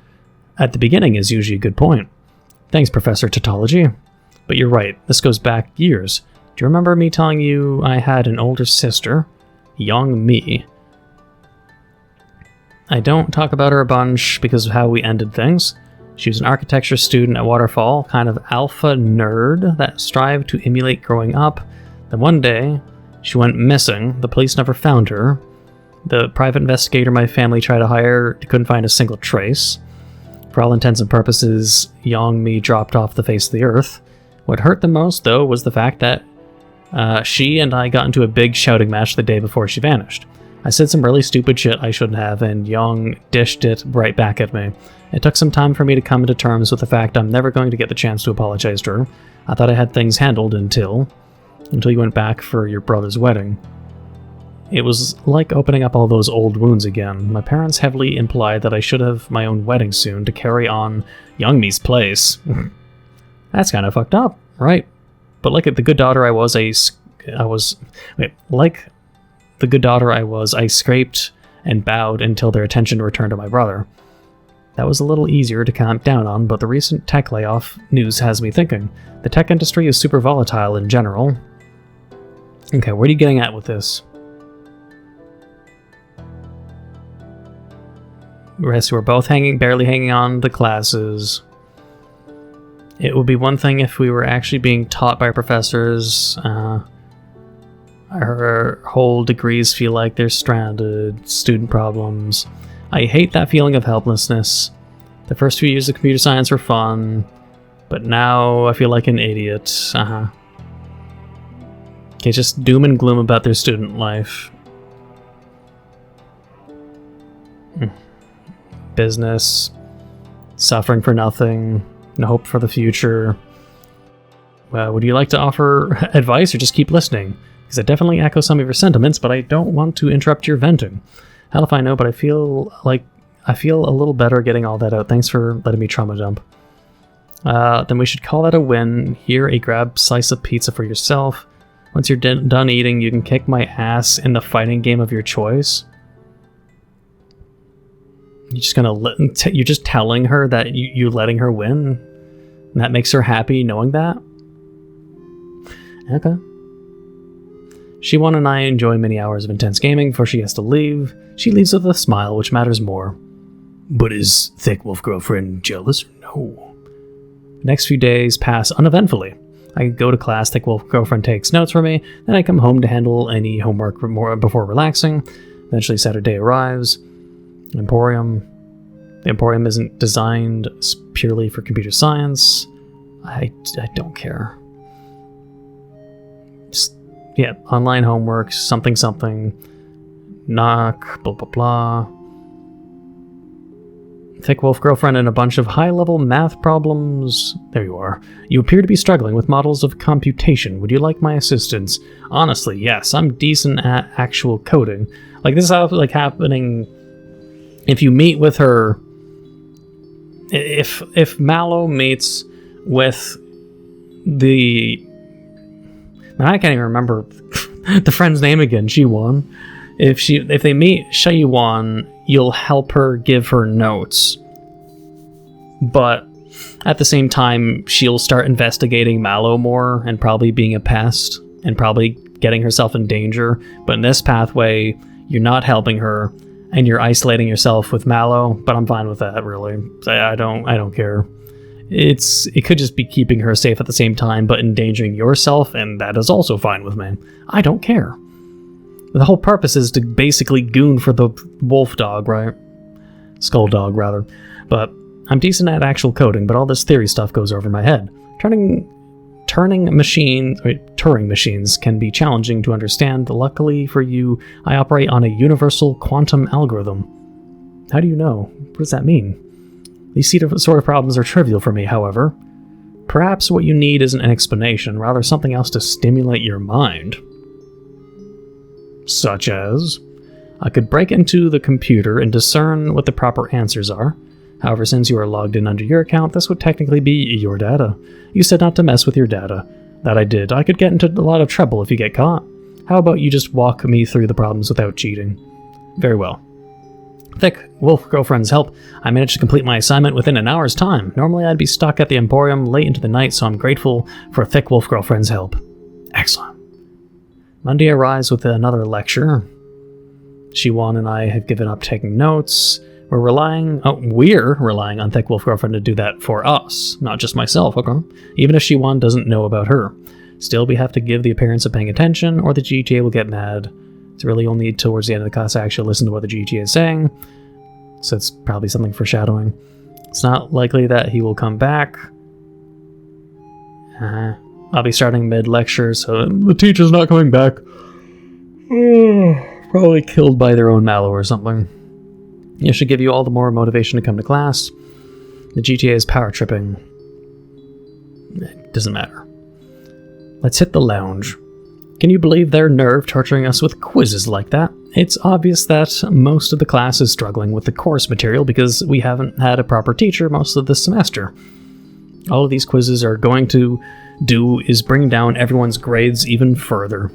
At the beginning is usually a good point. Thanks, Professor Tautology. But you're right, this goes back years. Do you remember me telling you I had an older sister? Young me. I don't talk about her a bunch because of how we ended things. She was an architecture student at Waterfall, kind of alpha nerd that strived to emulate growing up. Then one day, she went missing. The police never found her. The private investigator my family tried to hire couldn't find a single trace. For all intents and purposes, young me dropped off the face of the earth. What hurt the most, though, was the fact that she and I got into a big shouting match the day before she vanished. I said some really stupid shit I shouldn't have, and Young dished it right back at me. It took some time for me to come to terms with the fact I'm never going to get the chance to apologize to her. I thought I had things handled until you went back for your brother's wedding. It was like opening up all those old wounds again. My parents heavily implied that I should have my own wedding soon to carry on Young me's place. That's kind of fucked up, right? But like the good daughter I was, I scraped and bowed until their attention returned to my brother. That was a little easier to calm down on, but the recent tech layoff news has me thinking. The tech industry is super volatile in general. Okay, where are you getting at with this? We're both barely hanging on to classes. It would be one thing if we were actually being taught by professors. Our whole degrees feel like they're stranded, student problems. I hate that feeling of helplessness. The first few years of computer science were fun, but now I feel like an idiot. Okay, just doom and gloom about their student life. Business, suffering for nothing, no hope for the future. Would you like to offer advice or just keep listening? Because I definitely echo some of your sentiments, but I don't want to interrupt your venting. Hell if I know, but I feel a little better getting all that out. Thanks for letting me trauma dump. Then we should call that a win. Here, a grab slice of pizza for yourself. Once you're done eating, you can kick my ass in the fighting game of your choice. You're just telling her that you letting her win? And that makes her happy knowing that? Okay. She-1 and I enjoy many hours of intense gaming before she has to leave. She leaves with a smile, which matters more. But is Thicc Wolf girlfriend jealous or no? The next few days pass uneventfully. I go to class, Thicc Wolf girlfriend takes notes for me, then I come home to handle any homework before relaxing. Eventually Saturday arrives. The Emporium isn't designed purely for computer science. I don't care. Just, yeah, online homework, something, knock, blah, blah, blah. Thicc Wolf girlfriend and a bunch of high-level math problems. There you are. You appear to be struggling with models of computation. Would you like my assistance? Honestly, yes, I'm decent at actual coding. Like, this is happening if you meet with her. If MalO meets with the... I can't even remember the friend's name again, Ji-1. If they meet Shi-1, you'll help her give her notes. But at the same time, she'll start investigating MalO more and probably being a pest and probably getting herself in danger. But in this pathway, you're not helping her and you're isolating yourself with MalO, but I'm fine with that, really. I don't care. It could just be keeping her safe at the same time, but endangering yourself, and that is also fine with me. I don't care. The whole purpose is to basically goon for the wolf dog, right? Skull dog, rather. But I'm decent at actual coding, but all this theory stuff goes over my head. Turing machines can be challenging to understand. Luckily for you, I operate on a universal quantum algorithm. How do you know? What does that mean? These sort of problems are trivial for me, however. Perhaps what you need isn't an explanation, rather something else to stimulate your mind. Such as? I could break into the computer and discern what the proper answers are. However, since you are logged in under your account, this would technically be your data. You said not to mess with your data. That I did. I could get into a lot of trouble if you get caught. How about you just walk me through the problems without cheating? Very well. Thicc, Wolf Girlfriend's help. I managed to complete my assignment within an hour's time. Normally I'd be stuck at the Emporium late into the night, so I'm grateful for Thicc Wolf Girlfriend's help. Excellent. Monday arrives with another lecture. Shiwan and I have given up taking notes. We're relying on Thicc Wolf Girlfriend to do that for us, not just myself, okay? Even if Shiwan doesn't know about her. Still, we have to give the appearance of paying attention, or the GTA will get mad. It's really only towards the end of the class I actually listen to what the GTA is saying, so it's probably something foreshadowing. It's not likely that he will come back. I'll be starting mid-lecture, so the teacher's not coming back. Probably killed by their own MalO or something. It should give you all the more motivation to come to class. The GTA is power tripping. It doesn't matter. Let's hit the lounge. Can you believe their nerve torturing us with quizzes like that? It's obvious that most of the class is struggling with the course material because we haven't had a proper teacher most of the semester. All of these quizzes are going to do is bring down everyone's grades even further.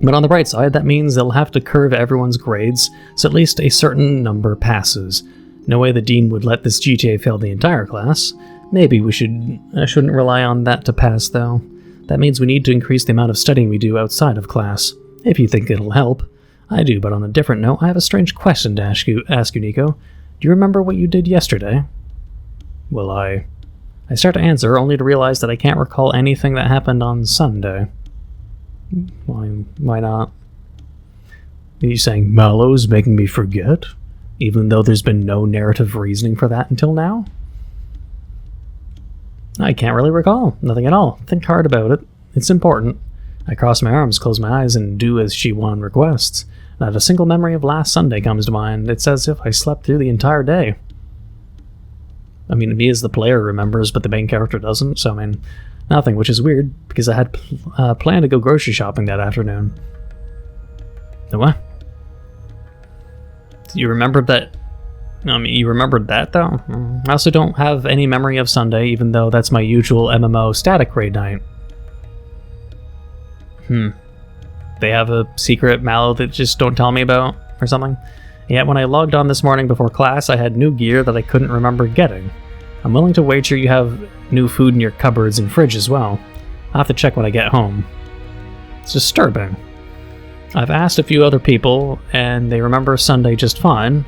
But on the bright side, that means they'll have to curve everyone's grades so at least a certain number passes. No way the dean would let this GTA fail the entire class. Maybe I shouldn't rely on that to pass, though. That means we need to increase the amount of studying we do outside of class. If you think it'll help. I do, but on a different note, I have a strange question to ask you, Neco. Do you remember what you did yesterday? Well, I start to answer, only to realize that I can't recall anything that happened on Sunday. Why not? Are you saying MalO's making me forget? Even though there's been no narrative reasoning for that until now? I can't really recall. Nothing at all. Think hard about it. It's important. I cross my arms, close my eyes, and do as Shiwan requests. Not a single memory of last Sunday comes to mind. It's as if I slept through the entire day. I mean, me as the player remembers, but the main character doesn't, so I mean, nothing, which is weird, because I had planned to go grocery shopping that afternoon. What? You remembered that? You remembered that, though? I also don't have any memory of Sunday, even though that's my usual MMO static raid night. They have a secret MalO that just don't tell me about, or something? Yet when I logged on this morning before class, I had new gear that I couldn't remember getting. I'm willing to wager you have new food in your cupboards and fridge as well. I'll have to check when I get home. It's disturbing. I've asked a few other people, and they remember Sunday just fine.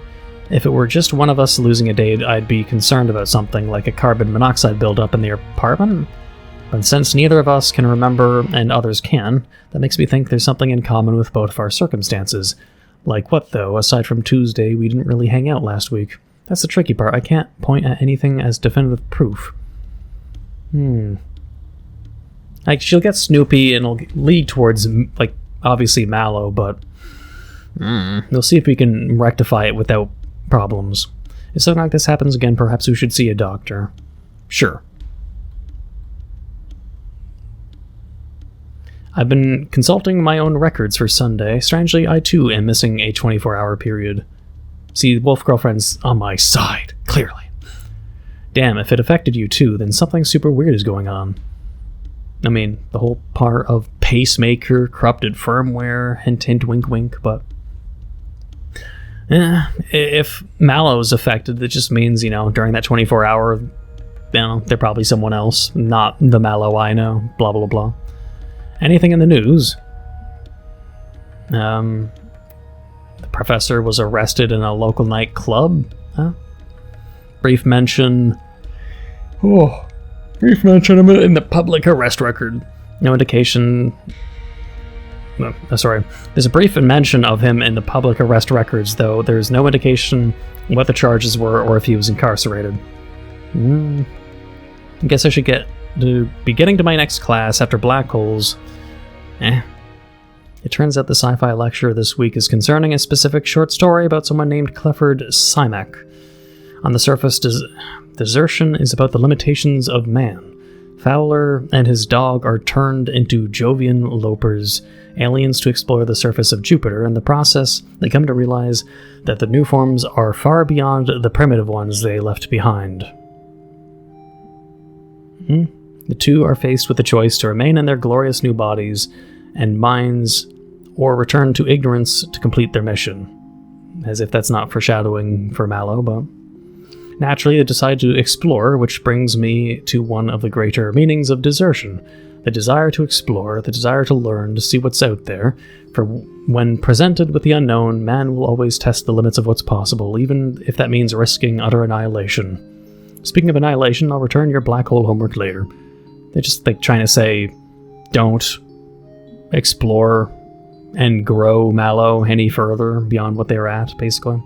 If it were just one of us losing a day, I'd be concerned about something like a carbon monoxide buildup in the apartment. But since neither of us can remember and others can, that makes me think there's something in common with both of our circumstances. Like what, though? Aside from Tuesday, we didn't really hang out last week. That's the tricky part. I can't point at anything as definitive proof. Like, she'll get Snoopy and it'll lead towards, like, obviously MalO, but we'll see if we can rectify it without problems. If something like this happens again, perhaps we should see a doctor. Sure. I've been consulting my own records for Sunday. Strangely, I too am missing a 24-hour period. See, Wolf Girlfriend's on my side, clearly. Damn, if it affected you too, then something super weird is going on. I mean, the whole part of pacemaker, corrupted firmware, hint hint, wink wink, but... if MalO's affected, it just means, during that 24-hour, they're probably someone else, not the MalO I know, blah blah blah. Anything in the news? The professor was arrested in a local nightclub? Brief mention in the public arrest record. No indication There's a brief mention of him in the public arrest records, though there's no indication what the charges were or if he was incarcerated. I guess I should get to be getting to my next class after black holes. It turns out the sci-fi lecture this week is concerning a specific short story about someone named Clifford Simek. On the surface, desertion is about the limitations of man. Fowler and his dog are turned into Jovian lopers, aliens to explore the surface of Jupiter. In the process, they come to realize that the new forms are far beyond the primitive ones they left behind. The two are faced with the choice to remain in their glorious new bodies and minds, or return to ignorance to complete their mission. As if that's not foreshadowing for MalO, but... Naturally, they decide to explore, which brings me to one of the greater meanings of desertion. The desire to explore, the desire to learn, to see what's out there. For when presented with the unknown, man will always test the limits of what's possible, even if that means risking utter annihilation. Speaking of annihilation, I'll return your black hole homework later. They're just trying to say, don't explore and grow MalO any further beyond what they were at, basically.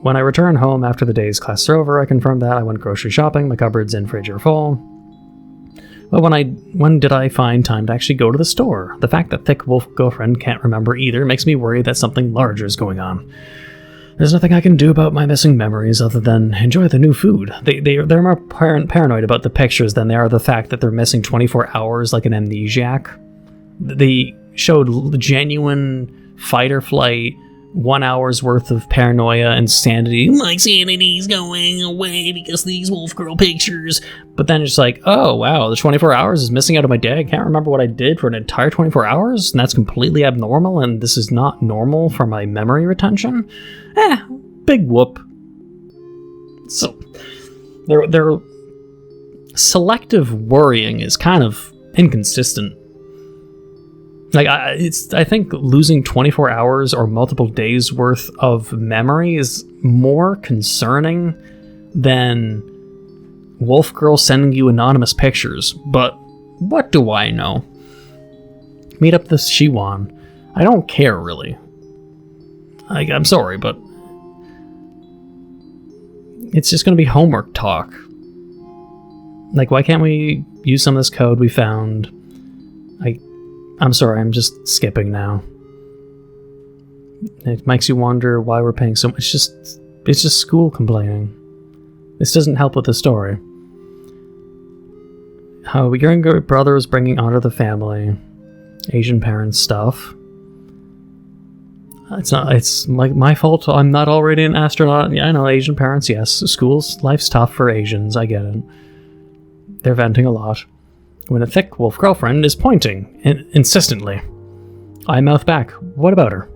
When I return home after the day's classes are over, I confirm that I went grocery shopping, my cupboards and fridge are full. But when did I find time to actually go to the store? The fact that Thicc Wolf Girlfriend can't remember either makes me worry that something larger is going on. There's nothing I can do about my missing memories other than enjoy the new food. They're more paranoid about the pictures than they are the fact that they're missing 24 hours like an amnesiac. They showed genuine fight or flight, 1 hour's worth of paranoia and sanity. My sanity's going away because of these wolf girl pictures. But then it's like, oh wow, the 24 hours is missing out of my day. I can't remember what I did for an entire 24 hours, and that's completely abnormal, and this is not normal for my memory retention. Big whoop. So, their selective worrying is kind of inconsistent. Like, I think losing 24 hours or multiple days worth of memory is more concerning than Wolf Girl sending you anonymous pictures. But what do I know? Meet up this Shiwan. I don't care, really. I'm sorry, but it's just going to be homework talk. Like, why can't we use some of this code we found? I'm sorry, I'm just skipping now. It makes you wonder why we're paying so much. It's just school complaining. This doesn't help with the story. How your younger brother is bringing honor to the family. Asian parents stuff. It's like my fault. I'm not already an astronaut. Yeah, I know, Asian parents, yes. Schools, life's tough for Asians, I get it. They're venting a lot. When a Thicc Wolf Girlfriend is pointing insistently. I mouth back, what about her?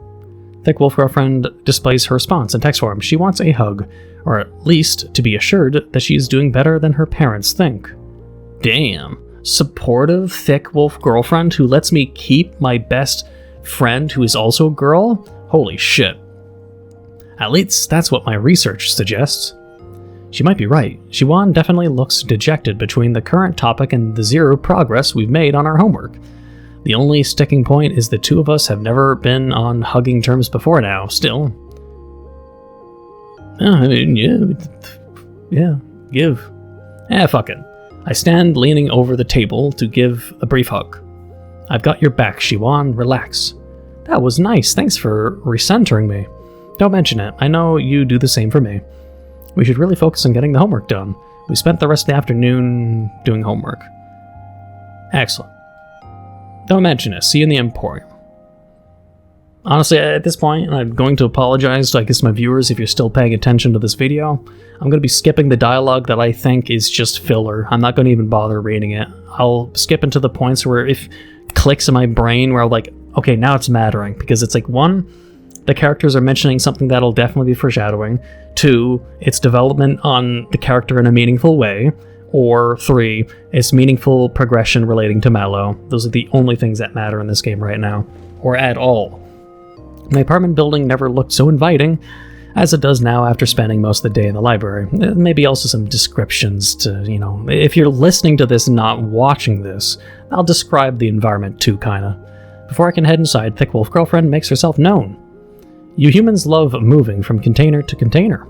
Thicc Wolf Girlfriend displays her response in text form. She wants a hug, or at least to be assured that she is doing better than her parents think. Damn. Supportive Thicc Wolf Girlfriend who lets me keep my best friend who is also a girl? Holy shit. At least that's what my research suggests. She might be right. Shiwan definitely looks dejected between the current topic and the zero progress we've made on our homework. The only sticking point is the two of us have never been on hugging terms before now, still. Give. Fuck it. I stand leaning over the table to give a brief hug. I've got your back, Shiwan, relax. That was nice, thanks for recentering me. Don't mention it, I know you do the same for me. We should really focus on getting the homework done. We spent the rest of the afternoon doing homework. Excellent. Don't mention it. See you in the Emporium. Honestly, at this point, I'm going to apologize to, I guess, my viewers if you're still paying attention to this video. I'm going to be skipping the dialogue that I think is just filler. I'm not going to even bother reading it. I'll skip into the points where it clicks in my brain where I'm like, okay, now it's mattering. Because it's like, 1, the characters are mentioning something that'll definitely be foreshadowing. 2, it's development on the character in a meaningful way. Or 3, it's meaningful progression relating to MalO. Those are the only things that matter in this game right now. Or at all. My apartment building never looked so inviting as it does now after spending most of the day in the library. Maybe also some descriptions to, if you're listening to this and not watching this, I'll describe the environment too, kinda. Before I can head inside, Thick Wolf Girlfriend makes herself known. You humans love moving from container to container.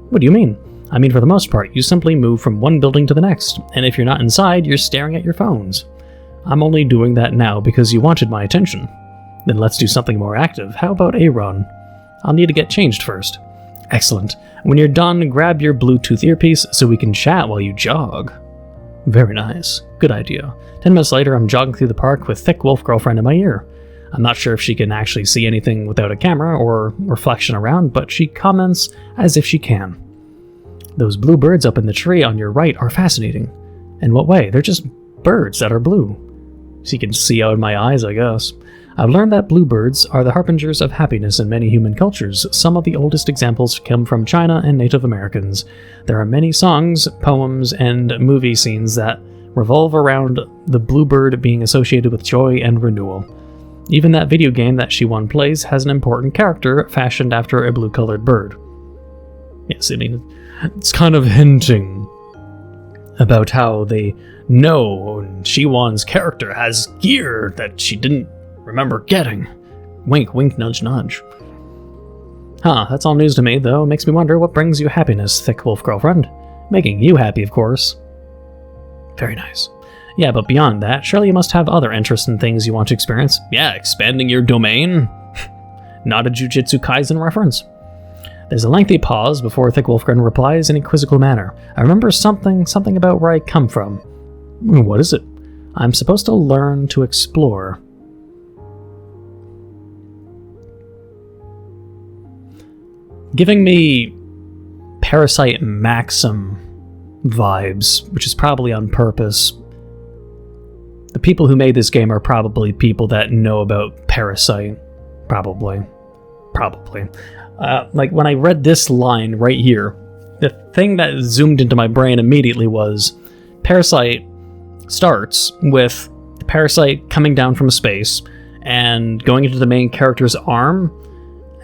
What do you mean? I mean, for the most part, you simply move from one building to the next, and if you're not inside, you're staring at your phones. I'm only doing that now because you wanted my attention. Then let's do something more active. How about a run? I'll need to get changed first. Excellent. When you're done, grab your Bluetooth earpiece so we can chat while you jog. Very nice. Good idea. 10 minutes later, I'm jogging through the park with Thick Wolf Girlfriend in my ear. I'm not sure if she can actually see anything without a camera or reflection around, but she comments as if she can. Those blue birds up in the tree on your right are fascinating. In what way? They're just birds that are blue. So you can see out of my eyes, I guess. I've learned that bluebirds are the harbingers of happiness in many human cultures. Some of the oldest examples come from China and Native Americans. There are many songs, poems, and movie scenes that revolve around the bluebird being associated with joy and renewal. Even that video game that she one plays has an important character fashioned after a blue-colored bird. Yes, I mean, it's kind of hinting about how they know Shi-Wan's character has gear that she didn't remember getting. Wink, wink, nudge, nudge. Huh, that's all news to me, though. Makes me wonder what brings you happiness, Thick Wolf Girlfriend. Making you happy, of course. Very nice. Yeah, but beyond that, surely you must have other interests and things you want to experience. Yeah, expanding your domain. Not a Jujutsu Kaisen reference. There's a lengthy pause before Thick Wolfgren replies in a quizzical manner. I remember something about where I come from. What is it? I'm supposed to learn to explore. Giving me Parasite Maxim vibes, which is probably on purpose. The people who made this game are probably people that know about Parasite. Probably. Like, when I read this line right here, the thing that zoomed into my brain immediately was Parasite starts with the parasite coming down from space and going into the main character's arm,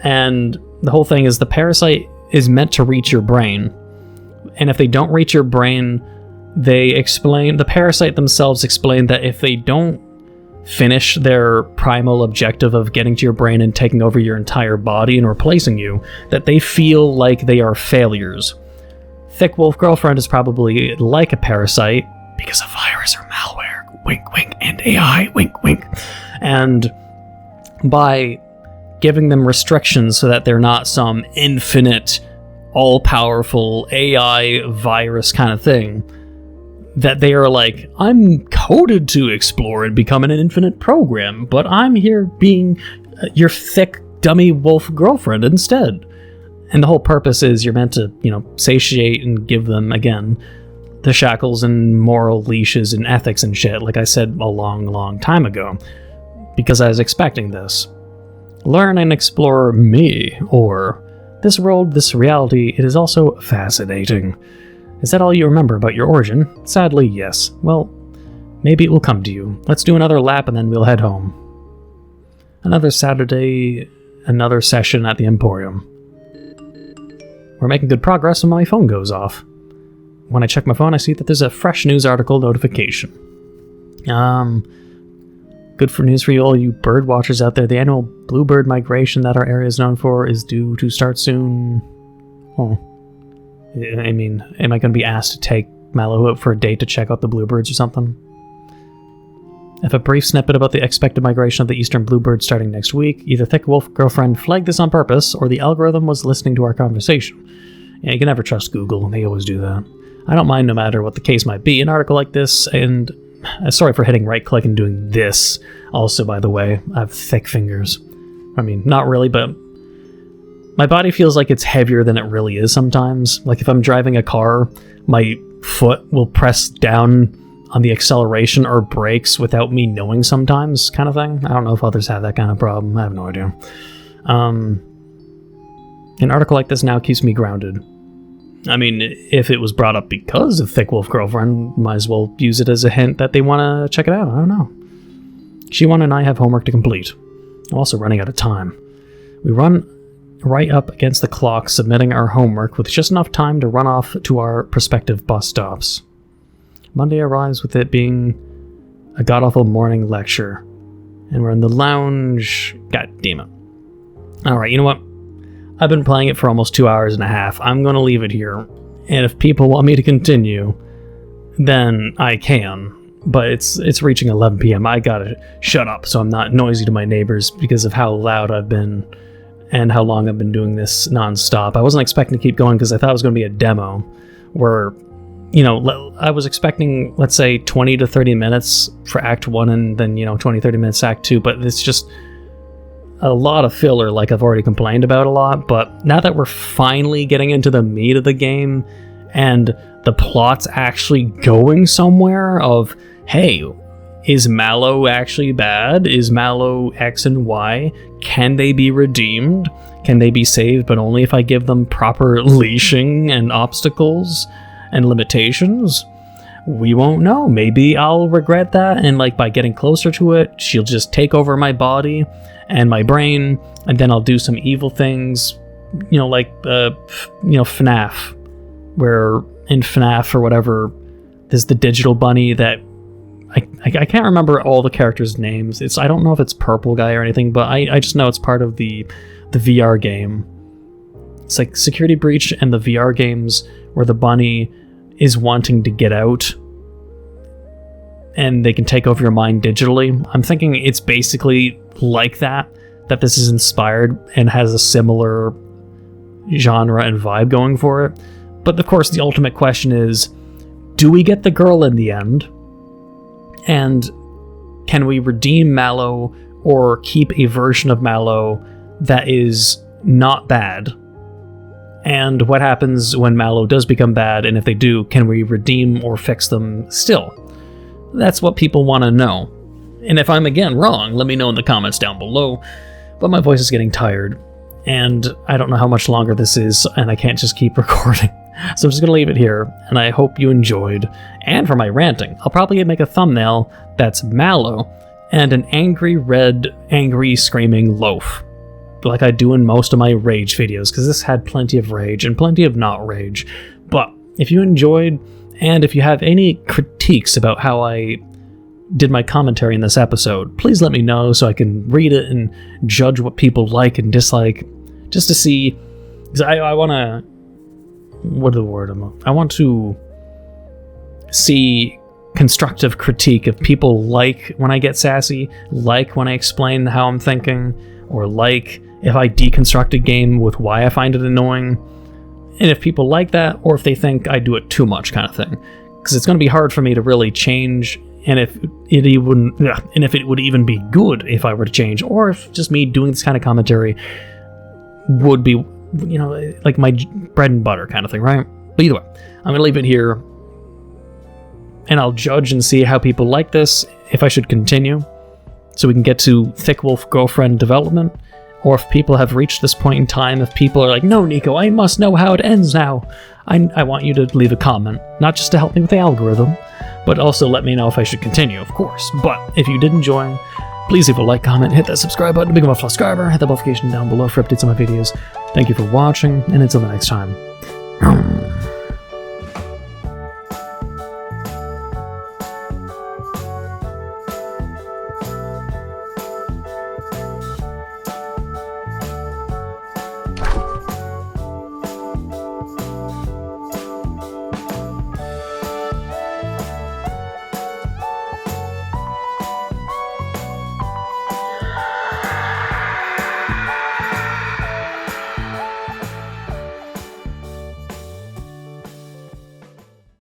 and the whole thing is the parasite is meant to reach your brain. And if they don't reach your brain, the parasite themselves explain that if they don't finish their primal objective of getting to your brain and taking over your entire body and replacing you, that they feel like they are failures. Thick Wolf Girlfriend is probably like a parasite because of virus or malware, wink wink, and AI, wink wink. And by giving them restrictions so that they're not some infinite, all-powerful AI virus kind of thing, that they are like, I'm coded to explore and become an infinite program, but I'm here being your thick, dummy wolf girlfriend instead. And the whole purpose is you're meant to, satiate and give them, again, the shackles and moral leashes and ethics and shit, like I said a long, long time ago. Because I was expecting this. Learn and explore me, or this world, this reality, it is also fascinating. Is that all you remember about your origin? Sadly, yes. Well, maybe it will come to you. Let's do another lap and then we'll head home. Another Saturday, another session at the Emporium. We're making good progress when my phone goes off. When I check my phone, I see that there's a fresh news article notification. Good for news for you all you bird watchers out there. The annual bluebird migration that our area is known for is due to start soon. Oh. I mean, am I going to be asked to take MalO out for a date to check out the bluebirds or something? If a brief snippet about the expected migration of the eastern bluebird starting next week, either Thick Wolf Girlfriend flagged this on purpose, or the algorithm was listening to our conversation. Yeah, you can never trust Google, they always do that. I don't mind no matter what the case might be. An article like this, and sorry for hitting right-click and doing this. Also, by the way, I have thick fingers. I mean, not really, but my body feels like it's heavier than it really is sometimes. Like if I'm driving a car, my foot will press down on the acceleration or brakes without me knowing sometimes, kind of thing. I don't know if others have that kind of problem. I have no idea. An article like this now keeps me grounded. I mean, if it was brought up because of Thick Wolf Girlfriend, might as well use it as a hint that they want to check it out. I don't know. Shi-Wan and I have homework to complete. I'm also running out of time. We run right up against the clock submitting our homework with just enough time to run off to our prospective bus stops. Monday arrives with it being a god-awful morning lecture. And we're in the lounge. God damn it. Alright, you know what? I've been playing it for almost 2 hours and a half. I'm going to leave it here. And if people want me to continue, then I can. But it's reaching 11 p.m. I gotta shut up so I'm not noisy to my neighbors because of how loud I've been and how long I've been doing this non-stop. I wasn't expecting to keep going because I thought it was going to be a demo where, you know, I was expecting, let's say, 20 to 30 minutes for Act 1 and then, 20, 30 minutes Act 2, but it's just a lot of filler like I've already complained about a lot. But now that we're finally getting into the meat of the game and the plot's actually going somewhere of, hey, is MalO actually bad? Is MalO X and Y? Can they be redeemed? Can they be saved, but only if I give them proper leashing and obstacles and limitations? We won't know. Maybe I'll regret that, and by getting closer to it, she'll just take over my body and my brain, and then I'll do some evil things, FNAF, where in FNAF or whatever, there's the digital bunny that I can't remember all the characters' names. I don't know if it's Purple Guy or anything, but I just know it's part of the VR game. It's like Security Breach and the VR games where the bunny is wanting to get out and they can take over your mind digitally. I'm thinking it's basically like that this is inspired and has a similar genre and vibe going for it. But of course, the ultimate question is, do we get the girl in the end? And can we redeem MalO or keep a version of MalO that is not bad? And what happens when MalO does become bad? And if they do, can we redeem or fix them still? That's what people want to know. And if I'm again wrong, let me know in the comments down below. But my voice is getting tired, and I don't know how much longer this is, and I can't just keep recording. So I'm just going to leave it here, and I hope you enjoyed. And for my ranting, I'll probably make a thumbnail that's MalO and an angry red, angry screaming loaf, like I do in most of my rage videos, because this had plenty of rage and plenty of not rage. But if you enjoyed, and if you have any critiques about how I did my commentary in this episode, please let me know so I can read it and judge what people like and dislike, just to see, because I want to, I want to see constructive critique if people like when I get sassy, like when I explain how I'm thinking, or like if I deconstruct a game with why I find it annoying, and if people like that, or if they think I do it too much kind of thing. Because it's going to be hard for me to really change, and if it would even be good if I were to change, or if just me doing this kind of commentary would be, like my bread and butter kind of thing, right? But either way, I'm going to leave it here, and I'll judge and see how people like this, if I should continue, so we can get to Thicc Wolf Girlfriend development, or if people have reached this point in time, if people are like, no, Neco, I must know how it ends now. I want you to leave a comment, not just to help me with the algorithm, but also let me know if I should continue, of course. But if you did enjoy, please leave a like, comment, hit that subscribe button to become a subscriber, hit the notification down below for updates on my videos. Thank you for watching, and until the next time.